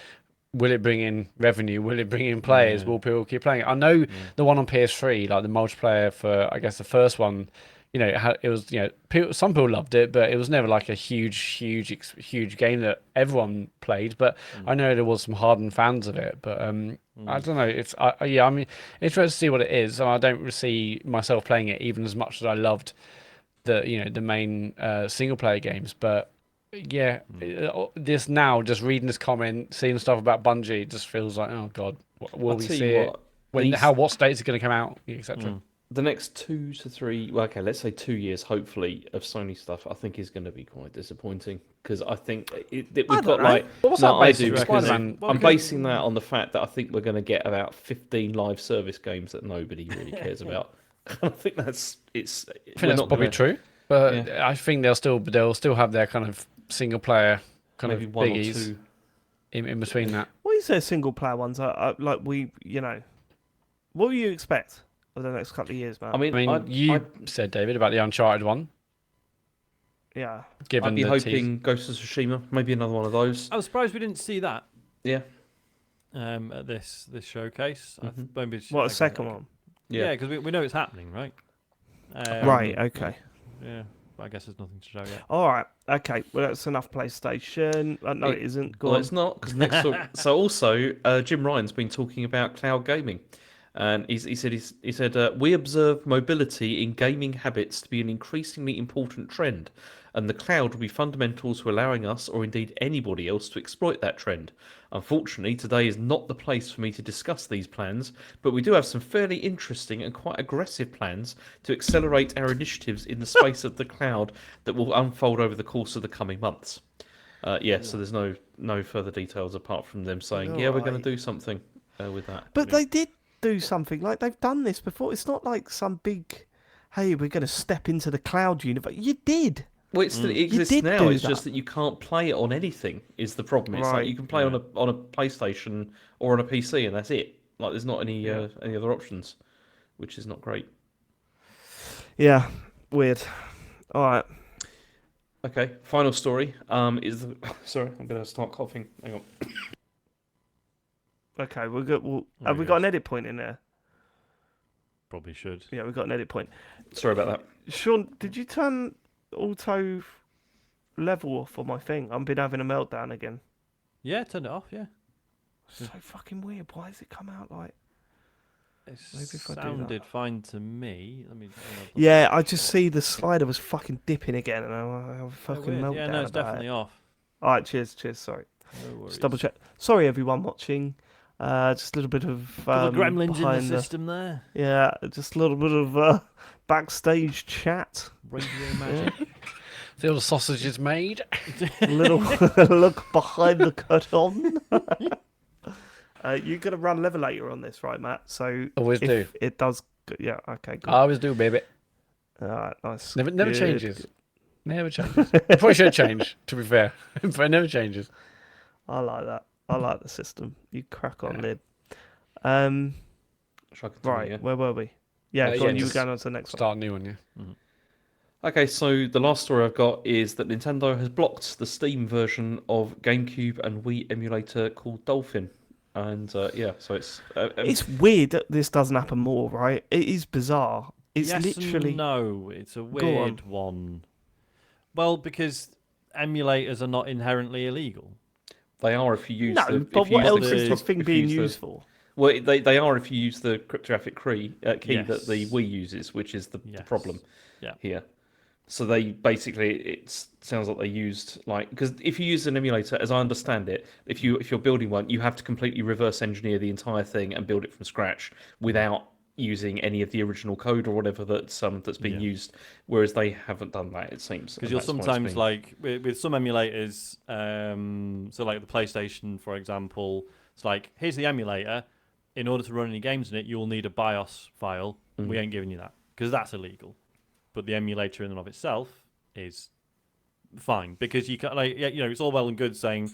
Speaker 3: will it bring in revenue? Will it bring in players?
Speaker 1: Yeah.
Speaker 3: Will people keep playing it? I know the one on PS3, like the multiplayer for, I guess the first one, it was, some people loved it, but it was never like a huge game that everyone played. But I know there was some hardened fans of it. But I don't know. I'm interested to see what it is. And I don't see myself playing it even as much as I loved the main single player games. But yeah, this now, just reading this comment, seeing stuff about Bungie, it just feels like, oh god, will
Speaker 4: I'll
Speaker 3: we
Speaker 4: tell
Speaker 3: see
Speaker 4: you
Speaker 3: it?
Speaker 4: what,
Speaker 3: What states are going to come out, etc.
Speaker 4: the next 2 to 3, well, okay, let's say 2 years, hopefully, of Sony stuff, I think is going to be quite disappointing because I think we've got
Speaker 2: don't know.
Speaker 4: like.
Speaker 3: What's
Speaker 4: no,
Speaker 3: that
Speaker 4: I
Speaker 3: based
Speaker 4: do
Speaker 3: on?
Speaker 4: because
Speaker 3: Spider-Man?
Speaker 1: Well,
Speaker 4: I'm
Speaker 1: because-
Speaker 4: basing that on the fact that I think we're going to get about 15 live service games that nobody really cares about. I think that's it's.
Speaker 3: I think that's probably true, but
Speaker 4: Yeah.
Speaker 3: I think they'll still have their kind of single player kind
Speaker 4: Maybe
Speaker 3: of
Speaker 4: one or
Speaker 3: biggies
Speaker 4: two.
Speaker 3: in between that.
Speaker 2: What is their single player ones? What do you expect over the next couple of years, man?
Speaker 4: I mean,
Speaker 3: I mean, you said, David, about the Uncharted one.
Speaker 2: yeah.
Speaker 3: Given
Speaker 4: I'd be
Speaker 3: the
Speaker 4: hoping Ghost of Tsushima, maybe another one of those.
Speaker 1: I was surprised we didn't see that
Speaker 4: Yeah,
Speaker 1: at this showcase. Maybe it's,
Speaker 2: What,
Speaker 1: I
Speaker 2: a
Speaker 1: guess-
Speaker 2: second one?
Speaker 1: Yeah, because we know it's happening, right?
Speaker 2: Right, okay.
Speaker 1: Yeah, but I guess there's nothing to show yet.
Speaker 2: All right, okay. Well, that's enough PlayStation. No, it isn't. Go
Speaker 4: well,
Speaker 2: on.
Speaker 4: it's not because next. So also, Jim Ryan's been talking about cloud gaming, and he said we observe mobility in gaming habits to be an increasingly important trend, and the cloud will be fundamental to allowing us, or indeed anybody else, to exploit that trend. Unfortunately, today is not the place for me to discuss these plans, but we do have some fairly interesting and quite aggressive plans to accelerate our initiatives in the space of the cloud that will unfold over the course of the coming months. So there's no further details apart from them saying, yeah, we're going
Speaker 2: Alright.
Speaker 4: to do something with that.
Speaker 2: But they did do something. Like, they've done this before. It's not like some big, hey, we're going to step into the cloud universe. You did.
Speaker 4: Well, it exists
Speaker 2: did
Speaker 4: now.
Speaker 2: do
Speaker 4: It's
Speaker 2: that.
Speaker 4: just that you can't play it on anything. Is the problem? It's like
Speaker 2: Right,
Speaker 4: you can play on a PlayStation or on a PC, and that's it. Like there's not any other options, which is not great.
Speaker 2: Yeah, weird. All right.
Speaker 4: Okay, final story. Is the sorry, I'm gonna start coughing. Hang on.
Speaker 2: Okay, we're good. Have we got an edit point in there?
Speaker 1: Probably should.
Speaker 2: Yeah, we've got an edit point.
Speaker 4: Sorry about that.
Speaker 2: Sean, did you turn auto level off on my thing? I've been having a meltdown again.
Speaker 1: Yeah, turn it off. Yeah,
Speaker 2: So fucking weird. Why does it come out like?
Speaker 1: it
Speaker 2: Maybe if I do that.
Speaker 1: sounded fine to me. Let me.
Speaker 2: Yeah, I just see the slider was fucking dipping again, and I have a fucking meltdown.
Speaker 1: Yeah, no, it's
Speaker 2: about
Speaker 1: definitely
Speaker 2: it.
Speaker 1: off.
Speaker 2: All right, cheers. Sorry.
Speaker 1: No worries.
Speaker 2: Just double check. Sorry, everyone watching. Just a little bit of
Speaker 1: Couple of gremlins in the
Speaker 2: behind
Speaker 1: system there.
Speaker 2: Yeah, just a little bit of backstage chat.
Speaker 1: Radio magic.
Speaker 3: The old sausage is made.
Speaker 2: A little look behind the curtain. You're gonna run levelator on this, right, Matt? So
Speaker 3: Always
Speaker 2: if
Speaker 3: do.
Speaker 2: it does. Yeah. Okay. Good.
Speaker 3: I always do, baby.
Speaker 2: All right. Nice.
Speaker 3: Never
Speaker 2: Good,
Speaker 3: changes.
Speaker 2: good.
Speaker 3: Never changes. It probably should change, to be fair, but it never changes.
Speaker 2: I like that. I like the system. You crack on,
Speaker 3: Yeah.
Speaker 2: Lib.
Speaker 4: Shall I continue,
Speaker 2: Right.
Speaker 4: yeah?
Speaker 2: Where were we? Yeah. Go
Speaker 3: Yeah,
Speaker 2: on, you were
Speaker 3: just
Speaker 2: going on to the next one.
Speaker 3: Start a new one, yeah.
Speaker 4: Okay, so the last story I've got is that Nintendo has blocked the Steam version of GameCube and Wii emulator called Dolphin, and so it's
Speaker 2: It's weird that this doesn't happen more, right? It is bizarre. It's
Speaker 1: yes
Speaker 2: literally.
Speaker 1: and no. It's a
Speaker 2: Go on.
Speaker 1: weird one. Well, because emulators are not inherently illegal.
Speaker 4: they are if you use
Speaker 2: No,
Speaker 4: the.
Speaker 2: but
Speaker 4: if you
Speaker 2: what
Speaker 4: use
Speaker 2: else
Speaker 4: the
Speaker 2: is this
Speaker 4: crypto-
Speaker 2: thing
Speaker 4: if you
Speaker 2: being
Speaker 4: use the-
Speaker 2: used for?
Speaker 4: Well, they are if you use the cryptographic key that the
Speaker 1: Yes.
Speaker 4: Wii uses, which is the
Speaker 1: Yes.
Speaker 4: problem
Speaker 1: Yeah.
Speaker 4: here. So they basically, it sounds like they used because if you use an emulator, as I understand it, if you're building one, you have to completely reverse engineer the entire thing and build it from scratch without using any of the original code or whatever that's being
Speaker 1: Yeah.
Speaker 4: used. Whereas they haven't done that, it seems.
Speaker 1: Because
Speaker 4: and
Speaker 1: you'll
Speaker 4: that's why it's
Speaker 1: sometimes
Speaker 4: been-
Speaker 1: like with some emulators, so like the PlayStation, for example, it's like here's the emulator. In order to run any games in it, you'll need a BIOS file. We ain't giving you that because that's illegal. But the emulator in and of itself is fine because you can it's all well and good saying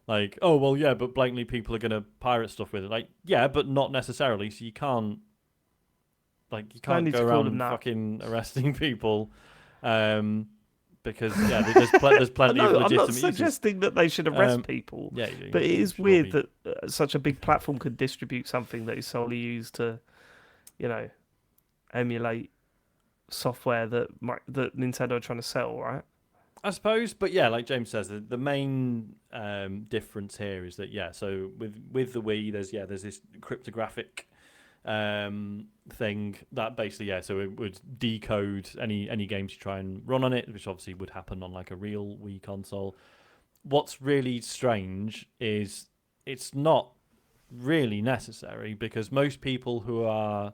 Speaker 1: like, oh well, yeah, but blatantly people are gonna pirate stuff with it. Like, yeah, but not necessarily. So you can't
Speaker 2: No
Speaker 1: go
Speaker 2: need to call
Speaker 1: around
Speaker 2: them that.
Speaker 1: fucking arresting people because there's plenty of
Speaker 2: No, I'm
Speaker 1: legitimate
Speaker 2: not
Speaker 1: uses.
Speaker 2: suggesting that they should arrest people.
Speaker 1: Yeah,
Speaker 2: But it is
Speaker 1: should all
Speaker 2: weird
Speaker 1: be-
Speaker 2: that such a big platform could distribute something that is solely used to, emulate software that Nintendo are trying to sell, right?
Speaker 1: I suppose, but yeah, like James says, the main difference here is that so with the Wii, there's this cryptographic thing that basically so it would decode any games you try and run on it, which obviously would happen on like a real Wii console. What's really strange is it's not really necessary, because most people who are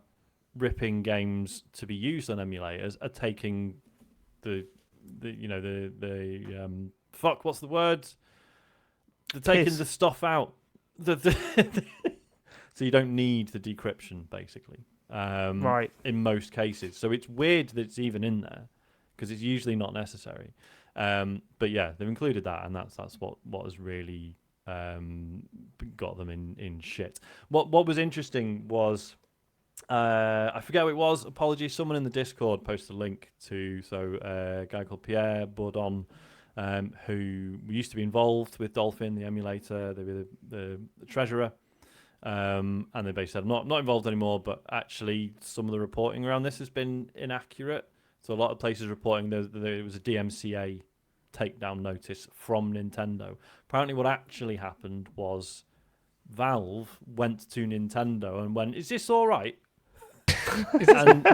Speaker 1: ripping games to be used on emulators are taking the fuck, what's the word? They're taking
Speaker 2: Piss.
Speaker 1: the stuff out. So you don't need the decryption, basically.
Speaker 2: Right.
Speaker 1: In most cases. So it's weird that it's even in there, because it's usually not necessary. But yeah, they've included that, and that's what has really got them in shit. What was interesting was I forget what it was. Apologies. Someone in the Discord posted a link to a guy called Pierre Bourdon, who used to be involved with Dolphin, the emulator. They were the treasurer, and they basically said not involved anymore. But actually, some of the reporting around this has been inaccurate. So a lot of places reporting there was a DMCA takedown notice from Nintendo. Apparently, what actually happened was Valve went to Nintendo and went, "Is this all right?" and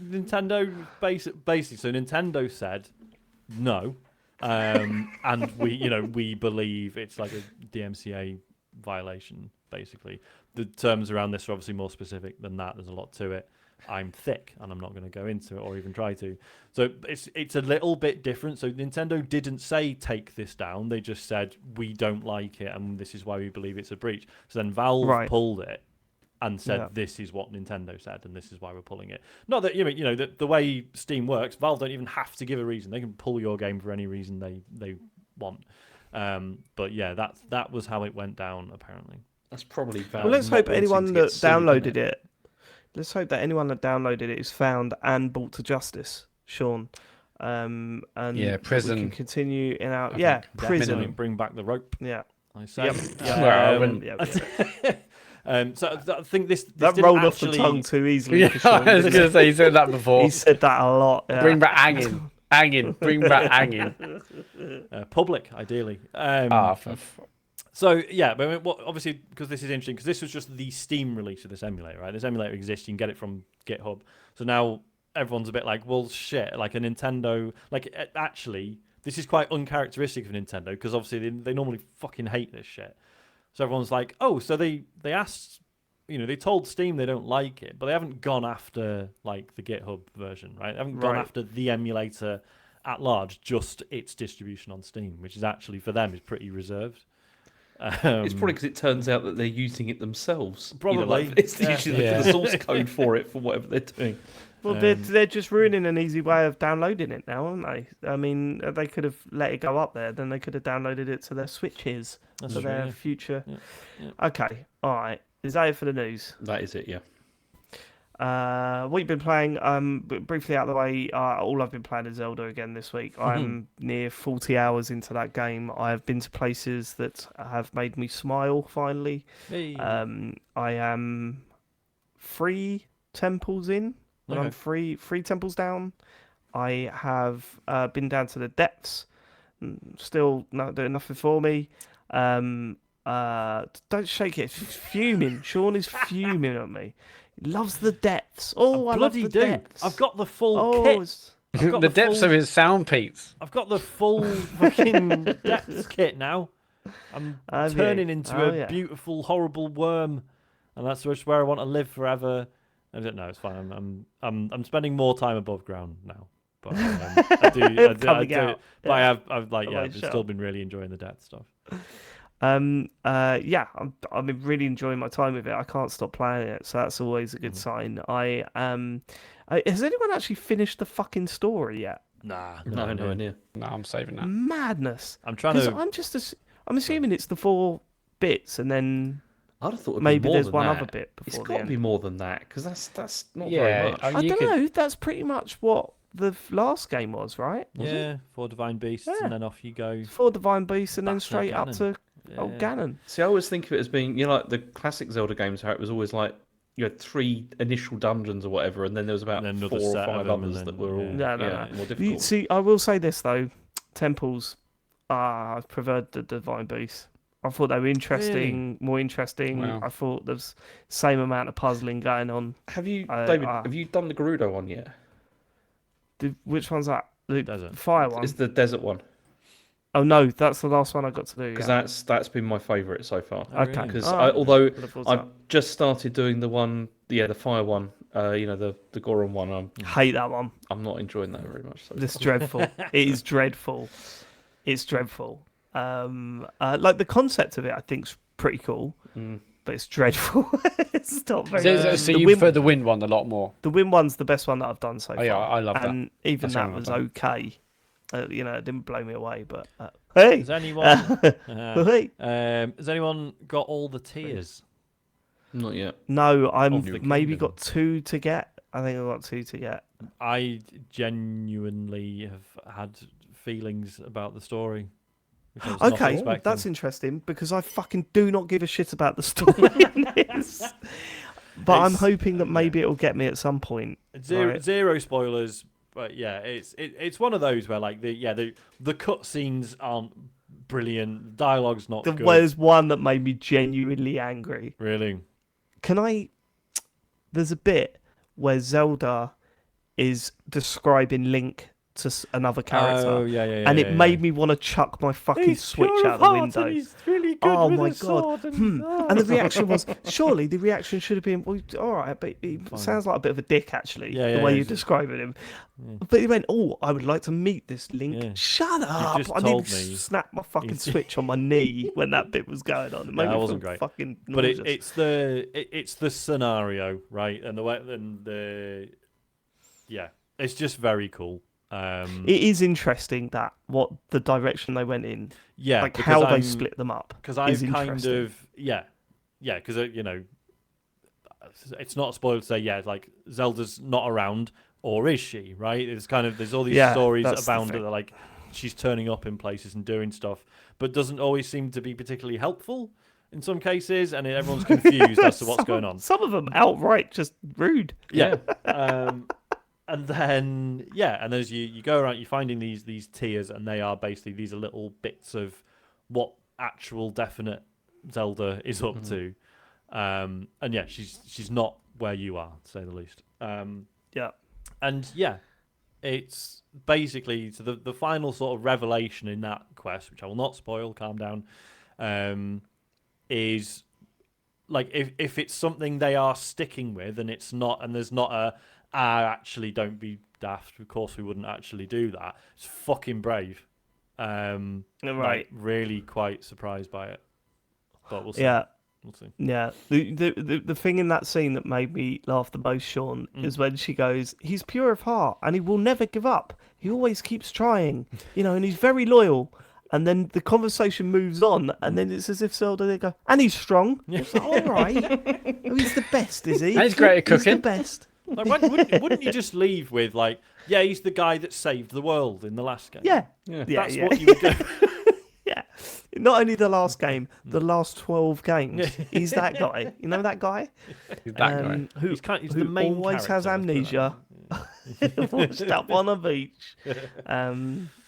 Speaker 1: Nintendo basically, so Nintendo said no, and we believe it's like a DMCA violation. Basically, the terms around this are obviously more specific than that. There's a lot to it. I'm thick, and I'm not going to go into it or even try to. So it's a little bit different. So Nintendo didn't say take this down. They just said we don't like it, and this is why we believe it's a breach. So then Valve pulled it and said this is what Nintendo said, and this is why we're pulling it. Not that the way Steam works, Valve don't even have to give a reason. They can pull your game for any reason they want. But yeah, that was how it went down apparently.
Speaker 4: That's probably Valve.
Speaker 2: Well, let's
Speaker 4: not
Speaker 2: hope
Speaker 4: wanting
Speaker 2: anyone
Speaker 4: to
Speaker 2: that
Speaker 4: get sued,
Speaker 2: downloaded
Speaker 4: innit?
Speaker 2: it. Let's hope that anyone that downloaded it is found and brought to justice, Sean. And
Speaker 3: Yeah, prison.
Speaker 2: we can continue in our
Speaker 3: think
Speaker 2: prison.
Speaker 1: Minimum, bring back the rope.
Speaker 2: Yeah.
Speaker 1: I say.
Speaker 2: Yep.
Speaker 3: Well, I wouldn't-
Speaker 1: So I think this
Speaker 2: That
Speaker 1: didn't
Speaker 2: rolled off the
Speaker 1: actually-
Speaker 2: tongue too easily.
Speaker 3: Yeah,
Speaker 2: for Sean,
Speaker 3: I was
Speaker 2: didn't
Speaker 3: going
Speaker 2: it?
Speaker 3: to say, you said that before.
Speaker 2: He said that a lot. Yeah.
Speaker 3: Bring back hanging. Bring back hanging.
Speaker 1: Public, ideally. So yeah, but obviously, because this is interesting, because this was just the Steam release of this emulator, right? This emulator exists, you can get it from GitHub. So now everyone's a bit like, well, shit, like a Nintendo, actually, this is quite uncharacteristic of Nintendo, because obviously they normally fucking hate this shit. So everyone's like, oh, so they asked, they told Steam they don't like it, but they haven't gone after like the GitHub version, right? They haven't gone after the emulator at large, just its distribution on Steam, which is actually for them is pretty reserved.
Speaker 4: It's probably because it turns out that they're using it themselves.
Speaker 1: Probably.
Speaker 4: It's usually the source code for it for whatever they're doing.
Speaker 2: Well, they're just ruining an easy way of downloading it now, aren't they? I mean, they could have let it go up there, then they could have downloaded it to their Switches
Speaker 1: That's
Speaker 2: for
Speaker 1: true,
Speaker 2: their
Speaker 1: yeah.
Speaker 2: future.
Speaker 1: Yeah.
Speaker 2: Okay, all right. Is that it for the news?
Speaker 4: That is it, yeah.
Speaker 2: What you've been playing, briefly out of the way, all I've been playing is Zelda again this week. I'm near 40 hours into that game. I have been to places that have made me smile, finally.
Speaker 1: Hey.
Speaker 2: I am 3 temples in. When I'm three temples down. I have been down to the depths. Still not doing nothing for me. Don't shake it. It's fuming. Sean is fuming at me. He loves the depths. Oh, I love
Speaker 1: bloody
Speaker 2: the
Speaker 1: do.
Speaker 2: depths.
Speaker 1: I've got the full
Speaker 2: Oh,
Speaker 1: kit.
Speaker 2: it's-
Speaker 1: I've got
Speaker 3: The depths of his sound peats.
Speaker 1: I've got the full fucking depths kit now. I'm
Speaker 2: Have you?
Speaker 1: turning into
Speaker 2: Oh,
Speaker 1: a
Speaker 2: yeah.
Speaker 1: beautiful, horrible worm, and that's just where I want to live forever. I don't know. It's fine. I'm spending more time above ground now, but I do.
Speaker 2: Coming out.
Speaker 1: But I've
Speaker 2: Like, shut
Speaker 1: still
Speaker 2: up.
Speaker 1: been really enjoying the depth stuff.
Speaker 2: I've been really enjoying my time with it. I can't stop playing it, so that's always a good sign. Has anyone actually finished the fucking story yet?
Speaker 1: Nah,
Speaker 4: No, nowhere near.
Speaker 3: No, I'm saving that.
Speaker 2: Madness.
Speaker 1: I'm trying
Speaker 2: Because
Speaker 1: to.
Speaker 2: I'm assuming it's the 4 bits, and then
Speaker 4: I'd have thought it'd
Speaker 2: maybe
Speaker 4: be more
Speaker 2: there's
Speaker 4: than
Speaker 2: one
Speaker 4: that.
Speaker 2: other bit
Speaker 4: It's
Speaker 2: before
Speaker 4: got
Speaker 2: the
Speaker 4: to
Speaker 2: end.
Speaker 4: be more than that because that's not
Speaker 3: Yeah,
Speaker 4: very much.
Speaker 3: I
Speaker 2: I
Speaker 3: You
Speaker 2: don't
Speaker 3: could-
Speaker 2: know. That's pretty much what the last game was, right?
Speaker 1: Yeah, 4 divine beasts,
Speaker 2: Yeah.
Speaker 1: and then off you go.
Speaker 2: 4 divine beasts and then
Speaker 1: Back to
Speaker 2: straight up
Speaker 1: Ganon.
Speaker 2: to
Speaker 1: Yeah.
Speaker 2: old Ganon.
Speaker 4: See, I always think of it as being, like the classic Zelda games, how it was always like you had 3 initial dungeons or whatever, and then there was about
Speaker 1: And then
Speaker 4: 4
Speaker 1: another
Speaker 4: or
Speaker 1: set of
Speaker 4: 5
Speaker 1: them,
Speaker 4: others
Speaker 1: and
Speaker 4: that
Speaker 1: then-
Speaker 4: were all
Speaker 1: yeah.
Speaker 2: No.
Speaker 4: more
Speaker 2: You
Speaker 4: difficult.
Speaker 2: see, I will say this though, temples. I preferred the divine beasts. I thought they were interesting, more interesting.
Speaker 3: Wow.
Speaker 2: I thought there's same amount of puzzling going on.
Speaker 4: Have you,
Speaker 2: I-
Speaker 4: David?
Speaker 2: I-
Speaker 4: Have you done the Gerudo one yet?
Speaker 2: Which one's that? The
Speaker 1: Desert.
Speaker 2: fire one.
Speaker 4: It's the desert one,
Speaker 2: Oh no, that's the last one I got to do.
Speaker 4: because
Speaker 2: Yeah.
Speaker 4: that's been my favourite so far.
Speaker 1: Oh,
Speaker 2: Okay.
Speaker 1: really?
Speaker 4: Because
Speaker 2: Alright.
Speaker 4: although
Speaker 2: Look forward to
Speaker 4: I've just started doing the one, the fire one, the Goron one,
Speaker 2: that. Hate that one.
Speaker 4: I'm not enjoying that very much. So
Speaker 2: It's dreadful. It is dreadful. It's dreadful. Like the concept of it, I think's pretty cool, but it's dreadful. It's not very.
Speaker 3: So
Speaker 2: the
Speaker 3: you
Speaker 2: wind,
Speaker 3: prefer the wind one a lot more?
Speaker 2: the wind one's the best one that I've done so far.
Speaker 3: Oh yeah, I love that.
Speaker 2: and even
Speaker 3: That's the
Speaker 2: that
Speaker 3: one I've
Speaker 2: was
Speaker 3: done.
Speaker 2: okay. It didn't blow me away, but hey,
Speaker 1: Has anyone?
Speaker 2: hey.
Speaker 1: Has anyone got all the tiers?
Speaker 4: not yet.
Speaker 2: No,
Speaker 1: Of
Speaker 2: I'm
Speaker 1: the
Speaker 2: maybe
Speaker 1: kingdom.
Speaker 2: got 2 to get. I think I got 2 to get.
Speaker 1: I genuinely have had feelings about the story. which I was not
Speaker 2: Okay,
Speaker 1: expecting.
Speaker 2: that's interesting because I fucking do not give a shit about the story in this. But I'm
Speaker 1: It's-
Speaker 2: hoping that maybe it'll get me at some point.
Speaker 1: Zero,
Speaker 2: Right.
Speaker 1: zero spoilers, but yeah, it's one of those where like the cutscenes aren't brilliant, dialogue's not good.
Speaker 2: There's one that made me genuinely angry.
Speaker 1: Really,
Speaker 2: There's a bit where Zelda is describing Link to another character.
Speaker 1: Oh yeah,
Speaker 2: and it made me want to chuck my fucking Switch out the window.
Speaker 1: He's really good
Speaker 2: Oh
Speaker 1: with
Speaker 2: my
Speaker 1: his sword
Speaker 2: god!
Speaker 1: and,
Speaker 2: And the reaction was surely the reaction should have been, well, all right, but he sounds like a bit of a dick actually.
Speaker 1: Yeah,
Speaker 2: the
Speaker 1: yeah,
Speaker 2: way you're
Speaker 1: he's-
Speaker 2: describing him. But he went, oh, I would like to meet this Link.
Speaker 1: Yeah.
Speaker 2: Shut up!
Speaker 1: just
Speaker 2: I
Speaker 1: told
Speaker 2: nearly
Speaker 1: me.
Speaker 2: snapped my fucking
Speaker 1: He's-
Speaker 2: Switch on my knee when that bit was going on. It made
Speaker 1: Yeah,
Speaker 2: me
Speaker 1: that wasn't
Speaker 2: feel
Speaker 1: great.
Speaker 2: fucking
Speaker 1: but
Speaker 2: nauseous.
Speaker 1: it's the scenario, right? And the way and it's just very cool.
Speaker 2: It is interesting that what the direction they went in,
Speaker 1: Yeah,
Speaker 2: like
Speaker 1: because
Speaker 2: how they
Speaker 1: I'm-
Speaker 2: split them up.
Speaker 1: Because
Speaker 2: is
Speaker 1: I've kind
Speaker 2: interesting.
Speaker 1: of because it's not a spoiler to say like Zelda's not around, or is she? Right? It's kind of there's all these
Speaker 2: Yeah,
Speaker 1: stories
Speaker 2: that's the
Speaker 1: abound
Speaker 2: thing.
Speaker 1: that are like she's turning up in places and doing stuff, but doesn't always seem to be particularly helpful in some cases, and everyone's confused as to what's going on.
Speaker 2: Some of them outright just rude.
Speaker 1: Yeah. And then and as you go around, you're finding these tiers, and they are basically these are little bits of what actual definite Zelda is up to. And yeah, she's not where you are, to say the least.
Speaker 2: Yeah.
Speaker 1: And yeah, it's basically so the final sort of revelation in that quest, which I will not spoil. Calm down. Is like if it's something they are sticking with, and it's not, and there's not a actually don't be daft. Of course, we wouldn't actually do that. It's fucking brave.
Speaker 2: Right.
Speaker 1: Like, really quite surprised by it, but we'll see.
Speaker 2: Yeah.
Speaker 1: We'll see.
Speaker 2: Yeah, the thing in that scene that made me laugh the most, Sean, is when she goes, "He's pure of heart, and he will never give up. He always keeps trying, and he's very loyal." And then the conversation moves on, and then it's as if Zelda they go, "And he's strong." It's like, all right, oh, he's the best, is he?
Speaker 3: And he's great at
Speaker 2: He's the
Speaker 3: cooking.
Speaker 2: best.
Speaker 1: Like, wouldn't you just leave with like, yeah, he's the guy that saved the world in the last game?
Speaker 2: Yeah,
Speaker 4: Yeah.
Speaker 1: That's
Speaker 2: yeah.
Speaker 1: what you would do.
Speaker 2: Yeah, not only the last game, the last 12 games. He's that guy. You know that guy?
Speaker 3: He's that guy.
Speaker 2: Who,
Speaker 1: He's the
Speaker 2: who
Speaker 1: main
Speaker 2: always has
Speaker 1: character, let's put it
Speaker 2: amnesia. Washed up on a beach.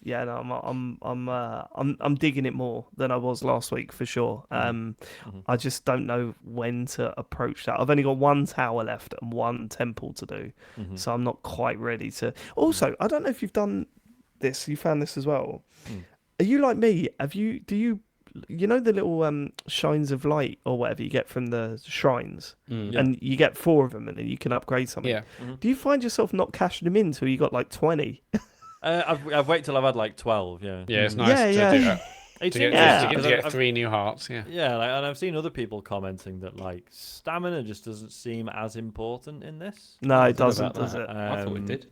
Speaker 2: Yeah, no, I'm digging it more than I was last week for sure. I just don't know when to approach that. I've only got one tower left and one temple to do, so I'm not quite ready to. Also, I don't know if you've done this. You found this as well. Are you like me? Do you know the little shines of light or whatever you get from the shrines, and you get 4 of them, and then you can upgrade something.
Speaker 3: Yeah.
Speaker 2: Do you find yourself not cashing them in until you got like 20?
Speaker 1: I've waited till I've had like 12. Yeah.
Speaker 3: Yeah, it's nice
Speaker 2: Yeah,
Speaker 3: to
Speaker 2: yeah.
Speaker 3: do that.
Speaker 1: It's
Speaker 3: To get,
Speaker 1: interesting,
Speaker 3: to
Speaker 1: 'cause
Speaker 3: get
Speaker 1: I've-
Speaker 3: 3 new hearts, yeah.
Speaker 1: Yeah, like, and I've seen other people commenting that like stamina just doesn't seem as important in this.
Speaker 2: No, it
Speaker 4: What
Speaker 2: doesn't,
Speaker 4: about
Speaker 2: does
Speaker 4: that?
Speaker 2: it?
Speaker 4: I thought it did.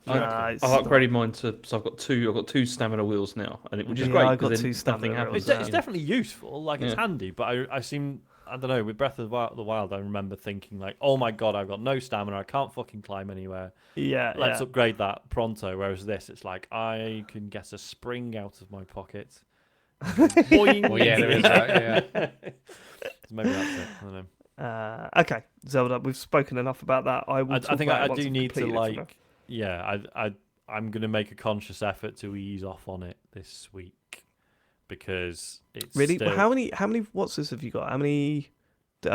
Speaker 2: Nah, it's
Speaker 4: I've
Speaker 2: not.
Speaker 4: upgraded mine to so I've got two stamina wheels now, and which is
Speaker 2: Yeah,
Speaker 4: great.
Speaker 2: I got
Speaker 4: 'cause
Speaker 2: 2
Speaker 4: then
Speaker 2: stamina
Speaker 4: nothing
Speaker 2: wheels.
Speaker 4: happens.
Speaker 1: It's definitely useful. Like it's
Speaker 4: Yeah.
Speaker 1: handy, but I don't know. With Breath of the Wild, I remember thinking like, "Oh my god, I've got no stamina. I can't fucking climb anywhere.
Speaker 2: Yeah,
Speaker 1: Let's
Speaker 2: yeah.
Speaker 1: upgrade that pronto." Whereas this, it's like I can get a spring out of my pocket. Boing.
Speaker 3: Well, yeah, there is that. Yeah.
Speaker 1: So maybe that's it. I don't know.
Speaker 2: Okay, Zelda, we've spoken enough about that. I will.
Speaker 1: I
Speaker 2: talk
Speaker 1: think
Speaker 2: about
Speaker 1: I
Speaker 2: it once
Speaker 1: do
Speaker 2: I've
Speaker 1: need to
Speaker 2: completed it for now.
Speaker 1: like, yeah, I'm gonna make a conscious effort to ease off on it this week because it's
Speaker 2: Really?
Speaker 1: Still,
Speaker 2: How many what's this have you got? How many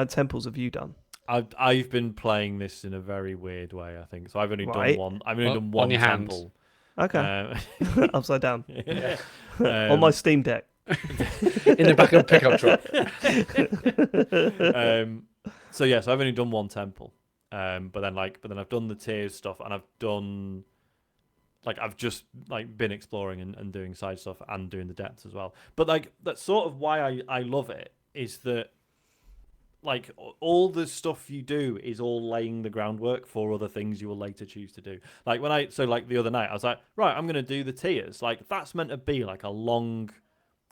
Speaker 2: temples have you done?
Speaker 1: I've been playing this in a very weird way. I think so. I've only
Speaker 2: Right.
Speaker 1: done one. I've only
Speaker 3: On-
Speaker 1: done
Speaker 3: on
Speaker 1: one
Speaker 3: your hands.
Speaker 1: temple.
Speaker 2: Okay, Upside down
Speaker 1: Yeah.
Speaker 2: on my Steam Deck.
Speaker 3: In the back of a pickup truck.
Speaker 1: So yes, I've only done one temple. But then I've done the tiers stuff, and I've done like I've just like been exploring and doing side stuff and doing the depths as well. But like that's sort of why I love it is that like all the stuff you do is all laying the groundwork for other things you will later choose to do. Like like the other night I was like, right, I'm gonna do the tiers. Like that's meant to be like a long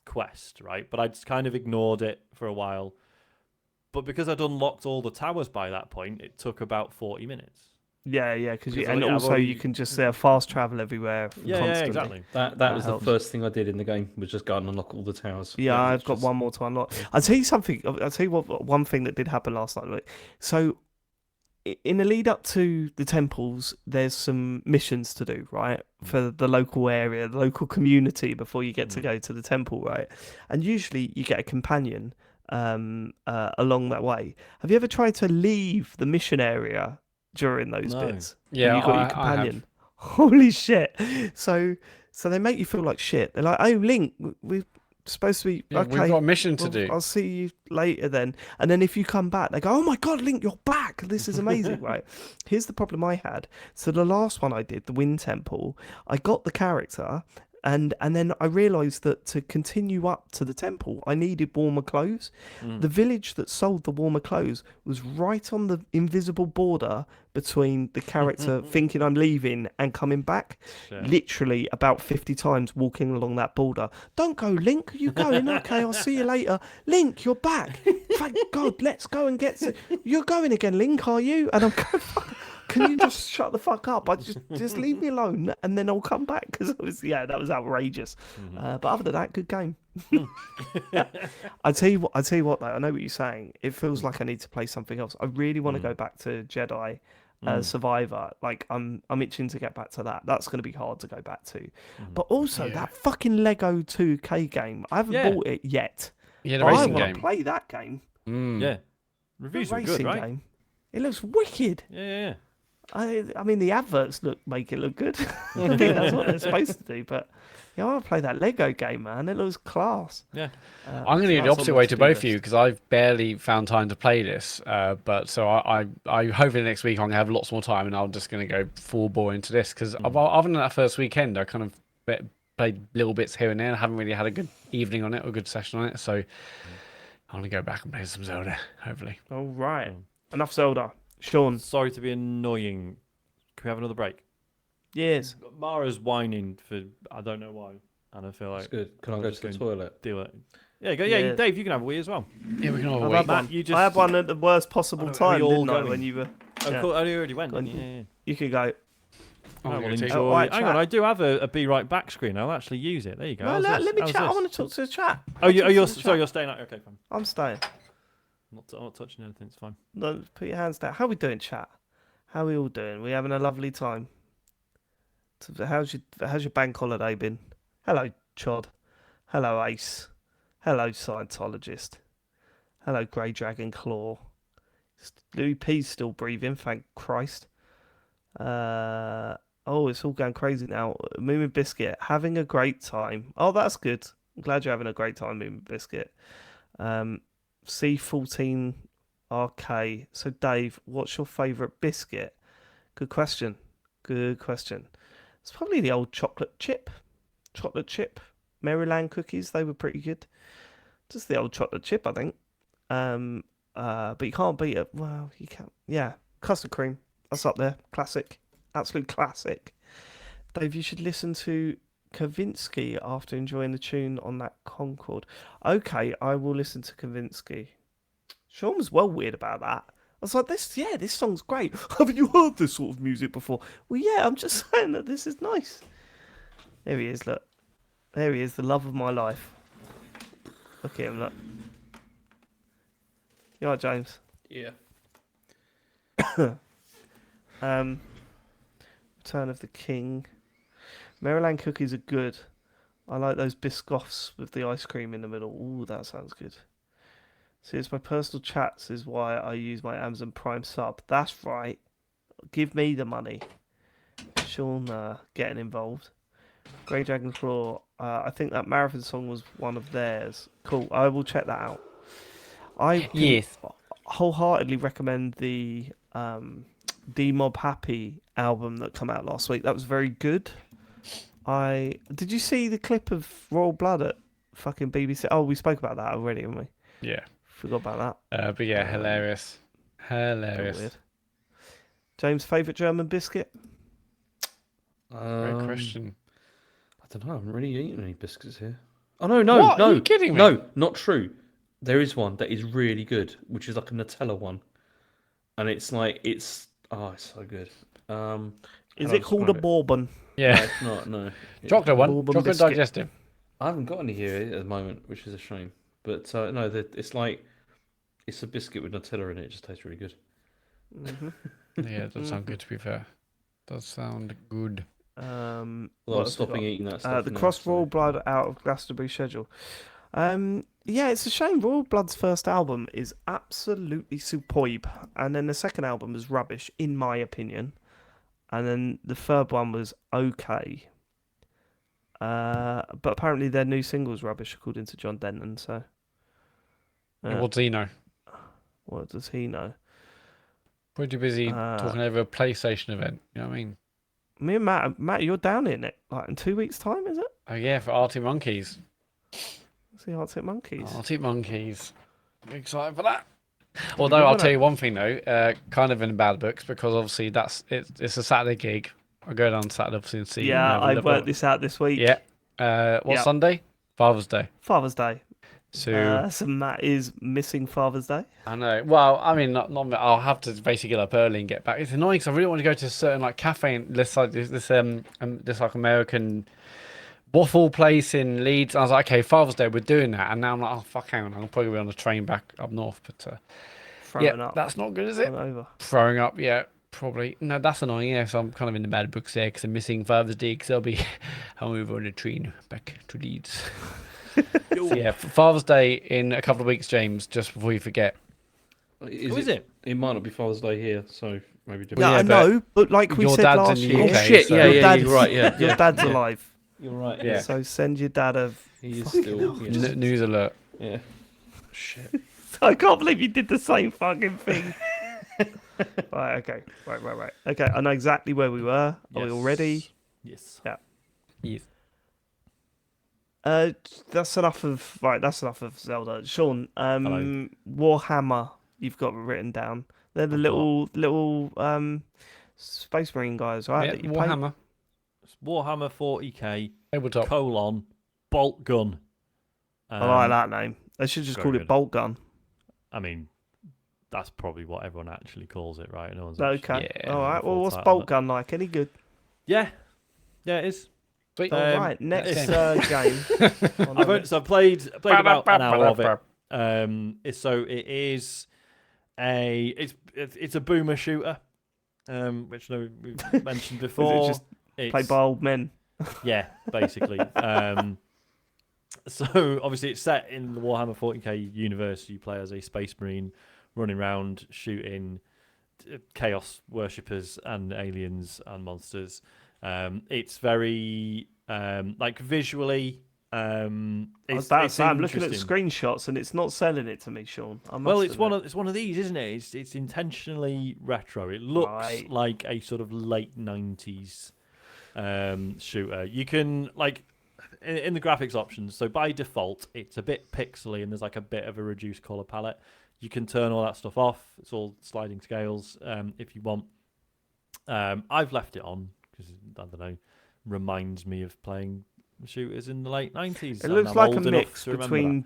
Speaker 1: quest, right? But I just kind of ignored it for a while. But because I'd unlocked all the towers by that point, it took about 40 minutes.
Speaker 2: Yeah, because
Speaker 1: Because,
Speaker 2: and
Speaker 1: like, I've
Speaker 2: also
Speaker 1: already-
Speaker 2: you can just fast travel everywhere
Speaker 1: Yeah,
Speaker 2: constantly.
Speaker 1: exactly.
Speaker 4: That
Speaker 2: That
Speaker 4: was
Speaker 2: helps.
Speaker 4: the first thing I did in the game, was just go and unlock all the towers.
Speaker 2: Yeah,
Speaker 4: It was
Speaker 2: I've got
Speaker 4: just-
Speaker 2: one more to unlock. I'll tell you something. I'll tell you what. One thing that did happen last night. Like, so, in the lead up to the temples, there's some missions to do, right, for the local area, the local community before you get to go to the temple, right? And usually you get a companion along that way. Have you ever tried to leave the mission area during those
Speaker 1: No.
Speaker 2: bits?
Speaker 3: Yeah,
Speaker 2: you got your
Speaker 3: I have.
Speaker 2: companion. Holy shit! So they make you feel like shit. They're like, "Oh, Link, we're supposed to be
Speaker 3: Yeah,
Speaker 2: okay.
Speaker 3: we've got a mission to
Speaker 2: well,
Speaker 3: do.
Speaker 2: I'll see you later then." And then if you come back, they go, "Oh my god, Link, you're back! This is amazing!" Right? Here's the problem I had. So the last one I did, the Wind Temple, I got the character. And then I realised that to continue up to the temple, I needed warmer clothes. The village that sold the warmer clothes was right on the invisible border between the character thinking I'm leaving and coming back.
Speaker 1: Shit.
Speaker 2: Literally about 50 times walking along that border. Don't go, Link. You going? Okay, I'll see you later. Link, you're back. Thank God. Let's go and get. You're going again, Link, are you? And I'm going. Can you just shut the fuck up? I just leave me alone, and then I'll come back because that was outrageous. But other than that, good game. I tell you what though, I know what you're saying. It feels like I need to play something else. I really want to go back to Jedi Survivor. Like I'm itching to get back to that. That's going to be hard to go back to. But also that fucking Lego 2K game. I haven't bought it yet.
Speaker 3: Yeah, the
Speaker 2: I
Speaker 3: racing
Speaker 2: want
Speaker 3: game.
Speaker 2: to play that game.
Speaker 1: Yeah.
Speaker 2: The
Speaker 1: Reviews were
Speaker 2: racing
Speaker 1: good, right?
Speaker 2: game. It looks wicked.
Speaker 1: Yeah.
Speaker 2: I mean, the adverts make it look good. I think that's what they're supposed to do. But I want to play that Lego game, man. It looks class.
Speaker 1: Yeah.
Speaker 3: I'm going to do the
Speaker 2: that's
Speaker 3: opposite
Speaker 2: on
Speaker 3: way
Speaker 2: the
Speaker 3: to
Speaker 2: to-do
Speaker 3: both of you
Speaker 2: list.
Speaker 3: because I've barely found time to play this. But so I hopefully next week I'm going to have lots more time and I'm just going to go full bore into this because other than that first weekend, I kind of played little bits here and there. I haven't really had a good evening on it or a good session on it. So I'm going to go back and play some Zelda, hopefully.
Speaker 2: All right. Enough Zelda. Sean.
Speaker 1: Sorry to be annoying. Can we have another break?
Speaker 2: Yes.
Speaker 1: Mara's whining for I don't know why, and I feel
Speaker 4: It's
Speaker 1: like
Speaker 4: good. Can I
Speaker 1: I'm
Speaker 4: go
Speaker 1: just
Speaker 4: to the
Speaker 1: going
Speaker 4: toilet?
Speaker 1: deal it. Yeah, go. Yeah,
Speaker 2: Yeah.
Speaker 1: Dave, you can have a wee as well.
Speaker 3: Yeah, we can all
Speaker 2: I've
Speaker 3: wait.
Speaker 2: had one.
Speaker 1: Matt, you just-
Speaker 2: I had one at the worst possible
Speaker 1: Are
Speaker 2: time,
Speaker 1: we all
Speaker 2: didn't I?
Speaker 1: going?
Speaker 2: When you were.
Speaker 1: Oh,
Speaker 2: Yeah.
Speaker 1: cool. I already went.
Speaker 2: Go on.
Speaker 1: Yeah.
Speaker 2: You could go.
Speaker 3: I'm
Speaker 1: I
Speaker 3: gonna
Speaker 1: will
Speaker 3: take-
Speaker 1: enjoy.
Speaker 2: Oh, right,
Speaker 1: Hang
Speaker 2: chat.
Speaker 1: on, I do have a be right back screen. I'll actually use it. There you go.
Speaker 2: No,
Speaker 1: How's
Speaker 2: let
Speaker 1: this?
Speaker 2: me
Speaker 1: How's
Speaker 2: chat. I
Speaker 1: this?
Speaker 2: want to talk to the chat.
Speaker 1: Oh, you're
Speaker 2: Talk to the
Speaker 1: so
Speaker 2: chat.
Speaker 1: you're staying out. Okay, fine.
Speaker 2: I'm staying.
Speaker 1: I'm not touching anything. It's fine.
Speaker 2: No, put your hands down. How we doing, chat? How we all doing? We having a lovely time. So how's your bank holiday been? Hello, Chod. Hello, Ace. Hello, Scientologist. Hello, Grey Dragon Claw. Louis P's still breathing, thank Christ. Oh, it's all going crazy now. Moomin Biscuit, having a great time. Oh, that's good. I'm glad you're having a great time, Moomin Biscuit. C14RK. So, Dave, what's your favourite biscuit? Good question. Good question. It's probably the old chocolate chip. Chocolate chip. Maryland cookies, they were pretty good. Just the old chocolate chip, I think. But you can't beat it. Well, you can't. Yeah, custard cream. That's up there. Classic. Absolute classic. Dave, you should listen to Kavinsky after enjoying the tune on that Concorde. Okay, I will listen to Kavinsky. Sean was well weird about that. I was like, this song's great. Haven't you heard this sort of music before? Well, yeah, I'm just saying that this is nice. There he is, look. There he is, the love of my life. Look at him, look. You alright, James?
Speaker 4: Yeah.
Speaker 2: Return of the King. Maryland cookies are good. I like those biscoffs with the ice cream in the middle. Ooh, that sounds good. See, it's my personal chats is why I use my Amazon Prime sub. That's right. Give me the money. Sean getting involved. Grey Dragon Claw. I think that Marathon song was one of theirs. Cool. I will check that out. I can
Speaker 3: Yes.
Speaker 2: wholeheartedly recommend the D-Mob Happy album that came out last week. That was very good. Did you see the clip of Royal Blood at fucking BBC? Oh, we spoke about that already, haven't we?
Speaker 3: Yeah.
Speaker 2: Forgot about that.
Speaker 3: But yeah, hilarious.
Speaker 2: Felt
Speaker 3: Hilarious.
Speaker 2: weird. James' favourite German biscuit?
Speaker 3: Great question.
Speaker 4: I don't know. I haven't really eaten any biscuits here. Oh no, no,
Speaker 3: What?
Speaker 4: no!
Speaker 3: Are you kidding me?
Speaker 4: No, not true. There is one that is really good, which is like a Nutella one, and it's like it's so good.
Speaker 2: Is
Speaker 4: How do
Speaker 2: it
Speaker 4: I
Speaker 2: called a
Speaker 4: describe it?
Speaker 2: Bourbon?
Speaker 4: No,
Speaker 3: Yeah.
Speaker 4: it's not. No,
Speaker 3: Chocolate one.
Speaker 2: Bourbon
Speaker 3: Chocolate
Speaker 2: biscuit.
Speaker 3: digestive.
Speaker 4: I haven't got any here at the moment, which is a shame. But no, it's like it's a biscuit with Nutella in it. It just tastes really good.
Speaker 3: Yeah, it does sound good, to be fair. Does sound good.
Speaker 4: Well, I'm
Speaker 2: what else we
Speaker 4: stopping
Speaker 2: got?
Speaker 4: eating that stuff.
Speaker 2: The
Speaker 4: now,
Speaker 2: Cross
Speaker 4: so-
Speaker 2: Royal Blood out of Glastonbury schedule. Yeah, it's a shame. Royal Blood's first album is absolutely superb, and then the second album was rubbish, in my opinion, and then the third one was okay. But apparently their new single's rubbish, according to John Denton. So,
Speaker 3: What does he know?
Speaker 2: what does he know?
Speaker 3: Pretty busy talking over a PlayStation event. You know what I mean?
Speaker 2: Me and Matt, you're down in it, like in 2 weeks' time, is it?
Speaker 3: Oh yeah, for Arctic Monkeys.
Speaker 2: See Arctic Monkeys.
Speaker 3: Arctic Monkeys. I'm excited for that. Although I'll tell you one thing though, kind of in the bad books because obviously it's a Saturday gig. I go down Saturday obviously and see.
Speaker 2: Yeah,
Speaker 3: have a
Speaker 2: I
Speaker 3: look.
Speaker 2: worked this out this week.
Speaker 3: Yeah. What
Speaker 2: Yeah.
Speaker 3: Sunday? Father's Day.
Speaker 2: Father's Day.
Speaker 3: So
Speaker 2: So Matt is missing Father's Day.
Speaker 3: I know. Well, I mean, not. I'll have to basically get up early and get back. It's annoying because I really want to go to a certain like cafe and this like American waffle place in Leeds. I was like, okay, Father's Day, we're doing that, and now I'm like, oh fuck, hang on, I'll probably be on the train back up north. But
Speaker 2: Throwing up.
Speaker 3: that's not good, is it?
Speaker 2: Over.
Speaker 3: Throwing up, yeah, probably. No, that's annoying. Yeah, so I'm kind of in the bad books there because I'm missing Father's Day because I'll be over on the train back to Leeds. So, yeah, Father's Day in a couple of weeks, James. Just before you forget.
Speaker 1: Is it?
Speaker 4: It might not be Father's Day here, so maybe different.
Speaker 2: Yeah,
Speaker 3: yeah,
Speaker 2: I
Speaker 3: but
Speaker 2: know, but like we
Speaker 3: your
Speaker 2: said
Speaker 3: dad's in
Speaker 2: last
Speaker 3: the
Speaker 2: year,
Speaker 3: UK,
Speaker 4: Oh shit!
Speaker 3: so-
Speaker 4: Yeah,
Speaker 2: Your
Speaker 4: yeah,
Speaker 2: dad's-
Speaker 4: you're right. Yeah,
Speaker 2: your
Speaker 4: yeah,
Speaker 2: dad's
Speaker 4: yeah.
Speaker 2: alive,
Speaker 4: You're right.
Speaker 3: Yeah.
Speaker 2: so send your dad a.
Speaker 4: He is still. Yes.
Speaker 3: News alert.
Speaker 4: Yeah. Shit.
Speaker 2: I can't believe you did the same fucking thing. Right. Okay. Right. Okay. I know exactly where we were. Are we all ready?
Speaker 1: Yes.
Speaker 3: Yes.
Speaker 2: That's enough of That's enough of Zelda. Sean,
Speaker 1: Hello.
Speaker 2: Warhammer. You've got written down. They're the
Speaker 1: I've got-
Speaker 2: little Space Marine guys, right?
Speaker 3: Yeah,
Speaker 2: that you paint?
Speaker 3: Warhammer.
Speaker 1: It's Warhammer 40k
Speaker 3: Tabletop.
Speaker 1: Boltgun.
Speaker 2: I like that name. They should just
Speaker 1: very
Speaker 2: call it
Speaker 1: good.
Speaker 2: Boltgun.
Speaker 1: I mean, that's probably what everyone actually calls it, right? No one's
Speaker 2: Okay.
Speaker 3: Yeah,
Speaker 2: All right. Well,
Speaker 1: full
Speaker 2: what's
Speaker 1: title, but-
Speaker 2: Boltgun like? Any good?
Speaker 1: Yeah, it is.
Speaker 3: Sweet.
Speaker 2: All
Speaker 1: Um,
Speaker 2: right. Next
Speaker 1: it's-
Speaker 2: game. On
Speaker 1: I've
Speaker 2: the-
Speaker 1: only, so I played about an hour of it. It is it's a boomer shooter, which I know we've mentioned before.
Speaker 2: just
Speaker 1: It's-
Speaker 2: Played by old men.
Speaker 1: Yeah, basically. So obviously it's set in the Warhammer 40k universe. You play as a space marine running around shooting chaos worshippers and aliens and monsters. It's very like visually.
Speaker 2: I'm
Speaker 1: It's
Speaker 2: looking at
Speaker 1: interesting.
Speaker 2: screenshots and it's not selling it to me, Sean. I
Speaker 1: Well,
Speaker 2: must admit.
Speaker 1: it's one of these, isn't it? It's intentionally retro. It looks
Speaker 2: Right.
Speaker 1: like a sort of late 90s shooter. You can like in the graphics options. So by default, it's a bit pixely and there's like a bit of a reduced color palette. You can turn all that stuff off. It's all sliding scales if you want. I've left it on because I don't know, reminds me of playing shooters in the late 90s.
Speaker 2: It
Speaker 1: and
Speaker 2: looks
Speaker 1: I'm
Speaker 2: like a
Speaker 1: old enough
Speaker 2: mix
Speaker 1: to remember
Speaker 2: between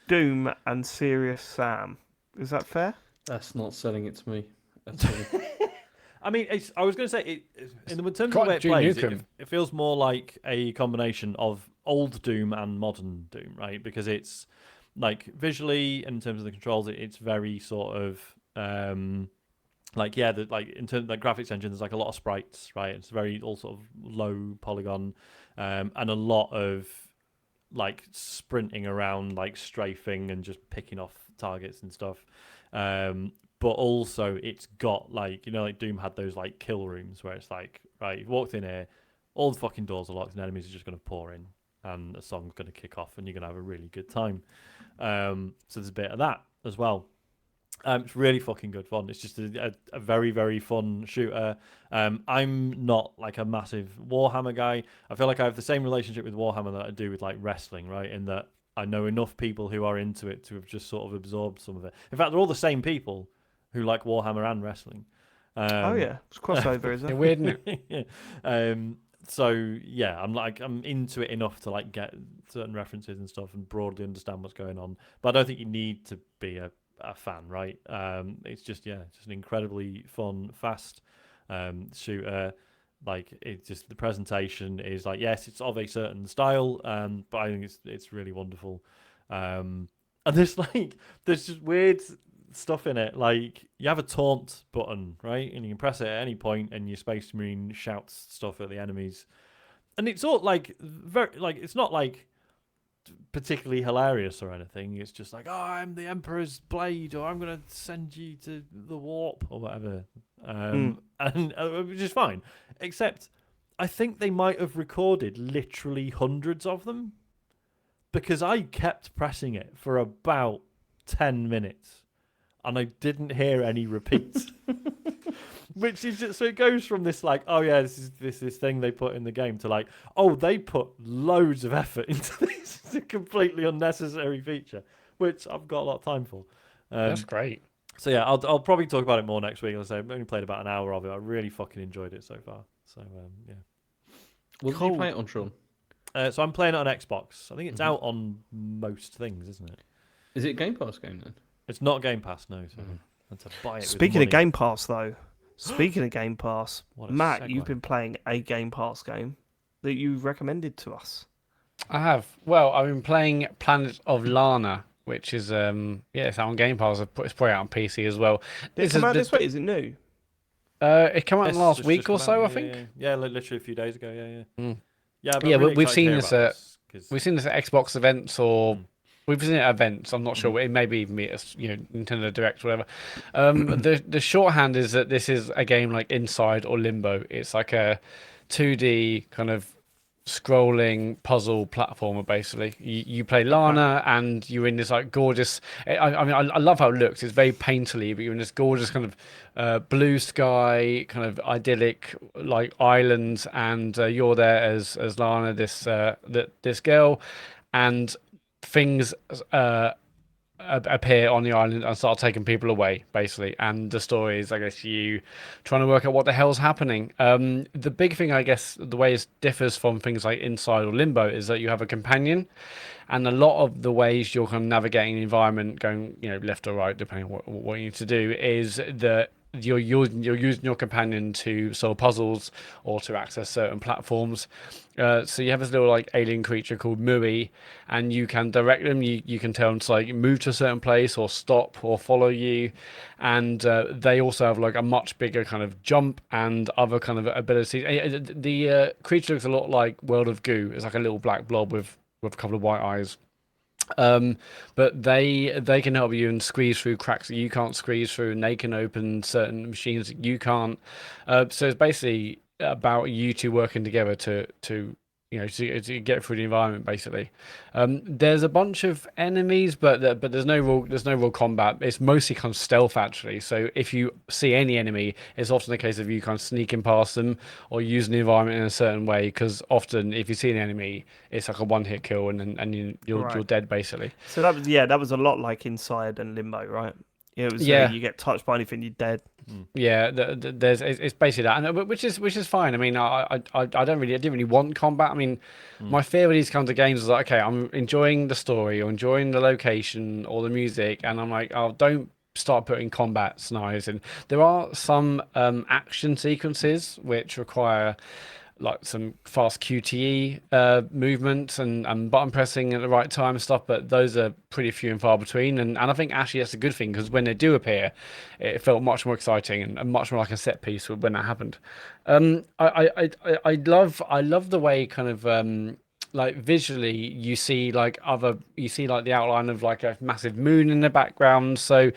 Speaker 2: Doom and Serious Sam. Is that fair?
Speaker 4: That's not selling it to me at all.
Speaker 1: I mean, I was going to say, in terms of the
Speaker 3: quite
Speaker 1: way it
Speaker 3: Duke
Speaker 1: plays,
Speaker 3: Nukem.
Speaker 1: it feels more like a combination of old Doom and modern Doom, right? Because it's like visually, in terms of the controls, it's very sort of like in terms of the graphics engine, there's like a lot of sprites, right? It's very all sort of low polygon, and a lot of like sprinting around, like strafing and just picking off targets and stuff. But also it's got like, like Doom had those like kill rooms where it's like, right, you've walked in here, all the fucking doors are locked and enemies are just going to pour in and a song's going to kick off and you're going to have a really good time. So there's a bit of that as well. It's really fucking good fun. It's just a very, very fun shooter. I'm not like a massive Warhammer guy. I feel like I have the same relationship with Warhammer that I do with like wrestling, right? In that I know enough people who are into it to have just sort of absorbed some of it. In fact, they're all the same people who like Warhammer and wrestling.
Speaker 2: Oh yeah, it's crossover, is
Speaker 3: They're
Speaker 2: it?
Speaker 3: weird, isn't it?
Speaker 1: yeah. So yeah, I'm into it enough to like get certain references and stuff and broadly understand what's going on. But I don't think you need to be a fan, right? It's just an incredibly fun, fast shooter. Like it's just the presentation is like, yes, it's of a certain style, but I think it's really wonderful. And there's just weird stuff in it. Like you have a taunt button, right, and you can press it at any point, and your Space Marine shouts stuff at the enemies, and it's all like very like it's not like particularly hilarious or anything. It's just like, oh, I'm the Emperor's blade, or I'm gonna send you to the warp or whatever, and which is fine. Except, I think they might have recorded literally hundreds of them because I kept pressing it for about 10 minutes and I didn't hear any repeats. Which is just, so it goes from this like, oh yeah, this is this thing they put in the game to like, oh, they put loads of effort into this. It's a completely unnecessary feature, which I've got a lot of time for.
Speaker 3: That's great.
Speaker 1: So yeah, I'll probably talk about it more next week. I'll say I've only played about an hour of it. I really fucking enjoyed it so far. So yeah.
Speaker 4: What did you play it on, Sean?
Speaker 1: So I'm playing it on Xbox. I think it's out on most things, isn't it?
Speaker 4: Is it a Game Pass game then?
Speaker 1: It's not Game Pass, no. So I had to buy it.
Speaker 2: Speaking
Speaker 1: with
Speaker 2: of
Speaker 1: money.
Speaker 2: Game Pass, though, speaking of Game Pass,
Speaker 1: What a
Speaker 2: Matt, you've
Speaker 1: segue.
Speaker 2: been playing a Game Pass game that you recommended to us.
Speaker 3: I have. Well, I've been playing Planet of Lana, which is it's out on Game Pass. It's probably out on PC as well.
Speaker 2: Did it come out this week? Is it new?
Speaker 3: It came out
Speaker 1: Yes,
Speaker 3: last
Speaker 1: it's
Speaker 3: week
Speaker 1: just
Speaker 3: or
Speaker 1: come
Speaker 3: so,
Speaker 1: out,
Speaker 3: I think.
Speaker 1: Yeah, literally a few days ago. Yeah.
Speaker 3: Mm.
Speaker 1: Yeah, but
Speaker 3: Yeah,
Speaker 1: I'm really
Speaker 3: we've
Speaker 1: excited to
Speaker 3: seen
Speaker 1: hear
Speaker 3: this
Speaker 1: about
Speaker 3: at-
Speaker 1: this, 'cause-
Speaker 3: We've seen this at Xbox events or we've seen it at events. I'm not sure. It may be even be at Nintendo Direct or whatever. The shorthand is that this is a game like Inside or Limbo. It's like a 2D kind of scrolling puzzle platformer. Basically, you play Lana and you're in this like gorgeous. I mean, I love how it looks. It's very painterly, but you're in this gorgeous kind of blue sky, kind of idyllic like island, and you're there as Lana, this girl, and things appear on the island and start taking people away, basically. And the story is, I guess, you trying to work out what the hell's happening. The big thing, I guess, the way it differs from things like Inside or Limbo is that you have a companion, and a lot of the ways you're kind of navigating the environment, going left or right, depending on what you need to do, is that you're using your companion to solve puzzles or to access certain platforms. So you have this little like alien creature called Mui, and you can direct them. You can tell them to like move to a certain place or stop or follow you, and they also have like a much bigger kind of jump and other kind of abilities. The creature looks a lot like World of Goo. It's like a little black blob with a couple of white eyes. But they can help you and squeeze through cracks that you can't squeeze through, and they can open certain machines that you can't. So it's basically about you two working together to get through the environment. Basically, there's a bunch of enemies, but there's no real combat. It's mostly kind of stealth actually. So if you see any enemy, it's often the case of you kind of sneaking past them or using the environment in a certain way. Because often if you see an enemy, it's like a one-hit kill, and you're dead basically.
Speaker 2: So that was a lot like Inside and Limbo, right? It was you get touched by anything, you're dead.
Speaker 3: Yeah, it's basically that, and which is fine. I mean, I didn't really want combat. I mean, my fear with these kinds of games is like, okay, I'm enjoying the story or enjoying the location or the music, and I'm like, oh, don't start putting combat scenarios in. There are some action sequences which require like some fast QTE movement and button pressing at the right time and stuff, but those are pretty few and far between. And I think actually that's a good thing, because when they do appear, it felt much more exciting and much more like a set piece when that happened. I love the way kind of like visually you see like the outline of like a massive moon in the background. So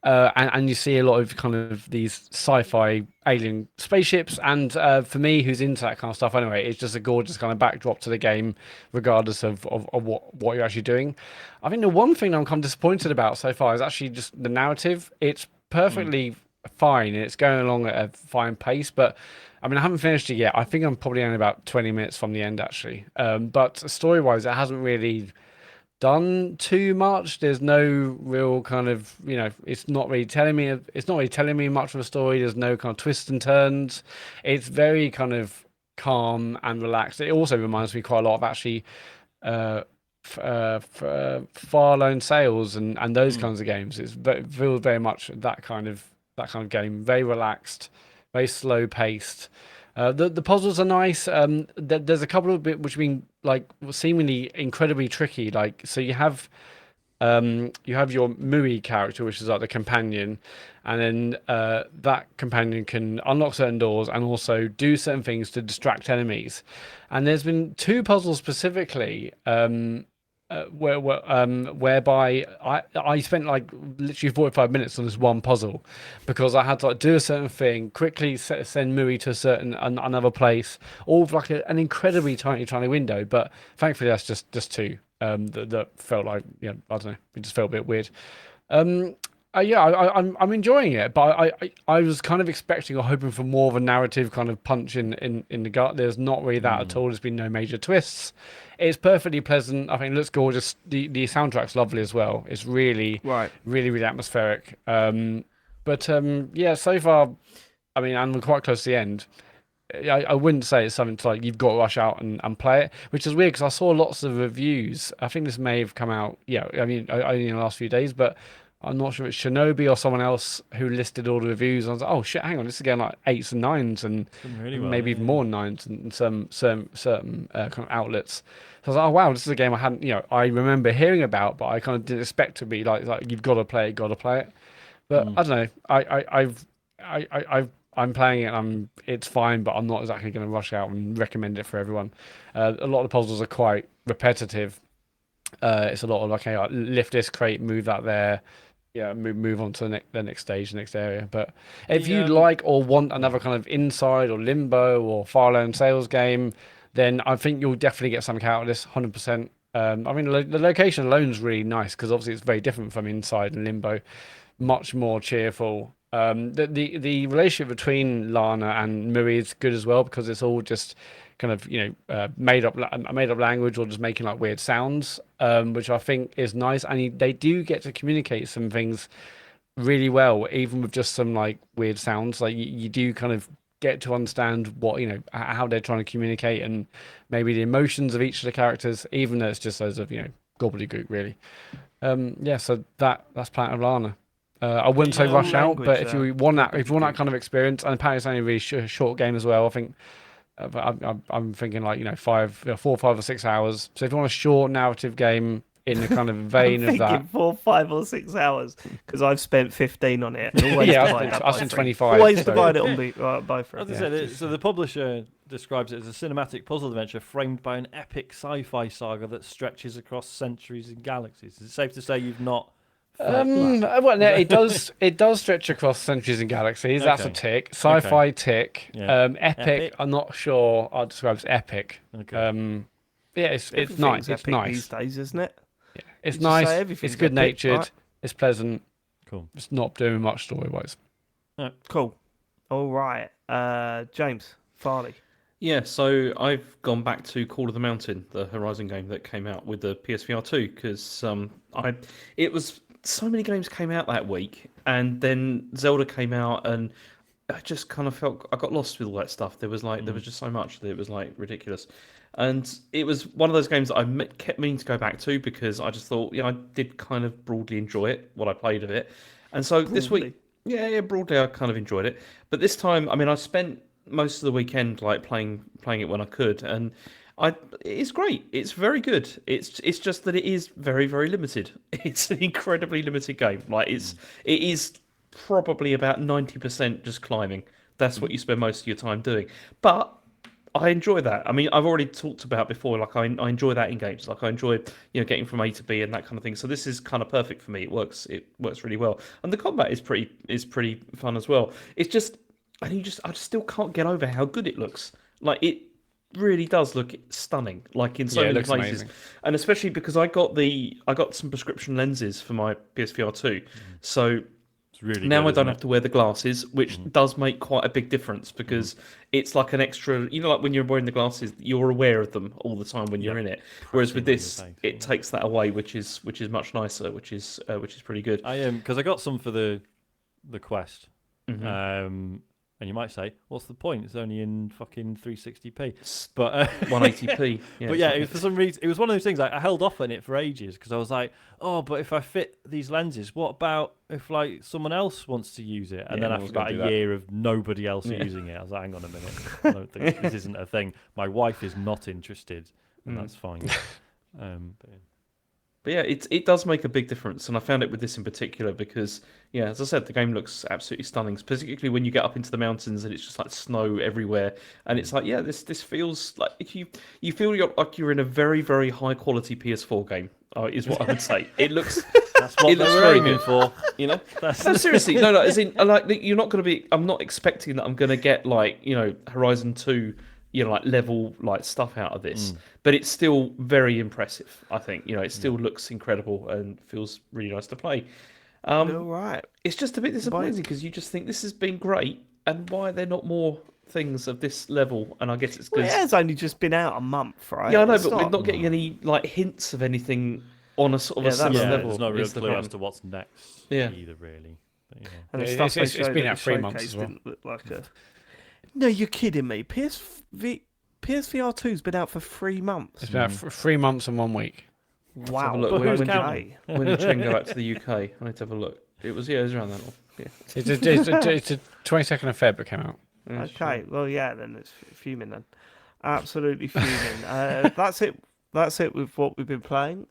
Speaker 3: and you see a lot of kind of these sci-fi alien spaceships, and for me, who's into that kind of stuff anyway, it's just a gorgeous kind of backdrop to the game, regardless of what you're actually doing. I think the one thing I'm kind of disappointed about so far is actually just the narrative. It's perfectly fine, and it's going along at a fine pace, but I mean, I haven't finished it yet. I think I'm probably only about 20 minutes from the end, actually. But story-wise, it hasn't really done too much. There's no real kind of, it's not really telling me much of a story. There's no kind of twists and turns. It's very kind of calm and relaxed. It also reminds me quite a lot of actually Far Lone Sales and those kinds of games. It feels very much that kind of game. Very relaxed, very slow paced. The puzzles are nice. There's a couple of bit which have been like seemingly incredibly tricky. Like, so you have your Mui character, which is like the companion, and then that companion can unlock certain doors and also do certain things to distract enemies. And there's been two puzzles specifically whereby I spent like literally 45 minutes on this one puzzle, because I had to like do a certain thing, quickly send Mui to another place, all with like an incredibly tiny window. But thankfully that's just two that felt like, I don't know, it just felt a bit weird. I'm enjoying it, but I was kind of expecting or hoping for more of a narrative kind of punch in the gut. There's not really that at all. There's been no major twists. It's perfectly pleasant. I think it looks gorgeous. The soundtrack's lovely as well. It's really really atmospheric. Yeah, so far, I mean, and we're quite close to the end. I wouldn't say it's something to like you've got to rush out and play it, which is weird because I saw lots of reviews. I think this may have come out, I mean, only in the last few days, but I'm not sure if it's Shinobi or someone else who listed all the reviews. I was like, oh shit, hang on, this is getting like 8s and 9s and
Speaker 1: really well,
Speaker 3: maybe even more 9s in some certain kind of outlets. So I was like, oh wow, this is a game I hadn't, I remember hearing about, but I kind of didn't expect to be like you've got to play it. But I don't know, I'm playing it. It's fine, but I'm not exactly going to rush out and recommend it for everyone. A lot of the puzzles are quite repetitive. It's a lot of like, hey, lift this crate, move that there. Yeah, move on to the next stage, the next area. But if you like or want another kind of Inside or Limbo or Far Lone Sales game, then I think you'll definitely get something out of this, 100%. I mean, the location alone is really nice, because obviously it's very different from Inside and Limbo. Much more cheerful. The relationship between Lana and Mui is good as well, because it's all just kind of made up language or just making like weird sounds, which I think is nice. And they do get to communicate some things really well, even with just some like weird sounds. Like you do kind of get to understand what how they're trying to communicate, and maybe the emotions of each of the characters, even though it's just those of gobbledygook really. So that's Planet of Lana. I wouldn't say rush out, but if you want that kind of experience, and apparently it's only a really short game as well. I think I'm thinking like 4, 5 or 6 hours. So if you want a short narrative game in the kind of vein of that,
Speaker 2: 4, 5 or 6 hours, because I've spent 15 on it. And always
Speaker 3: I spent 25.
Speaker 2: Always divide it on by 3.
Speaker 1: As I said, so the publisher describes it as a cinematic puzzle adventure framed by an epic sci-fi saga that stretches across centuries and galaxies. Is it safe to say you've not?
Speaker 3: Well, no, it does stretch across centuries and galaxies. That's a tick. Sci-fi tick.
Speaker 1: Yeah.
Speaker 3: Epic. I'm not sure I'd describe as epic.
Speaker 1: Okay.
Speaker 3: It's nice. It's nice
Speaker 2: these days, isn't it?
Speaker 3: Yeah. It's
Speaker 2: You just
Speaker 3: nice.
Speaker 2: say
Speaker 3: It's
Speaker 2: everything's
Speaker 3: good natured.
Speaker 2: right?
Speaker 3: It's pleasant.
Speaker 1: Cool.
Speaker 3: It's not doing much story wise.
Speaker 2: Cool. All right. James Farley.
Speaker 4: Yeah, so I've gone back to Call of the Mountain, the Horizon game that came out with the PSVR 2, because it was so many games came out that week, and then Zelda came out, and I just kind of felt I got lost with all that stuff. There was just so much that it was like ridiculous, and it was one of those games that I kept meaning to go back to, because I just thought I did kind of broadly enjoy it, what I played of it. And so this
Speaker 2: Broadly.
Speaker 4: week, yeah, broadly, I kind of enjoyed it. But this time, I mean, I spent most of the weekend like playing it when I could, and it's great. It's very good. It's just that it is very very limited. It's an incredibly limited game. Like it is probably about 90% just climbing. That's what you spend most of your time doing. But I enjoy that. I mean, I've already talked about before. Like I enjoy that in games. Like I enjoy getting from A to B and that kind of thing. So this is kind of perfect for me. It works really well, and the combat is pretty fun as well. It's just I just still can't get over how good it looks. Like it really does look stunning. Like in so
Speaker 3: Yeah, it
Speaker 4: many
Speaker 3: looks
Speaker 4: places,
Speaker 3: amazing.
Speaker 4: and especially because I got some prescription lenses for my PSVR 2, so.
Speaker 1: It's really
Speaker 4: Now
Speaker 1: good,
Speaker 4: I don't
Speaker 1: isn't
Speaker 4: have to wear the glasses, which does make quite a big difference because it's like an extra. Like when you're wearing the glasses, you're aware of them all the time when you're in it. Whereas with
Speaker 1: on your
Speaker 4: this,
Speaker 1: face,
Speaker 4: it takes that away, which is much nicer, which is pretty good.
Speaker 1: I am because I got some for the Quest.
Speaker 4: Mhm.
Speaker 1: And you might say, what's the point? It's only in fucking 360p. But
Speaker 4: 180p. Yeah,
Speaker 1: but yeah, it was, for some reason, it was one of those things. I held off on it for ages because I was like, oh, but if I fit these lenses, what about if like someone else wants to use it? And
Speaker 4: Yeah,
Speaker 1: then
Speaker 4: no
Speaker 1: after
Speaker 4: one's gonna
Speaker 1: about a
Speaker 4: do that.
Speaker 1: year of nobody else using it, I was like, hang on a minute, I don't think this isn't a thing. My wife is not interested, and that's fine. But,
Speaker 4: But yeah, it does make a big difference, and I found it with this in particular because, yeah, as I said, the game looks absolutely stunning, particularly when you get up into the mountains and it's just like snow everywhere, and it's like, yeah, this feels like you feel like you're in a very very high quality PS4 game, is what I would say. It looks
Speaker 1: that's what
Speaker 4: It
Speaker 1: they
Speaker 4: looks
Speaker 1: were
Speaker 4: very
Speaker 1: aiming
Speaker 4: good.
Speaker 1: for.
Speaker 4: No,
Speaker 1: That's
Speaker 4: seriously, no, as in, you're not going to be. I'm not expecting that I'm going to get like Horizon 2, like level like stuff out of this, but it's still very impressive. I think it still looks incredible and feels really nice to play.
Speaker 2: All right.
Speaker 4: It's just a bit disappointing because you just think this has been great, and why are there not more things of this level? And I guess it's
Speaker 2: Well, it
Speaker 4: because
Speaker 2: has only just been out a month, right?
Speaker 4: yeah, I know,
Speaker 2: It's
Speaker 4: but we're not getting any like hints of anything on a sort of
Speaker 2: Yeah,
Speaker 4: a
Speaker 2: that's
Speaker 4: similar
Speaker 1: yeah,
Speaker 4: level.
Speaker 1: there's no real
Speaker 4: is the
Speaker 1: clue as
Speaker 4: problem.
Speaker 1: to what's next
Speaker 4: Yeah.
Speaker 1: either, really. But,
Speaker 2: And the
Speaker 3: Yeah,
Speaker 2: stuff
Speaker 3: it's
Speaker 2: they
Speaker 3: been
Speaker 2: showed at
Speaker 3: out
Speaker 2: the
Speaker 3: 3 months
Speaker 2: showcase
Speaker 3: as well.
Speaker 2: didn't look like a. No, you're kidding me. PSVR 2's been out for 3 months.
Speaker 3: It's been out for 3 months and 1 week.
Speaker 2: Wow.
Speaker 4: Have a look.
Speaker 1: But
Speaker 4: When
Speaker 1: who's
Speaker 4: did-
Speaker 1: counting?
Speaker 4: when did Chen go back to the UK? I need to have a look. It was around that long. Yeah.
Speaker 3: It's a 22nd of Feb it came out.
Speaker 4: Yeah,
Speaker 2: Okay.
Speaker 4: sure.
Speaker 2: Well, yeah. Then it's fuming. Then, absolutely fuming. That's it. That's it with what we've been playing.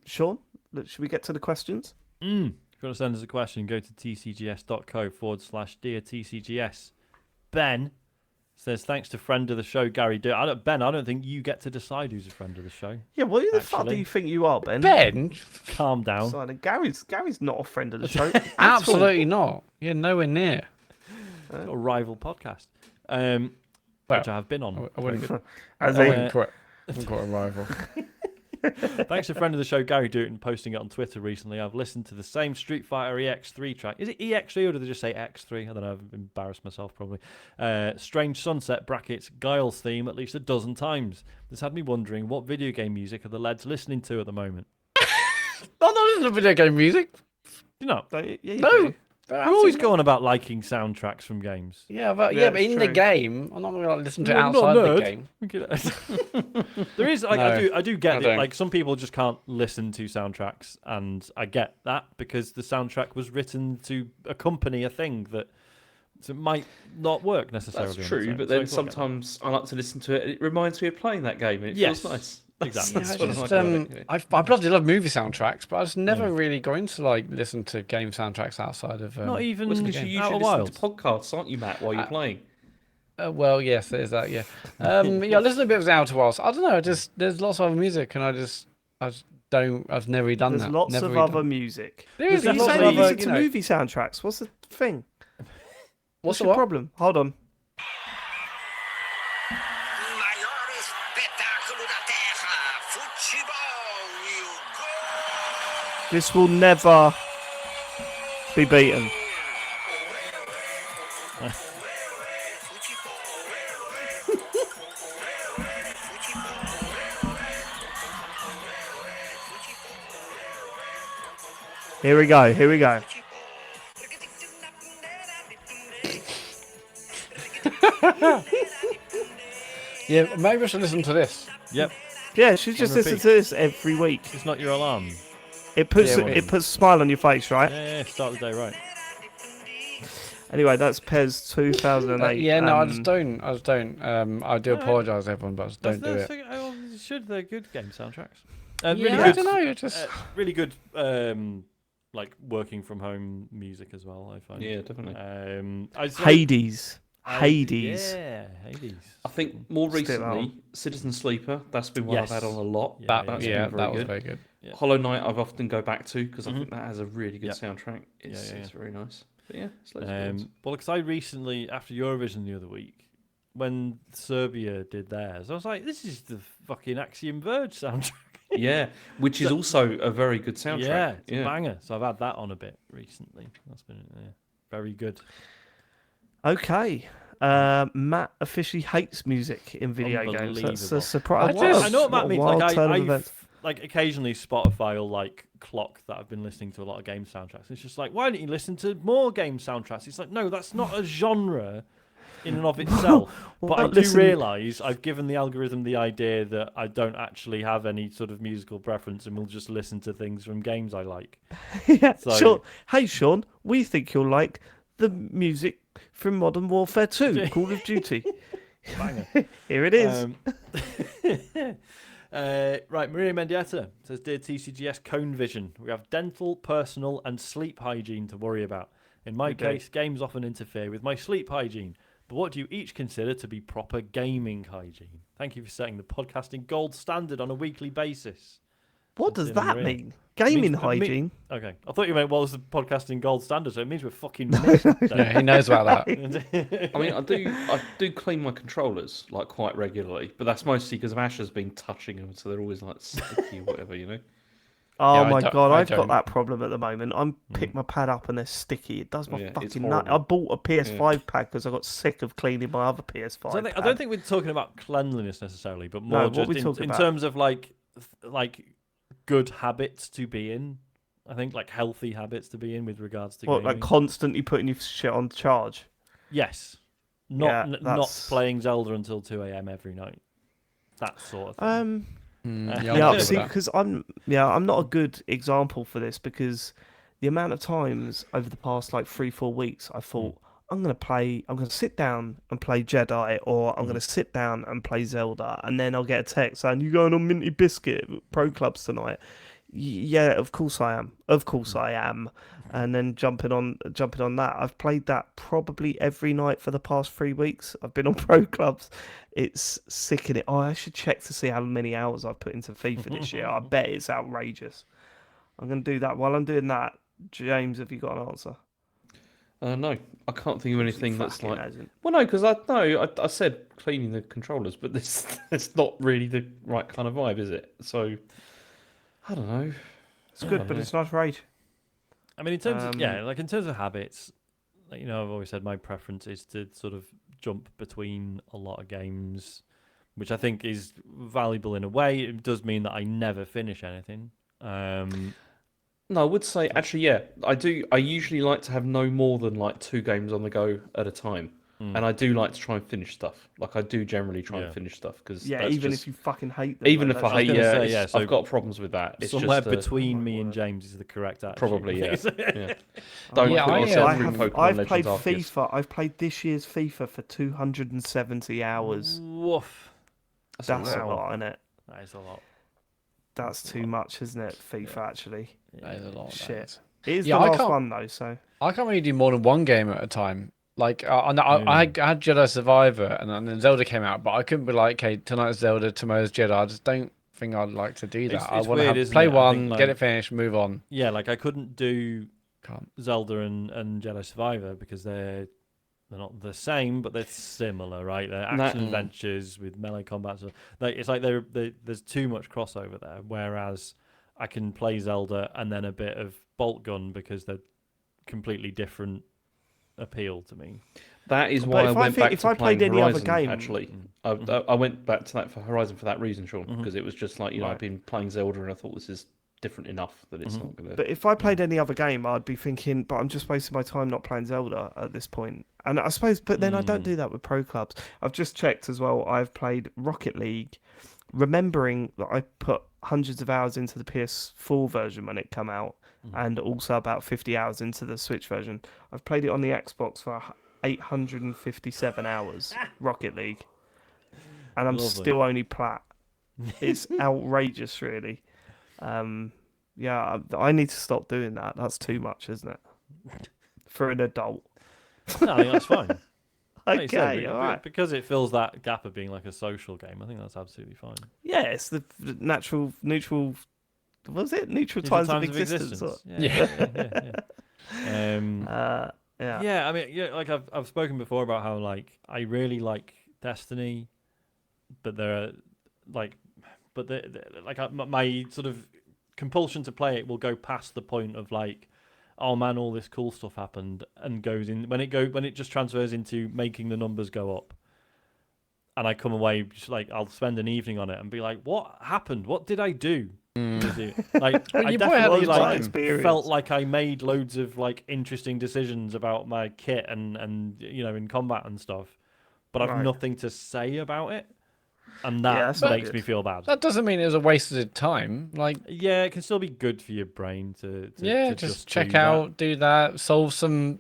Speaker 2: Sean, should we get to the questions?
Speaker 1: If you want to send us a question, go to tcgs.co/dear TCGS. Ben says, thanks to friend of the show, Gary. Ben, I don't think you get to decide who's a friend of the show.
Speaker 2: Yeah. What the fuck do
Speaker 1: Actually.
Speaker 2: you think you are, Ben?
Speaker 3: Ben,
Speaker 1: Calm down.
Speaker 2: Simon, Gary's not a friend of the show.
Speaker 3: absolutely not. You're nowhere near.
Speaker 1: Got a rival podcast,
Speaker 3: Well,
Speaker 1: which I have been on.
Speaker 3: I wouldn't,
Speaker 2: As
Speaker 3: I
Speaker 2: a-
Speaker 3: wouldn't quite a rival.
Speaker 1: Thanks to friend of the show, Gary Dutton, posting it on Twitter recently. I've listened to the same Street Fighter EX3 track. Is it EX3 or do they just say X3? I don't know. I've embarrassed myself probably. Strange Sunset brackets Guile's theme at least a dozen times. This had me wondering what video game music are the lads listening to at the moment.
Speaker 3: I'm not listening to video game music.
Speaker 1: You know,
Speaker 2: Yeah, you
Speaker 3: No.
Speaker 2: do.
Speaker 1: you're always going about liking soundtracks from games.
Speaker 3: Yeah, but
Speaker 2: Yeah,
Speaker 3: but
Speaker 2: it's
Speaker 3: in the
Speaker 2: true.
Speaker 3: game, I'm not going to listen to it
Speaker 1: Well, not
Speaker 3: outside
Speaker 1: a
Speaker 3: the
Speaker 1: nerd.
Speaker 3: game.
Speaker 1: There is, like,
Speaker 3: No,
Speaker 1: I do get
Speaker 3: I
Speaker 1: it.
Speaker 3: don't.
Speaker 1: Like, some people just can't listen to soundtracks, and I get that because the soundtrack was written to accompany a thing that so it might not work necessarily.
Speaker 4: That's
Speaker 1: on its
Speaker 4: true,
Speaker 1: own.
Speaker 4: but
Speaker 1: So
Speaker 4: then
Speaker 1: I get that.
Speaker 4: sometimes I like to listen to it. It reminds me of playing that game, and it
Speaker 1: Yes,
Speaker 4: feels nice.
Speaker 1: exactly.
Speaker 4: That's
Speaker 3: Yeah,
Speaker 4: what I like about it, yeah.
Speaker 3: I bloody love movie soundtracks, but I was never really going to like listen to game soundtracks outside of.
Speaker 1: Not even
Speaker 4: Well, it's because you
Speaker 1: Outer
Speaker 4: usually
Speaker 1: Wilds.
Speaker 4: listen to podcasts, aren't you, Matt, while you're playing?
Speaker 3: Well, yes, there's that. Yeah, yeah. I listen to a bit of Outer Wilds. I don't know. There's lots of other music, and I just don't. I've never really done
Speaker 2: There's
Speaker 3: that.
Speaker 2: lots
Speaker 3: never
Speaker 2: of
Speaker 3: really
Speaker 2: other
Speaker 3: done-
Speaker 2: music.
Speaker 3: There is
Speaker 2: You
Speaker 3: lots
Speaker 2: say
Speaker 3: of
Speaker 2: you
Speaker 3: other.
Speaker 2: listen
Speaker 3: You
Speaker 2: to
Speaker 3: know,
Speaker 2: movie soundtracks. What's the thing?
Speaker 3: what's the
Speaker 2: your
Speaker 3: what?
Speaker 2: problem? Hold on.
Speaker 7: Maior espetáculo da Terra, futebol e o gol.
Speaker 2: This will never be beaten. Here we go. Here we go.
Speaker 3: Yeah, maybe I should listen to this.
Speaker 1: Yep,
Speaker 2: Yeah, she just
Speaker 1: repeat.
Speaker 2: listens to this every week.
Speaker 1: it's not your alarm.
Speaker 2: It puts
Speaker 3: Yeah,
Speaker 2: it puts a smile on your face, right?
Speaker 1: Yeah, start the day right.
Speaker 2: Anyway, that's Pez 2008.
Speaker 3: Yeah, no, I just don't. I do
Speaker 1: No,
Speaker 3: apologise, everyone, but I just don't do it.
Speaker 1: You should. They're good game soundtracks.
Speaker 3: Yeah,
Speaker 1: Really
Speaker 3: I
Speaker 1: good.
Speaker 3: don't know. It just
Speaker 1: Really good. Like working from home music as well. I find.
Speaker 4: Yeah, definitely.
Speaker 2: Hades. Hades.
Speaker 1: Yeah, Hades.
Speaker 4: I think more
Speaker 2: Still
Speaker 4: recently,
Speaker 2: on.
Speaker 4: Citizen Sleeper. That's been one
Speaker 1: Yes.
Speaker 4: I've had on a lot.
Speaker 1: Yeah,
Speaker 4: That's
Speaker 3: yeah,
Speaker 4: been
Speaker 3: that
Speaker 4: very
Speaker 3: was
Speaker 4: good.
Speaker 3: very good.
Speaker 1: Yeah.
Speaker 4: Hollow Knight, I've often go back to because I
Speaker 1: Mhm.
Speaker 4: think that has a really good
Speaker 1: Yeah.
Speaker 4: soundtrack. It's
Speaker 1: yeah.
Speaker 4: very nice. But yeah, it's loads of good ones.
Speaker 1: Well, because I recently, after Eurovision the other week, when Serbia did theirs, I was like, this is the fucking Axiom Verge soundtrack.
Speaker 4: Yeah, which is also a very good soundtrack.
Speaker 1: Yeah, it's a banger. So I've had that on a bit recently. That's been very good.
Speaker 2: Okay. Matt officially hates music in video games. That's
Speaker 1: Unbelievable.
Speaker 2: a surprise.
Speaker 1: I know what Matt means.
Speaker 2: Wild
Speaker 1: Like,
Speaker 2: turn of
Speaker 1: I
Speaker 2: events.
Speaker 1: like occasionally Spotify will like clock that I've been listening to a lot of game soundtracks. It's just like, why don't you listen to more game soundtracks? It's like, no, that's not a genre in and of itself. But I do
Speaker 2: listen-
Speaker 1: realise I've given the algorithm the idea that I don't actually have any sort of musical preference and will just listen to things from games I like.
Speaker 2: Yeah,
Speaker 1: So-
Speaker 2: sure. Hey, Sean, we think you'll like the music from Modern Warfare 2, Call of Duty.
Speaker 1: Banger.
Speaker 2: Here it is.
Speaker 1: Right, Maria Mendieta says, Dear TCGS Cone Vision, we have dental, personal and sleep hygiene to worry about. In my case, games often interfere with my sleep hygiene. But what do you each consider to be proper gaming hygiene? Thank you for setting the podcasting gold standard on a weekly basis.
Speaker 2: What does
Speaker 1: Says
Speaker 2: that
Speaker 1: Maria.
Speaker 2: mean? Gaming
Speaker 1: Means-
Speaker 2: hygiene?
Speaker 1: Okay, I thought you meant what was the podcasting gold standard, so it means we're fucking missed.
Speaker 3: Yeah, he knows about that.
Speaker 4: I mean, I do clean my controllers like quite regularly, but that's mostly because Asher's been touching them, so they're always like sticky or whatever, you know.
Speaker 2: Oh
Speaker 3: Yeah, I
Speaker 2: my
Speaker 3: don't-
Speaker 2: god,
Speaker 3: I
Speaker 2: I've got
Speaker 3: don't.
Speaker 2: that problem at the moment. I'm pick my pad up and they're sticky. It does my
Speaker 4: Yeah, it's
Speaker 2: fucking nut. I
Speaker 4: horrible.
Speaker 2: bought a PS5 pad because I got sick of cleaning my other PS5.
Speaker 1: So I don't think we're talking about cleanliness necessarily, but more
Speaker 2: No, what
Speaker 1: just
Speaker 2: we
Speaker 1: in
Speaker 2: talking about?
Speaker 1: terms of like good habits to be in. I think like healthy habits to be in with regards to
Speaker 2: What,
Speaker 1: gaming.
Speaker 2: like constantly putting your shit on charge.
Speaker 1: Yes, not
Speaker 2: Yeah,
Speaker 1: not
Speaker 2: that's-
Speaker 1: playing Zelda until 2 a.m. every night. That sort of thing.
Speaker 3: Yeah,
Speaker 2: Yeah,
Speaker 3: I'm good
Speaker 2: see,
Speaker 3: with that.
Speaker 2: because I'm not a good example for this because the amount of times over the past like 3-4 weeks I thought I'm gonna sit down and play Jedi, or I'm gonna sit down and play Zelda, and then I'll get a text saying you going on Minty Biscuit Pro Clubs tonight. Yeah, of course I am. Of course I am. And then jumping on that. I've played that probably every night for the past 3 weeks. I've been on Pro Clubs. It's sickening. Oh, I should check to see how many hours I've put into FIFA this year. I bet it's outrageous. I'm going to do that. While I'm doing that, James, have you got an answer?
Speaker 4: No, I can't think of anything that's
Speaker 2: Fucking
Speaker 4: like.
Speaker 2: hasn't.
Speaker 4: Well, no, because I said cleaning the controllers, but this it's not really the right kind of vibe, is it? So I don't know.
Speaker 2: It's good, but it's not right.
Speaker 1: I mean, in terms of
Speaker 2: Um,
Speaker 1: like in terms of habits, like, I've always said my preference is to sort of jump between a lot of games, which I think is valuable in a way. It does mean that I never finish anything.
Speaker 4: No, I would say actually, yeah, I do. I usually like to have no more than like 2 games on the go at a time, and I do like to try and finish stuff. Like I do generally try
Speaker 1: Yeah.
Speaker 4: and finish stuff because
Speaker 2: Yeah, even if you fucking hate them.
Speaker 4: even
Speaker 2: like,
Speaker 4: if
Speaker 2: that's
Speaker 4: I hate,
Speaker 1: gonna
Speaker 4: yeah,
Speaker 1: say,
Speaker 4: it's-
Speaker 1: yeah, so
Speaker 4: I've got problems with that. It's
Speaker 1: Somewhere
Speaker 4: just
Speaker 1: between me and James is the correct attitude.
Speaker 4: probably yeah.
Speaker 1: basically.
Speaker 4: yeah. Don't
Speaker 3: Yeah,
Speaker 4: put
Speaker 3: I,
Speaker 4: yourself
Speaker 2: I
Speaker 4: through
Speaker 2: have,
Speaker 4: Pokemon
Speaker 2: I've
Speaker 4: Legends
Speaker 2: played
Speaker 4: Arceus.
Speaker 2: FIFA. I've played this year's FIFA for 270 hours.
Speaker 1: Woof.
Speaker 2: That's a
Speaker 1: lot.
Speaker 2: lot, isn't it?
Speaker 1: That is a lot.
Speaker 2: That's too much, isn't it? FIFA actually.
Speaker 3: That is a lot. that
Speaker 2: Shit.
Speaker 3: is.
Speaker 2: It is
Speaker 3: Yeah,
Speaker 2: the
Speaker 3: I
Speaker 2: last
Speaker 3: can't-
Speaker 2: one though, so
Speaker 3: I can't really do more than one game at a time. Like I had Jedi Survivor, and then Zelda came out, but I couldn't be like, okay, tonight's Zelda, tomorrow's Jedi. I just don't think I'd like to do that.
Speaker 1: It's
Speaker 3: I want to
Speaker 1: weird,
Speaker 3: have
Speaker 1: isn't
Speaker 3: play
Speaker 1: it? I
Speaker 3: one,
Speaker 1: think,
Speaker 3: get
Speaker 1: like-
Speaker 3: it finished, move on.
Speaker 1: Yeah, like I couldn't do
Speaker 3: Can't.
Speaker 1: Zelda and Jedi Survivor because they're not the same, but they're similar, right? They're action adventures with melee combat. So it's like there's too much crossover there. Whereas I can play Zelda and then a bit of Boltgun because they're completely different appeal to me.
Speaker 4: That is
Speaker 2: But
Speaker 4: why I
Speaker 2: if I
Speaker 4: went
Speaker 2: think-
Speaker 4: back
Speaker 2: if
Speaker 4: to
Speaker 2: I played
Speaker 4: playing
Speaker 2: any other
Speaker 4: Horizon,
Speaker 2: game-
Speaker 4: actually. I went back to that for Horizon for that reason, Sean, because it was just like, I've been playing Zelda and I thought this is different enough that it's not going to...
Speaker 2: but if I played any other game, I'd be thinking, but I'm just wasting my time not playing Zelda at this point. And I suppose, but then I don't do that with Pro Clubs. I've just checked as well. I've played Rocket League, remembering that I put hundreds of hours into the PS4 version when it came out, and also about 50 hours into the Switch version. I've played it on the Xbox for 857 hours, Rocket League, and I'm
Speaker 1: Lovely.
Speaker 2: still only plat. It's outrageous, really. Yeah, I need to stop doing that. That's too much, isn't it? For an adult.
Speaker 1: No, I think that's fine. Like you said,
Speaker 2: Okay, all right.
Speaker 1: because it fills that gap of being like a social game. I think that's absolutely fine.
Speaker 2: Yeah, it's the neutral. What was it? Neutral times of existence. Or-
Speaker 1: Yeah.
Speaker 2: Yeah.
Speaker 1: Yeah, I mean, yeah, like I've spoken before about how like I really like Destiny, but there are like, my sort of compulsion to play it will go past the point of like, oh man, all this cool stuff happened, and goes in when it just transfers into making the numbers go up, and I come away just like I'll spend an evening on it and be like, what happened? What did I do? Like
Speaker 3: Well,
Speaker 1: I
Speaker 3: you probably had
Speaker 1: definitely
Speaker 2: loads of
Speaker 1: like
Speaker 2: experience.
Speaker 1: felt like I made loads of like interesting decisions about my kit and you know in combat and stuff, but I've
Speaker 2: Right.
Speaker 1: nothing to say about it, and
Speaker 2: Yeah,
Speaker 1: that
Speaker 2: that's not
Speaker 1: makes
Speaker 2: good.
Speaker 1: me feel bad.
Speaker 3: That doesn't mean it was a wasted time. Like,
Speaker 1: Yeah, it can still be good for your brain to
Speaker 3: yeah,
Speaker 1: to
Speaker 3: just
Speaker 1: do
Speaker 3: check
Speaker 1: that.
Speaker 3: out, do that, solve some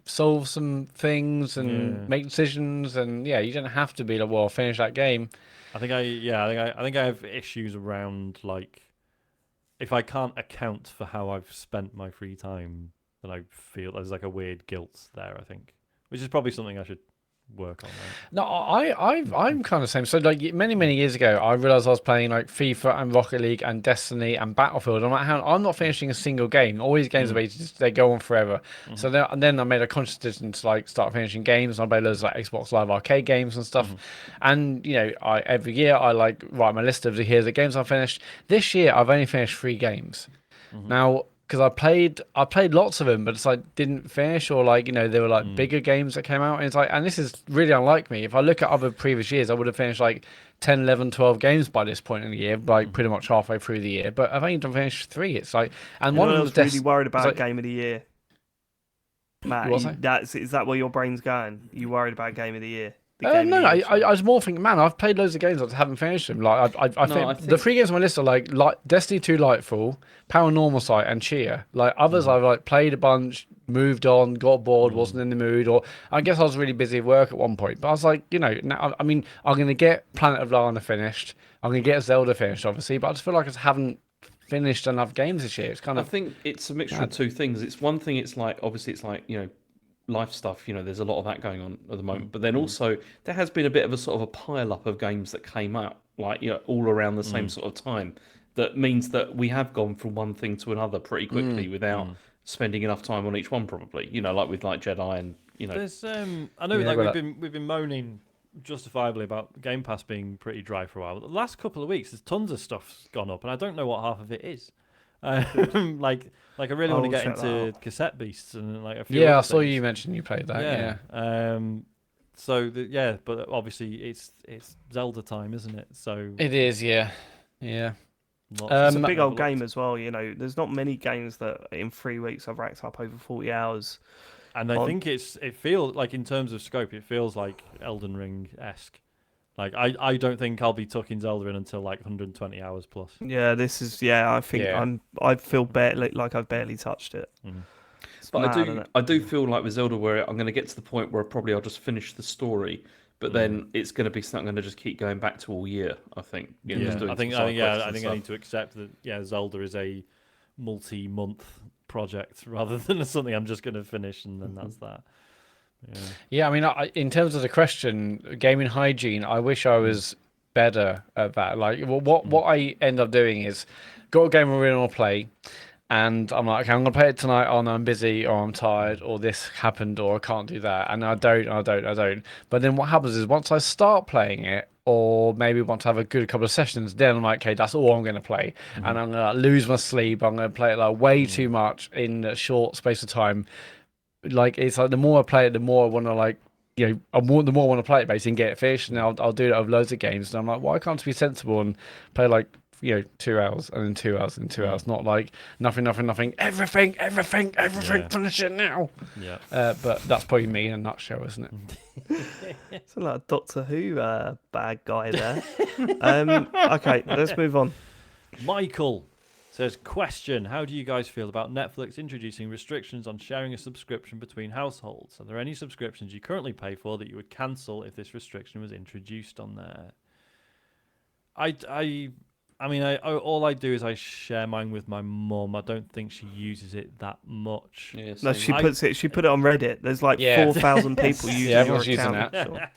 Speaker 3: things, and
Speaker 1: Yeah.
Speaker 3: make decisions. And yeah, you don't have to be like, well, finish that game.
Speaker 1: I think I have issues around like if I can't account for how I've spent my free time, then I feel there's like a weird guilt there. I think, which is probably something I should work on. Right?
Speaker 3: No, I'm kind of the same. So like many years ago, I realized I was playing like FIFA and Rocket League and Destiny and Battlefield. I'm like, I'm not finishing a single game. All these games are just they go on forever. So then I made a conscious decision to like start finishing games. I play loads of like Xbox Live Arcade games and stuff. And you know, every year I like write my list of here's the games I finished. This year I've only finished 3 games. Now, because I played lots of them, but it's like didn't finish, or like, you know, there were like bigger games that came out, and it's like, and this is really unlike me. If I look at other previous years, I would have finished like 10, 11, 12 games by this point in the year, like pretty much halfway through the year. But I've only done finished 3. It's like, and one of them was
Speaker 2: really worried about
Speaker 3: like-
Speaker 2: game of the year. Matt,
Speaker 3: What was I?
Speaker 2: is that where your brain's going? You worried about game of the year? The game
Speaker 3: No,
Speaker 2: of the year,
Speaker 3: I was more thinking, man, I've played loads of games, I just haven't finished them. Like, I think the 3 games on my list are like Destiny 2 Lightfall, Paranormal Sight, and Chia. Like, others I've like played a bunch, moved on, got bored, wasn't in the mood, or I guess I was really busy at work at one point. But I was like, you know, now, I mean, I'm going to get Planet of Lana finished, I'm going to get Zelda finished, obviously, but I just feel like I just haven't finished enough games this year. It's kind
Speaker 4: I
Speaker 3: of,
Speaker 4: think it's a mixture of two things. It's one thing, it's like, obviously, it's like, you know, life stuff, you know, there's a lot of that going on at the moment. But then also, there has been a bit of a sort of a pile up of games that came out, like, you know, all around the same sort of time. That means that we have gone from one thing to another pretty quickly without spending enough time on each one, probably. You know, like with like Jedi and, you know.
Speaker 1: There's I know
Speaker 3: Yeah,
Speaker 1: like
Speaker 3: well,
Speaker 1: we've been moaning justifiably about Game Pass being pretty dry for a while. But the last couple of weeks, there's tons of stuff gone up, and I don't know what half of it is. Like I really want to get
Speaker 2: check that
Speaker 1: into
Speaker 2: out.
Speaker 1: Cassette Beasts and like a few.
Speaker 3: yeah, I
Speaker 1: other
Speaker 3: saw
Speaker 1: things.
Speaker 3: you mention you played that. Yeah.
Speaker 1: So but obviously it's Zelda time, isn't it? So
Speaker 3: It is, yeah.
Speaker 1: lots
Speaker 2: It's
Speaker 1: of
Speaker 2: a big
Speaker 1: stuff
Speaker 2: old
Speaker 1: overlooked.
Speaker 2: game as well. You know, there's not many games that in 3 weeks I've racked up over 40 hours.
Speaker 1: And I
Speaker 2: on-
Speaker 1: think it feels like in terms of scope, it feels like Elden Ring esque. Like I don't think I'll be tucking Zelda in until like 120 hours plus.
Speaker 2: Yeah, this is I think
Speaker 3: Yeah.
Speaker 2: I feel barely like I've barely touched it. It's
Speaker 4: But
Speaker 2: mad, isn't it?
Speaker 4: I do feel like with Zelda, where I'm going to get to the point where probably I'll just finish the story, but then it's going to be something I'm going to just keep going back to all year. I think. You know, just doing
Speaker 1: I think
Speaker 4: some side quests
Speaker 1: I
Speaker 4: and
Speaker 1: think I
Speaker 4: stuff.
Speaker 1: need to accept that Zelda is a multi-month project rather than something I'm just going to finish and then that's that.
Speaker 3: Yeah, I mean, in terms of the question, gaming hygiene, I wish I was better at that. Like, what I end up doing is got a game I really want to play, and I'm like, okay, I'm gonna play it tonight. Oh no, I'm busy, or I'm tired, or this happened, or I can't do that, and I don't. But then what happens is once I start playing it, or maybe want to have a good couple of sessions, then I'm like, okay, that's all I'm going to play. And I'm going to lose my sleep. I'm going to play it like way too much in a short space of time. Like, it's like the more I play it, the more I want to like, you know, the more I want to play it basically and get it finished. And I'll do that with loads of games. And I'm like, why can't I be sensible and play like, you know, 2 hours and then 2 hours and 2 hours, not like nothing, everything, finish it now.
Speaker 1: Yeah.
Speaker 3: But that's probably me in a nutshell, isn't it?
Speaker 2: It's like a Doctor Who bad guy there. Okay, let's move on.
Speaker 1: Michael says, question, how do you guys feel about Netflix introducing restrictions on sharing a subscription between households? Are there any subscriptions you currently pay for that you would cancel if this restriction was introduced on there? All I do is I share mine with my mum. I don't think she uses it that much.
Speaker 4: Yeah,
Speaker 2: No,
Speaker 4: same.
Speaker 2: she put it on Reddit. There's like
Speaker 3: Yeah.
Speaker 2: 4,000 people using your
Speaker 3: everyone's using
Speaker 2: account.
Speaker 3: that.
Speaker 2: Sure.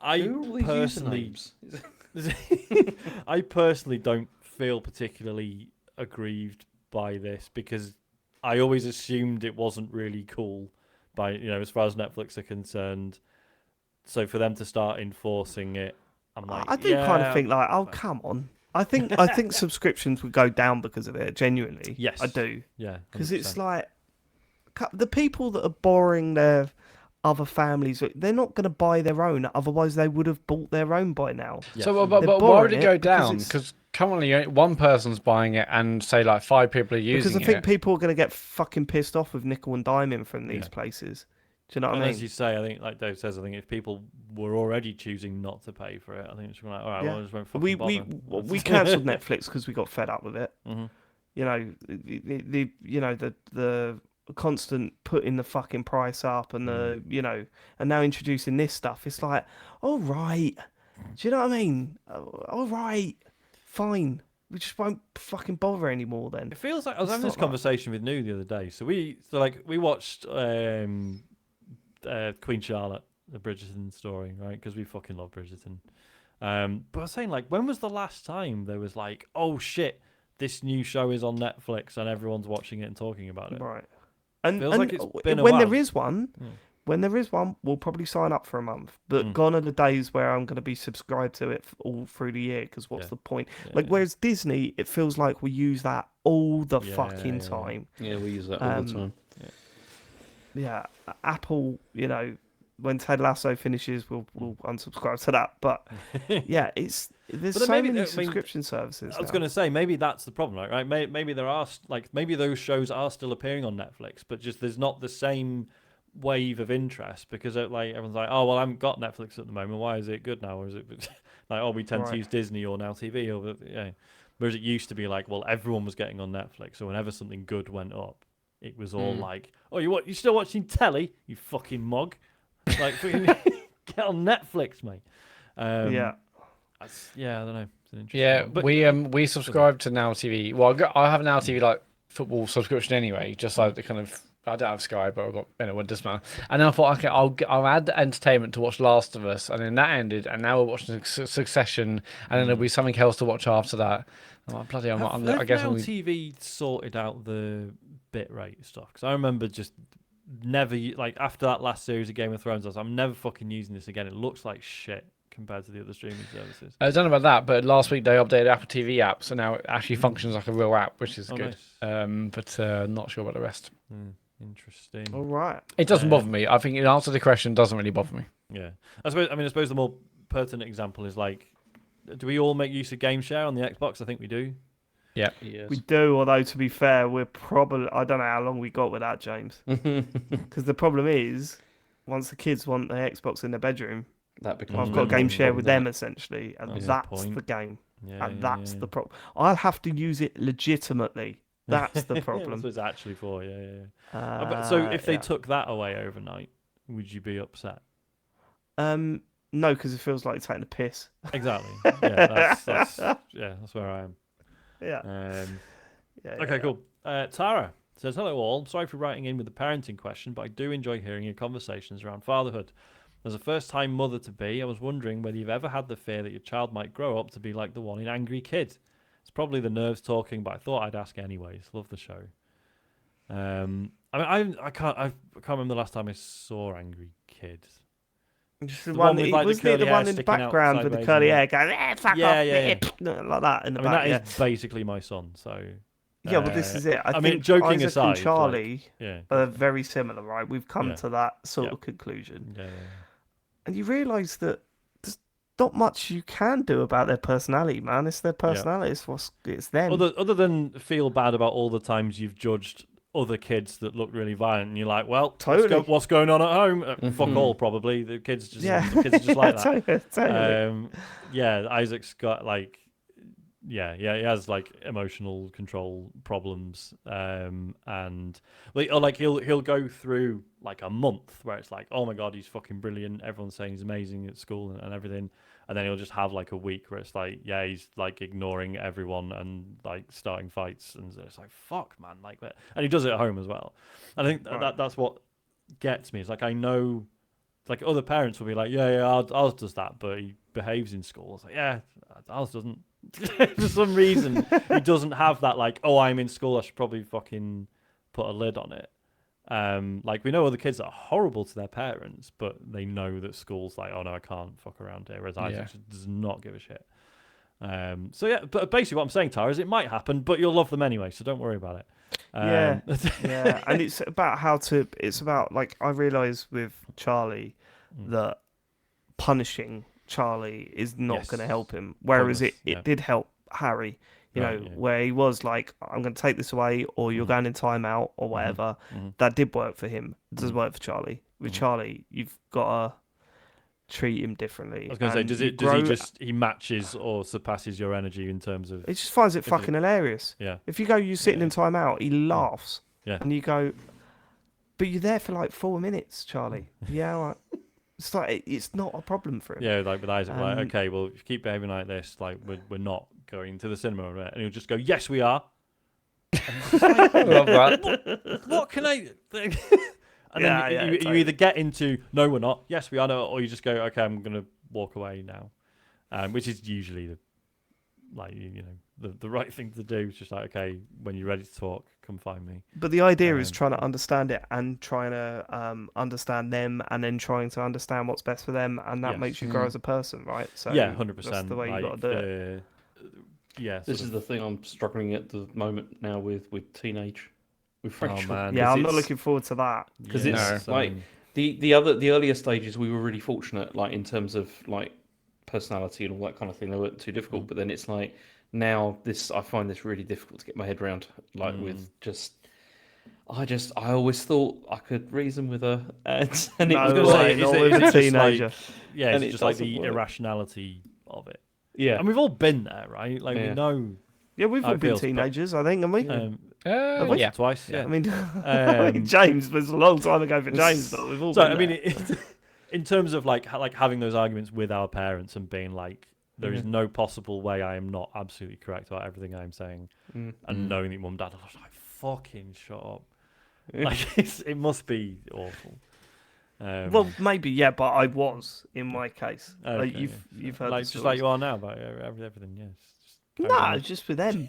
Speaker 1: I
Speaker 4: Who are all these
Speaker 1: personally,
Speaker 4: usernames?
Speaker 1: I personally don't feel particularly aggrieved by this because I always assumed it wasn't really cool as far as Netflix are concerned. So for them to start enforcing it, I'm like,
Speaker 2: I do kind of think like, oh come on. I think subscriptions would go down because of it. Genuinely,
Speaker 1: yes,
Speaker 2: I do.
Speaker 1: Yeah,
Speaker 2: Because it's
Speaker 1: 100%.
Speaker 2: like the people that are borrowing their other families, they're not going to buy their own. Otherwise, they would have bought their own by now.
Speaker 1: Yeah.
Speaker 3: So, but
Speaker 2: They're
Speaker 3: why would
Speaker 2: borrowing
Speaker 3: it go
Speaker 2: it because
Speaker 3: down?
Speaker 2: it's-
Speaker 3: Because currently one person's buying it, and say like 5 people are using
Speaker 2: Because I think
Speaker 3: it.
Speaker 2: people are going to get fucking pissed off with nickel and diming from these places. Do you know what
Speaker 1: And
Speaker 2: I
Speaker 1: as
Speaker 2: mean?
Speaker 1: you say, I think, like Dave says, I think if people were already choosing not to pay for it, I think it's like, all right,
Speaker 2: Yeah.
Speaker 1: well, I just won't fucking
Speaker 2: We
Speaker 1: bother.
Speaker 2: we cancelled Netflix because we got fed up with it.
Speaker 1: Mhm.
Speaker 2: You know, the constant putting the fucking price up and and now introducing this stuff. It's like, all right, do you know what I mean? All right, fine. We just won't fucking bother anymore then.
Speaker 1: It feels like I was
Speaker 2: It's
Speaker 1: having this
Speaker 2: not that.
Speaker 1: conversation with New the other day. So we watched Queen Charlotte, the Bridgerton story, right? Because we fucking love Bridgerton. But I was saying, like, when was the last time there was like, oh shit, this new show is on Netflix and everyone's watching it and talking about it?
Speaker 2: Right. And,
Speaker 1: Feels
Speaker 2: and
Speaker 1: like it's been a
Speaker 2: when
Speaker 1: while.
Speaker 2: there is one, when there is one, we'll probably sign up for a month. But gone are the days where I'm going to be subscribed to it all through the year. Because what's
Speaker 1: Yeah.
Speaker 2: the point?
Speaker 1: Yeah,
Speaker 2: Like,
Speaker 1: yeah.
Speaker 2: whereas Disney, it feels like we use that all the
Speaker 1: Yeah,
Speaker 2: fucking
Speaker 1: yeah.
Speaker 2: time.
Speaker 4: Yeah, we use that all the time.
Speaker 2: Yeah, Apple, when Ted Lasso finishes, we'll unsubscribe to that. But yeah, there's
Speaker 1: But
Speaker 2: so
Speaker 1: then maybe-
Speaker 2: many
Speaker 1: I mean,
Speaker 2: subscription services.
Speaker 1: I was
Speaker 2: now.
Speaker 1: going to say maybe that's the problem, right? Maybe there are maybe those shows are still appearing on Netflix, but just there's not the same wave of interest because everyone's like, oh well, I haven't got Netflix at the moment. Why is it good now? Or is it like, oh, we tend to
Speaker 2: Right.
Speaker 1: use Disney or Now TV or yeah. Whereas it used to be like, well, everyone was getting on Netflix, so whenever something good went up, it was all like, oh, you still watching telly? You fucking mug! Like, fucking get on Netflix, mate.
Speaker 2: Yeah.
Speaker 1: I don't know. It's an interesting
Speaker 3: Yeah,
Speaker 1: one. But
Speaker 3: we subscribe to Now TV. Well, I have a Now TV like football subscription anyway, just like the kind of. I don't have Sky, but I've got it doesn't matter. And then I thought, okay, I'll add the entertainment to watch Last of Us, and then that ended, and now we're watching Succession, and then there'll be something else to watch after that. I'm like, bloody hell, I guess
Speaker 1: Now
Speaker 3: I'm.
Speaker 1: TV sorted out the bit rate stuff because I remember just never after that last series of Game of Thrones, I was I'm never fucking using this again. It looks like shit compared to the other streaming services.
Speaker 3: I don't know about that, but last week they updated Apple TV app, so now it actually functions like a real app, which is good.
Speaker 1: Nice.
Speaker 3: But not sure about the rest.
Speaker 1: Interesting.
Speaker 2: All right.
Speaker 3: It doesn't bother me. I think in answer to the question, doesn't really bother me.
Speaker 1: Yeah, I suppose the more pertinent example is like, do we all make use of Game Share on the Xbox? I think we do.
Speaker 3: Yeah.
Speaker 4: Yes.
Speaker 2: We do, although to be fair, we're probably I don't know how long we got with that, James. Because the problem is, once the kids want the Xbox in their bedroom,
Speaker 4: That becomes
Speaker 2: I've
Speaker 4: a
Speaker 2: got
Speaker 4: bit more
Speaker 2: game
Speaker 4: of a
Speaker 2: share
Speaker 4: problem,
Speaker 2: with
Speaker 4: doesn't
Speaker 2: them
Speaker 4: it?
Speaker 2: essentially, and
Speaker 1: That's the
Speaker 2: that's
Speaker 1: point.
Speaker 2: the game,
Speaker 1: Yeah,
Speaker 2: and that's the problem. I'll have to use it legitimately. That's the
Speaker 1: That's
Speaker 2: problem.
Speaker 1: what it's actually for. Yeah. But so if they took that away overnight, would you be upset?
Speaker 2: no, because it feels like taking a piss.
Speaker 1: Exactly. Yeah, that's where I am.
Speaker 2: Yeah.
Speaker 1: Okay, cool. Tara says, hello all. Sorry for writing in with the parenting question, but I do enjoy hearing your conversations around fatherhood. As a first-time mother-to-be, I was wondering whether you've ever had the fear that your child might grow up to be like the one in Angry Kid. It's probably the nerves talking, but I thought I'd ask anyways. Love the show. I can't remember the last time I saw Angry Kid.
Speaker 2: Just the
Speaker 1: The
Speaker 2: one,
Speaker 1: one with, like, the
Speaker 2: wasn't it the
Speaker 1: curly
Speaker 2: one
Speaker 1: hair
Speaker 2: in the
Speaker 1: sticking out
Speaker 2: background with the
Speaker 1: sideways
Speaker 2: curly
Speaker 1: and
Speaker 2: hair going, fuck
Speaker 1: Yeah,
Speaker 2: off,
Speaker 1: yeah,
Speaker 2: like that in the
Speaker 1: I mean,
Speaker 2: back.
Speaker 1: that is basically my son, so...
Speaker 2: Yeah, well, this is it. I
Speaker 1: mean,
Speaker 2: think
Speaker 1: joking
Speaker 2: Isaac
Speaker 1: aside,
Speaker 2: and Charlie
Speaker 1: yeah.
Speaker 2: are very similar, right? We've come
Speaker 1: Yeah.
Speaker 2: to that sort
Speaker 1: Yeah.
Speaker 2: of conclusion.
Speaker 1: Yeah.
Speaker 2: And you realise that there's not much you can do about their personality, man. It's their personality. It's them.
Speaker 1: Other than feel bad about all the times you've judged other kids that look really violent, and you're like, well,
Speaker 2: Totally.
Speaker 1: what's going on at home? Fuck all, probably. The kids are just like that.
Speaker 2: Totally.
Speaker 1: Yeah, Isaac's got yeah, he has like emotional control problems, and like he'll go through like a month where it's like, oh my god, he's fucking brilliant, everyone's saying he's amazing at school and everything, and then he'll just have like a week where it's like, yeah, he's like ignoring everyone and like starting fights, and it's like, fuck, man, like that, and he does it at home as well. I think that's what gets me. It's like, I know, like other parents will be like, yeah, ours does that, but he behaves in school. It's like, yeah, ours doesn't. For some reason, he doesn't have that, like, oh, I'm in school, I should probably fucking put a lid on it. Like, we know other kids that are horrible to their parents, but they know that school's like, oh no, I can't fuck around here, whereas Isaac just does not give a shit. So yeah, but basically what I'm saying, Tara, is it might happen, but you'll love them anyway, so don't worry about it.
Speaker 2: Yeah, and it's about like, I realise with Charlie that punishing Charlie is not going to help him, whereas it did help Harry, you know, where he was like, I'm going to take this away, or you're going in timeout, or whatever. That did work for him. It does work for Charlie. With Charlie, you've got to treat him differently.
Speaker 1: I was going to say, he matches or surpasses your energy in terms of...
Speaker 2: He just finds it fucking hilarious.
Speaker 1: Yeah.
Speaker 2: If you go, you're sitting in timeout, he laughs.
Speaker 1: Yeah.
Speaker 2: And you go, but you're there for like 4 minutes, Charlie. Yeah, like, it's like, it's not a problem for him.
Speaker 1: Yeah, like with Isaac, like, okay, well, if you keep behaving like this, like, we're not going to the cinema, right? And he'll just go, yes, we are.
Speaker 3: I love that.
Speaker 1: What can I... And then you either get into, no, we're not, yes, we are, no, or you just go, okay, I'm going to walk away now. Which is usually the right thing to do. It's just like, okay, when you're ready to talk, come find me.
Speaker 2: But the idea is trying to understand it and trying to understand them, and then trying to understand what's best for them, and that makes you grow as a person, right? So
Speaker 1: yeah, 100%.
Speaker 2: That's the way you got to do it.
Speaker 1: Yeah,
Speaker 4: This is the thing I'm struggling at the moment now with teenage, with Rachel.
Speaker 1: Oh, man.
Speaker 2: Yeah, I'm not looking forward to that.
Speaker 4: Because it's like the earlier stages we were really fortunate, like in terms of like personality and all that kind of thing. They weren't too difficult, but then it's like now I find this really difficult to get my head around. Like with I always thought I could reason with her, and it was
Speaker 2: not with a teenager.
Speaker 1: It's just like the irrationality of it.
Speaker 4: Yeah,
Speaker 1: and we've all been there, right? Like we know.
Speaker 2: Yeah, we've all been teenagers, I think, haven't we?
Speaker 3: Yeah,
Speaker 1: twice. Yeah,
Speaker 2: I mean, James was a long time ago for James, but we've all.
Speaker 1: So been there. In terms of like having those arguments with our parents and being like, there is no possible way I am not absolutely correct about everything I'm saying, and knowing that mum and dad are like, fucking shut up. Like it must be awful.
Speaker 2: Well, maybe, yeah, but I was in my case.
Speaker 1: Okay,
Speaker 2: like you've heard
Speaker 1: like just like you are now about everything. Yes.
Speaker 2: No, just with them.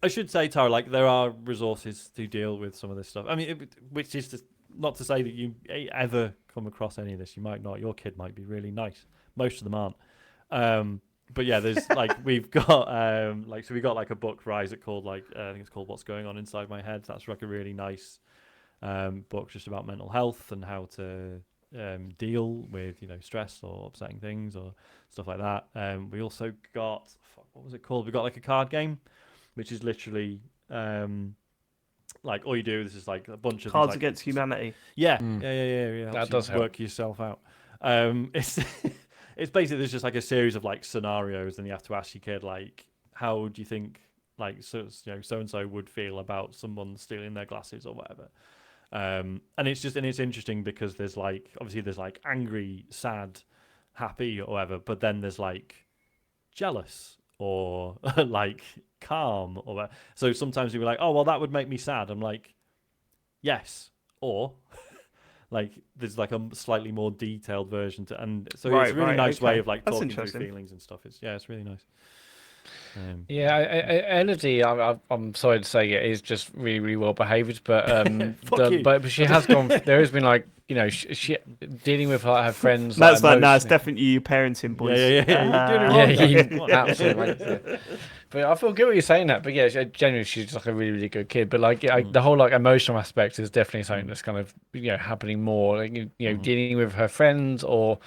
Speaker 1: I should say, Tara, like there are resources to deal with some of this stuff. I mean, which is not to say that you ever come across any of this. You might not. Your kid might be really nice. Most of them aren't. But yeah, there's like we've got we got like a book for Isaac called I think it's called What's Going On Inside My Head. That's like a really nice book just about mental health and how to deal with stress or upsetting things or stuff like that. We also got what was it called? We got like a card game, which is literally like all you do. This is like a bunch of
Speaker 2: Cards
Speaker 1: like,
Speaker 2: Against Humanity.
Speaker 1: Yeah.
Speaker 3: That does help.
Speaker 1: Work yourself out. It's basically there's just like a series of like scenarios, and you have to ask your kid like, how do you think like so and so would feel about someone stealing their glasses or whatever. And it's interesting because there's like obviously there's like angry, sad, happy or whatever, but then there's like jealous or like calm or whatever. So sometimes you'll be like, oh well, that would make me sad. I'm like, yes, or like there's like a slightly more detailed version to, and so it's a really nice way of like talking through feelings and stuff. It's really nice.
Speaker 3: Elodie, I'm sorry to say it is just really, really well behaved, but but she has gone. There has been like she dealing with her friends.
Speaker 2: That's like no, it's definitely you parenting, boys.
Speaker 3: Yeah, absolutely. But I feel good what you're saying that. But yeah, genuinely, she's like a really, really good kid. But like the whole like emotional aspect is definitely something that's kind of happening more. Like dealing with her friends or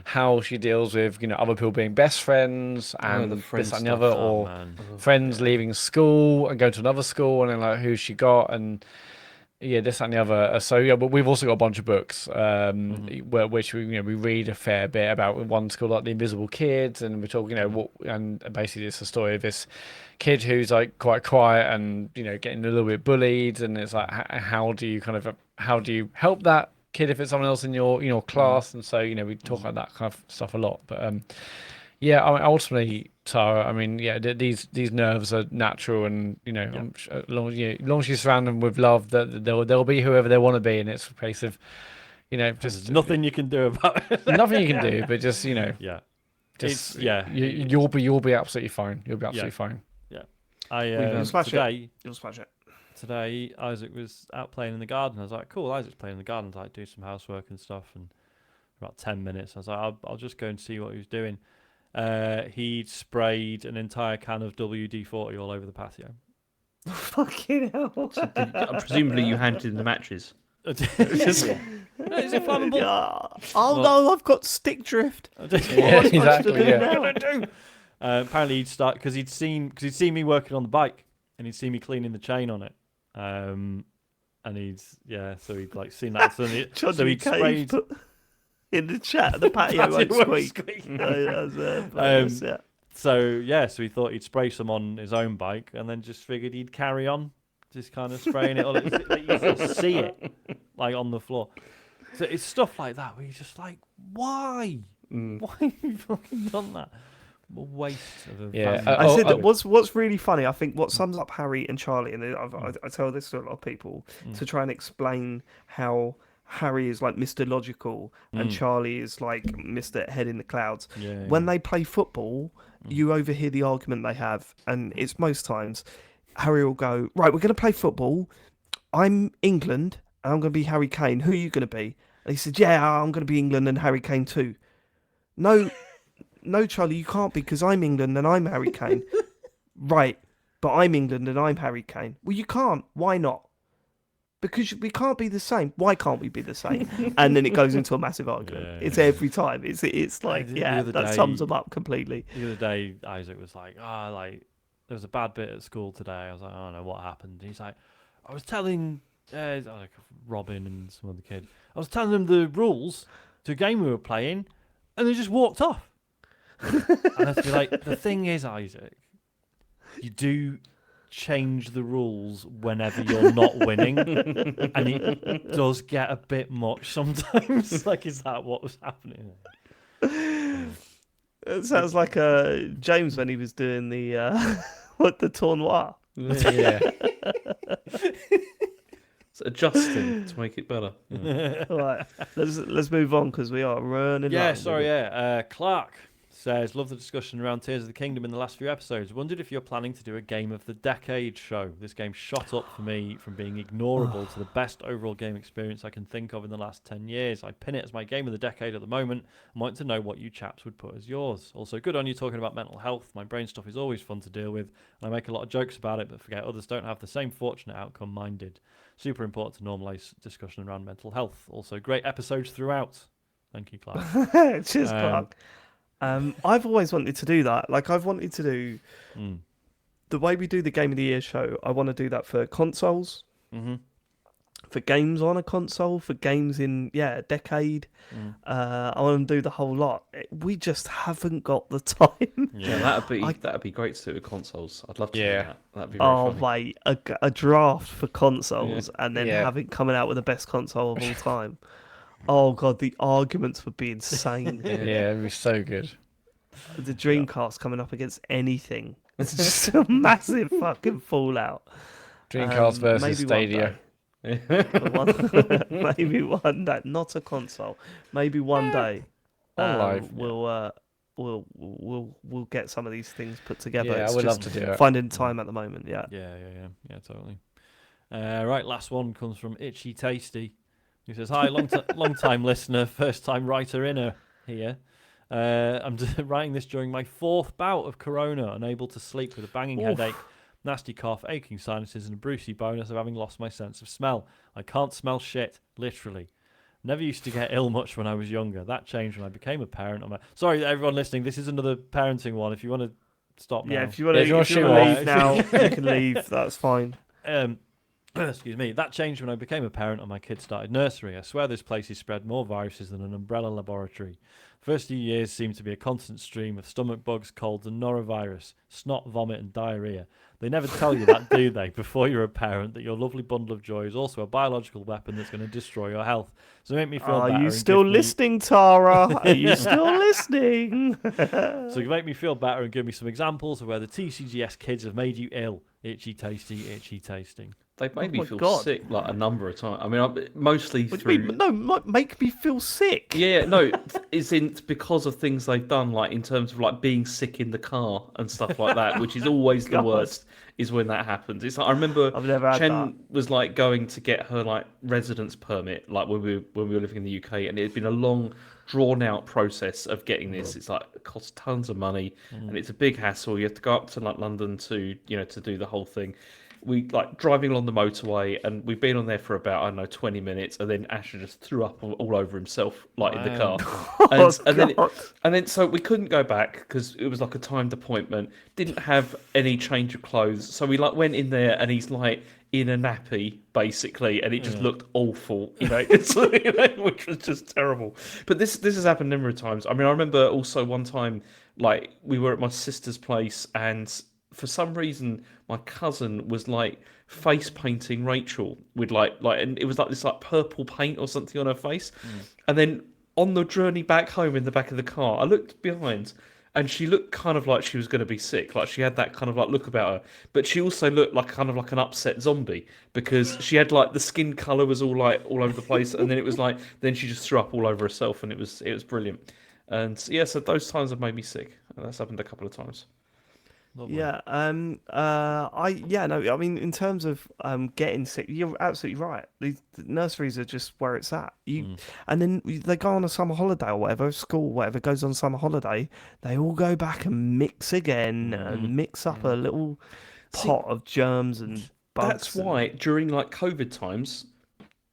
Speaker 3: how she deals with other people being best friends and
Speaker 4: the
Speaker 3: this and the other, or friends leaving school and going to another school and then like who she got and this and the other. So yeah, but we've also got a bunch of books, which we read a fair bit about. One's called like The Invisible Kids, and we're talking, and basically it's the story of this kid who's like quite quiet and getting a little bit bullied, and it's like how do you help that kid if it's someone else in your class, and so we talk about that kind of stuff a lot, but yeah, I mean, ultimately, Tara, I mean, yeah, these nerves are natural, and as long as you surround them with love, that they'll be whoever they want to be, and it's a case of, just
Speaker 1: There's nothing you can do about it.
Speaker 3: nothing you can do, but just
Speaker 1: Yeah.
Speaker 3: just
Speaker 1: yeah.
Speaker 3: you'll be absolutely fine. You'll be absolutely fine.
Speaker 2: You'll smash
Speaker 1: today,
Speaker 2: You'll smash it.
Speaker 1: Today, Isaac was out playing in the garden. I was like, cool, Isaac's playing in the garden. Like, do some housework and stuff. And for about 10 minutes, I was like, I'll just go and see what he was doing. He'd sprayed an entire can of WD-40 all over the patio.
Speaker 2: Fucking hell.
Speaker 4: Presumably you handed in the matches.
Speaker 1: Is it flammable?
Speaker 2: Oh no, I've got stick drift.
Speaker 3: Yeah, exactly. Yeah.
Speaker 1: Apparently he'd start because he'd seen me working on the bike, and he'd seen me cleaning the chain on it. And so he'd like seen that. So he'd sprayed
Speaker 2: in the chat. The patio won't squeak.
Speaker 1: So he thought he'd spray some on his own bike, and then just figured he'd carry on, just kind of spraying it. You can see it like on the floor. So it's stuff like that where you're just like, why? Why have you fucking done that? A waste of a
Speaker 2: I said that what's really funny, I think what sums up Harry and Charlie, and I tell this to a lot of people to try and explain how Harry is like Mr. Logical and Charlie is like Mr. Head in the Clouds. When they play football, you overhear the argument they have, and it's most times Harry will go, right, we're going to play football. I'm England, and I'm going to be Harry Kane. Who are you going to be? And he said, yeah, I'm going to be England and Harry Kane too. No, Charlie, you can't be, because I'm England and I'm Harry Kane. Right, but I'm England and I'm Harry Kane. Well, you can't. Why not? Because we can't be the same. Why can't we be the same? And then it goes into a massive argument. It's every time. It's like, that sums them up completely.
Speaker 1: The other day, Isaac was like, there was a bad bit at school today. I was like, I don't know what happened. And he's like, I was telling Robin and some other kid, I was telling them the rules to a game we were playing, and they just walked off. And I have to be like, the thing is, Isaac, you do change the rules whenever you're not winning, and it does get a bit much sometimes. Like, is that what was happening?
Speaker 2: It sounds like James when he was doing the the tournoi.
Speaker 3: Yeah.
Speaker 4: It's adjusting to make it better.
Speaker 2: Right, let's move on because we are running.
Speaker 1: Clark says, love the discussion around Tears of the Kingdom in the last few episodes. Wondered if you're planning to do a Game of the Decade show. This game shot up for me from being ignorable to the best overall game experience I can think of in the last 10 years. I pin it as my Game of the Decade at the moment and want to know what you chaps would put as yours. Also, good on you talking about mental health. My brain stuff is always fun to deal with, and I make a lot of jokes about it, but forget others don't have the same fortunate outcome mine did. Super important to normalise discussion around mental health. Also, great episodes throughout. Thank you, Clark.
Speaker 2: Cheers, Clark. I've always wanted to do that. Like, I've wanted to do the way we do the Game of the Year show. I want to do that for consoles, for games on a console, for games in a decade. I want to do the whole lot. We just haven't got the time.
Speaker 4: Yeah, that'd be great to do with consoles. I'd love to do that. That'd be
Speaker 2: mate, a draft for consoles and then have it coming out with the best console of all time. Oh god, the arguments would be insane.
Speaker 3: Yeah, it'd be so good.
Speaker 2: The Dreamcast coming up against anything. It's just a massive fucking fallout.
Speaker 3: Dreamcast versus Stadia.
Speaker 2: Maybe one day, not a console. Maybe one day we'll get some of these things put together.
Speaker 3: Yeah, I would love to do it.
Speaker 2: Finding time at the moment. Yeah,
Speaker 1: totally. Right, last one comes from Itchy Tasty. He says, hi, long time listener, first time writer inner here. I'm writing this during my 4th bout of corona, unable to sleep with a banging headache, nasty cough, aching sinuses, and a brucey bonus of having lost my sense of smell. I can't smell shit, literally. Never used to get ill much when I was younger. That changed when I became a parent. Sorry, everyone listening, this is another parenting one. If you want to stop now.
Speaker 2: Yeah, if you want to leave now, you can leave. That's fine.
Speaker 1: Excuse me. That changed when I became a parent and my kids started nursery. I swear this place has spread more viruses than an umbrella laboratory. First few years seemed to be a constant stream of stomach bugs, colds, and norovirus, snot, vomit, and diarrhea. They never tell you that, do they, before you're a parent, that your lovely bundle of joy is also a biological weapon that's going to destroy your health. So make me feel
Speaker 2: Are
Speaker 1: better.
Speaker 2: you
Speaker 1: and
Speaker 2: still
Speaker 1: give me-
Speaker 2: listening, Tara? Are you still listening?
Speaker 1: So you make me feel better and give me some examples of where the TCGS kids have made you ill. Itchy, tasty, itchy, tasting.
Speaker 4: They've made
Speaker 2: Oh
Speaker 4: me
Speaker 2: my
Speaker 4: feel
Speaker 2: God.
Speaker 4: sick like a number of times. I mean, mostly
Speaker 2: What do
Speaker 4: through.
Speaker 2: you mean? No, make me feel sick.
Speaker 4: Yeah, no, it's because of things they've done, like in terms of like being sick in the car and stuff like that, which is always the
Speaker 2: God.
Speaker 4: worst. Is when that happens. It's like I remember
Speaker 2: I've never had
Speaker 4: Chen
Speaker 2: that.
Speaker 4: was like going to get her like residence permit, like when we were living in the UK, and it had been a long, drawn out process of getting this. It's like it costs tons of money, and it's a big hassle. You have to go up to like London to to do the whole thing. We like driving along the motorway, and we've been on there for about 20 minutes, and then Asher just threw up all over himself, like in the car, and then so we couldn't go back because it was like a timed appointment. Didn't have any change of clothes, so we like went in there, and he's like in a nappy basically, and it just looked awful, it's, which was just terrible. But this has happened a number of times. I mean, I remember also one time, like we were at my sister's place, and for some reason my cousin was like face painting Rachel with like and it was like this like purple paint or something on her face. And then on the journey back home in the back of the car, I looked behind and she looked kind of like she was going to be sick. Like she had that kind of like look about her, but she also looked like kind of like an upset zombie because she had like the skin color was all over the place, and then it was like then she just threw up all over herself, and it was brilliant. And yeah, so those times have made me sick. And that's happened a couple of times.
Speaker 1: Lovely.
Speaker 2: Yeah. No. I mean, in terms of getting sick, you're absolutely right. The nurseries are just where it's at. And then they go on a summer holiday or whatever, school, whatever goes on summer holiday. They all go back and mix again and mix up a little pot of germs and bugs.
Speaker 4: That's why during like COVID times,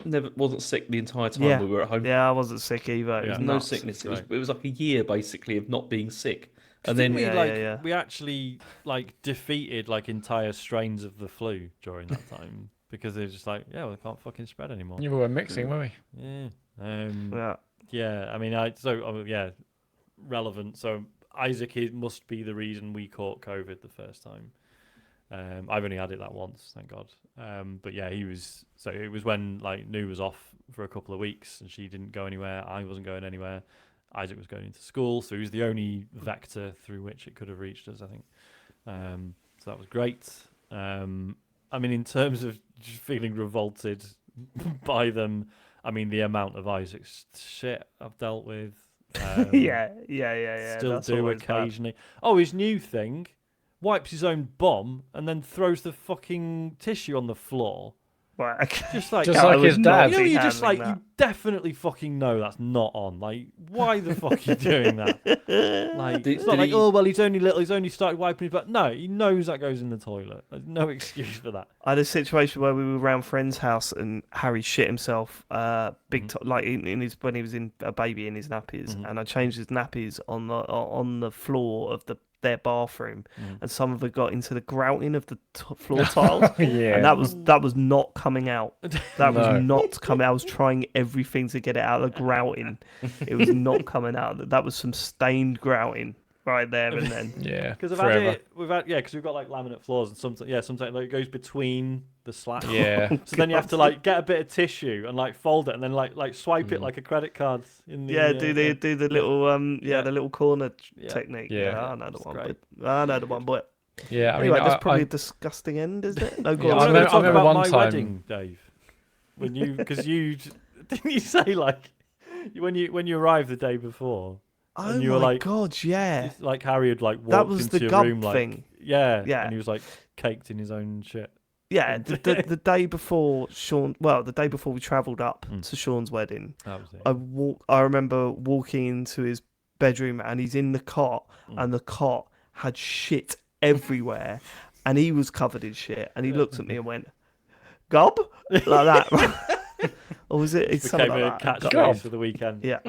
Speaker 4: wasn't sick the entire time we were at home.
Speaker 2: Yeah, I wasn't sick either. It was
Speaker 4: No
Speaker 2: nuts.
Speaker 4: sickness. It was like a year basically of not being sick. And
Speaker 1: Didn't
Speaker 4: then
Speaker 1: we we actually like defeated like entire strains of the flu during that time because they're just like, yeah, well, they can't fucking spread anymore.
Speaker 3: You were mixing, weren't we?
Speaker 1: Yeah.
Speaker 2: Yeah.
Speaker 1: I mean, relevant. So Isaac must be the reason we caught COVID the first time. I've only had it that once, thank God. But yeah, he was. So it was when like Nu was off for a couple of weeks and she didn't go anywhere. I wasn't going anywhere. Isaac was going into school, so he was the only vector through which it could have reached us, I think. So that was great. I mean, in terms of just feeling revolted by them, I mean, the amount of Isaac's shit I've dealt with.
Speaker 2: Yeah.
Speaker 1: Still
Speaker 2: That's
Speaker 1: do
Speaker 2: always bad.
Speaker 1: occasionally. Oh, his new thing, wipes his own bum and then throws the fucking tissue on the floor.
Speaker 2: Right, okay.
Speaker 1: Just like
Speaker 3: his dad.
Speaker 1: You know, you just like
Speaker 2: handling
Speaker 1: you definitely fucking know that's not on. Like, why the fuck are you doing that? Like, it's not
Speaker 4: did
Speaker 1: like,
Speaker 4: he-
Speaker 1: oh well, he's only little. He's only started wiping his butt. No, he knows that goes in the toilet. There's no excuse for that.
Speaker 2: I had a situation where we were around friend's house and Harry shit himself, like in his when he was in a baby in his nappies, and I changed his nappies on the floor of their bathroom, and some of it got into the grouting of the floor tiles, and that was not coming out. That was not coming. I was trying everything to get it out of the grouting. It was not coming out. That was some stained grouting right there and then.
Speaker 3: Yeah,
Speaker 1: Because
Speaker 3: forever.
Speaker 1: because we've got like laminate floors and sometimes like it goes between the slats.
Speaker 3: Yeah.
Speaker 1: So then you have to like get a bit of tissue and like fold it and then like swipe it like a credit card in the
Speaker 2: Do the little the little corner technique.
Speaker 3: Yeah.
Speaker 2: I know the
Speaker 1: That's
Speaker 2: one.
Speaker 1: great.
Speaker 2: But I know the one, but
Speaker 3: Yeah, I
Speaker 2: anyway,
Speaker 3: mean,
Speaker 2: that's probably
Speaker 3: I
Speaker 2: a disgusting end, isn't it? No, go
Speaker 3: Yeah,
Speaker 2: on.
Speaker 3: I
Speaker 1: I'm
Speaker 3: remember-
Speaker 1: talk about
Speaker 3: one
Speaker 1: my
Speaker 3: time-
Speaker 1: wedding, Dave. When you didn't you say like when you arrived the day before
Speaker 2: Oh
Speaker 1: and you
Speaker 2: my
Speaker 1: were like
Speaker 2: god, yeah.
Speaker 1: like Harry had like walked
Speaker 2: That was
Speaker 1: into
Speaker 2: the
Speaker 1: your
Speaker 2: gub
Speaker 1: room like
Speaker 2: thing.
Speaker 1: yeah
Speaker 2: Yeah.
Speaker 1: and he was like caked in his own shit.
Speaker 2: Yeah, the day before the day before we travelled up to Sean's wedding,
Speaker 1: That was it.
Speaker 2: I remember walking into his bedroom and he's in the cot and the cot had shit everywhere and he was covered in shit and he looked at me and went, "Gob?" like that. Or was it? It's something
Speaker 1: Became a
Speaker 2: like that.
Speaker 1: catchphrase for the weekend.
Speaker 2: Yeah.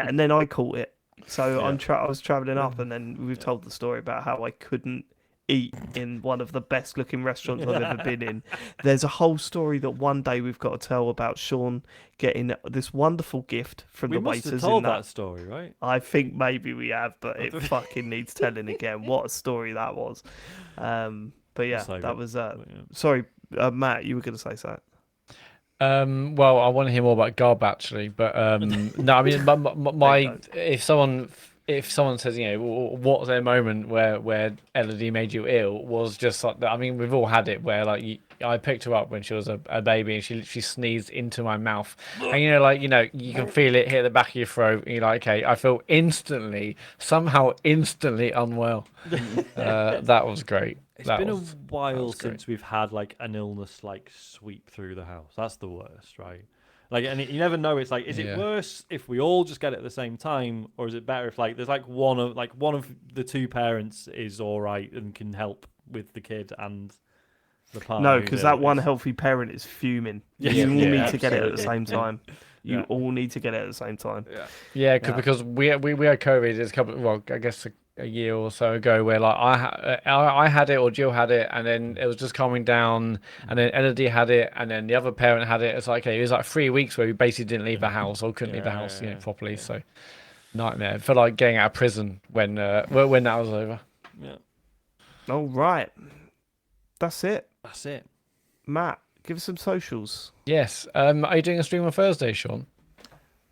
Speaker 2: And then I caught it. So I was travelling up, and then we've told the story about how I couldn't eat in one of the best looking restaurants I've ever been in. There's a whole story that one day we've got to tell about Sean getting this wonderful gift from
Speaker 1: We
Speaker 2: the
Speaker 1: must have
Speaker 2: waiters
Speaker 1: told
Speaker 2: in
Speaker 1: that story, right?
Speaker 2: I think maybe we have, but it fucking needs telling again. What a story that was. But yeah,
Speaker 1: save
Speaker 2: that
Speaker 1: it.
Speaker 2: was.
Speaker 1: But, yeah.
Speaker 2: Sorry, Matt, you were going to say something.
Speaker 3: Well, I want to hear more about Garb actually, but no, I mean, my if someone says, you know, what's their moment where Elodie made you ill, was just like that. I mean, we've all had it where like I picked her up when she was a baby and she literally sneezed into my mouth, and you know, like, you know, you can feel it hit the back of your throat, and you're like, okay, I feel somehow instantly unwell. That was great.
Speaker 1: It's been a while since we've had like an illness like sweep through the house. That's the worst, right? Like, and you never know. It's like, is it worse if we all just get it at the same time, or is it better if like there's like one of the two parents is all right and can help with the kid and the partner?
Speaker 2: No, because that one healthy parent is fuming. You all need to get it at the same time. You all need to get it at the same time.
Speaker 3: Yeah, because we had COVID. It's a couple. Well, I guess a year or so ago, where like I had it or Jill had it, and then it was just calming down, and then Elodie had it, and then the other parent had it. It's like, okay, it was like 3 weeks where we basically didn't leave the house or couldn't leave the house, properly. So nightmare. It felt like getting out of prison when that was over.
Speaker 1: Yeah.
Speaker 2: All right, that's it.
Speaker 1: That's it.
Speaker 2: Matt, give us some socials.
Speaker 3: Yes. Are you doing a stream on Thursday, Sean?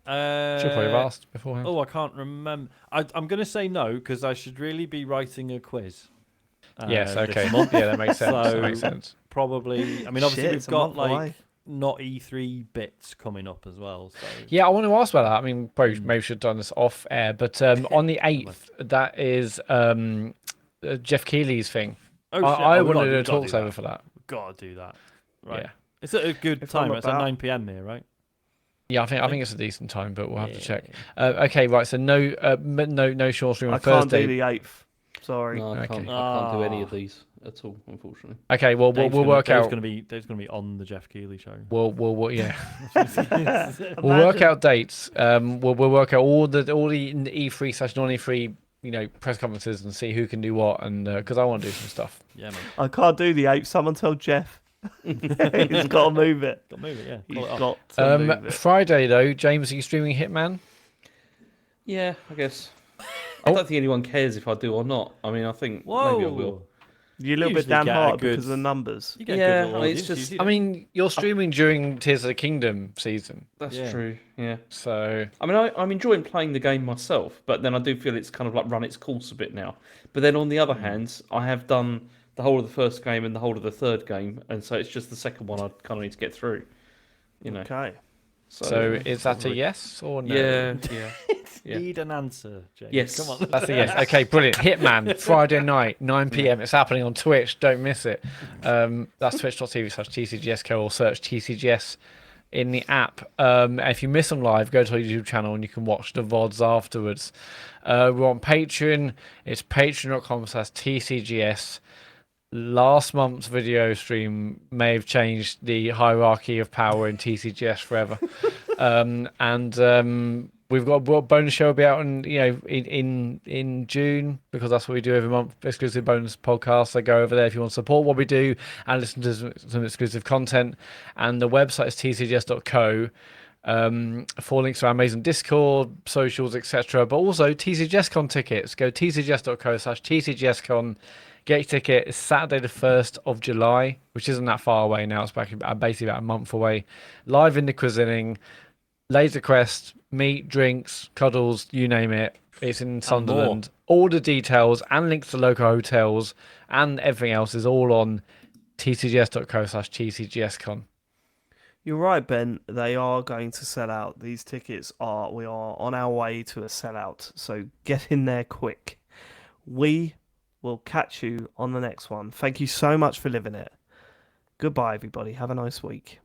Speaker 3: Should probably have asked beforehand.
Speaker 1: Oh, I can't remember. I'm going to say no because I should really be writing a quiz.
Speaker 3: Yes, okay.
Speaker 1: this month.
Speaker 3: Yeah, that makes sense.
Speaker 1: So
Speaker 3: that makes sense.
Speaker 1: probably. I mean, obviously
Speaker 2: Shit,
Speaker 1: we've
Speaker 2: it's a
Speaker 1: got
Speaker 2: month away.
Speaker 1: like not E3 bits coming up as well. So
Speaker 3: Yeah, I want to ask about that. I mean, probably maybe should have done this off air, but on the 8th, that is Jeff Keighley's thing.
Speaker 1: oh,
Speaker 3: I
Speaker 1: shit.
Speaker 3: wanted to
Speaker 1: do
Speaker 3: talk
Speaker 1: that.
Speaker 3: over for that.
Speaker 1: Gotta do that. Right.
Speaker 3: Yeah.
Speaker 1: It's at a good
Speaker 2: If
Speaker 1: time.
Speaker 2: I'm
Speaker 1: It's at
Speaker 2: about-
Speaker 1: 9 p.m. here, right?
Speaker 3: Yeah, I think it's a decent time, but we'll have to check. Okay, right. So no short stream on
Speaker 2: I can't
Speaker 3: Thursday.
Speaker 2: do the 8th. Sorry.
Speaker 4: No, I can't do any of these at all, unfortunately.
Speaker 3: Okay, well we'll work out.
Speaker 1: Dave's gonna be on the Jeff Keighley show.
Speaker 3: We'll yeah. We'll work out dates. We'll work out all the E3 / non-E3 press conferences and see who can do what, and because I want to do some stuff.
Speaker 1: Yeah, man.
Speaker 2: I can't do the 8th. Someone tell Jeff. He's got to move it.
Speaker 1: Got to move it. Yeah.
Speaker 2: He's
Speaker 1: Call it off.
Speaker 2: got to move it.
Speaker 3: Friday though, James, are you streaming Hitman?
Speaker 4: Yeah, I guess. I don't think anyone cares if I do or not. I mean, I think
Speaker 1: Whoa.
Speaker 4: maybe I will.
Speaker 2: You're a little bit
Speaker 1: Usually get a
Speaker 2: downhearted
Speaker 1: good-
Speaker 2: because of the numbers.
Speaker 1: You get
Speaker 4: Yeah,
Speaker 1: a good
Speaker 4: I
Speaker 1: little
Speaker 4: mean, it's
Speaker 1: audience,
Speaker 4: just-
Speaker 1: you
Speaker 3: I
Speaker 1: do.
Speaker 3: mean, you're streaming during Tears of the Kingdom season,
Speaker 4: That's
Speaker 1: Yeah.
Speaker 4: true. Yeah.
Speaker 3: so
Speaker 4: I mean, I'm enjoying playing the game myself, but then I do feel it's kind of like run its course a bit now. But then on the other hand, I have done the whole of the first game and the whole of the third game, and so it's just the second one I kind of need to get through.
Speaker 2: Okay.
Speaker 3: so is that a yes or no?
Speaker 4: Yeah. Yeah.
Speaker 1: Need an answer, James.
Speaker 4: Yes.
Speaker 1: Come on.
Speaker 3: That's a yes. Okay, brilliant. Hitman, Friday night, 9 p.m. It's happening on Twitch. Don't miss it. That's twitch.tv/TCGSco or search TCGS in the app. If you miss them live, go to our YouTube channel and you can watch the VODs afterwards. We're on Patreon. It's patreon.com/TCGS. Last month's video stream may have changed the hierarchy of power in TCGS forever. We've got a bonus show will be out in June, because that's what we do every month. Exclusive bonus podcasts. So go over there if you want to support what we do and listen to some exclusive content. And the website is tcgs.co. 4 links to our amazing Discord, socials, etc. But also TCGSCon tickets. Go tcgs.co/TCGSCon. Get your ticket. It's Saturday the 1st of July, which isn't that far away now. It's basically about a month away. Live in the Cuisining. Laser Quest, meat, drinks, cuddles, you name it. It's in Sunderland. All the details and links to local hotels and everything else is all on tcgs.co/TCGSCon.
Speaker 2: You're right, Ben. They are going to sell out. These tickets we are on our way to a sellout. So get in there quick. We will catch you on the next one. Thank you so much for living it. Goodbye, everybody. Have a nice week.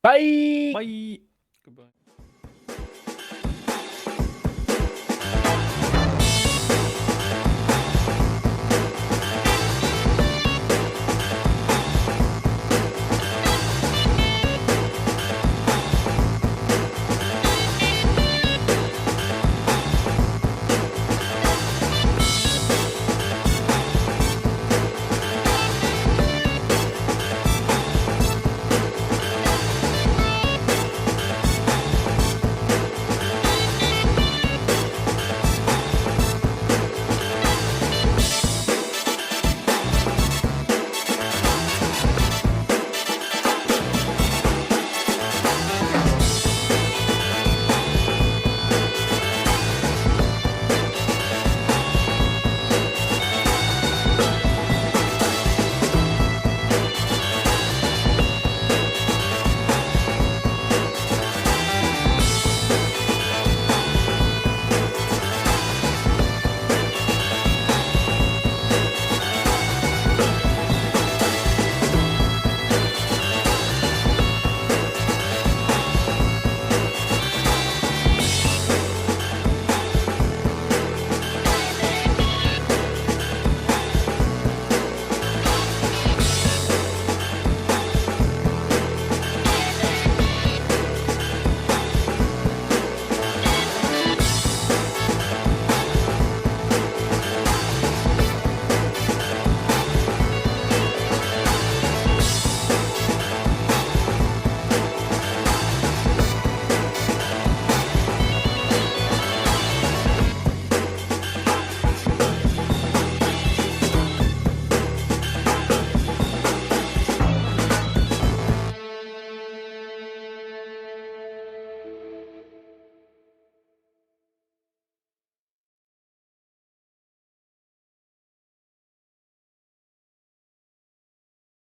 Speaker 3: Bye!
Speaker 1: Bye.
Speaker 4: Goodbye.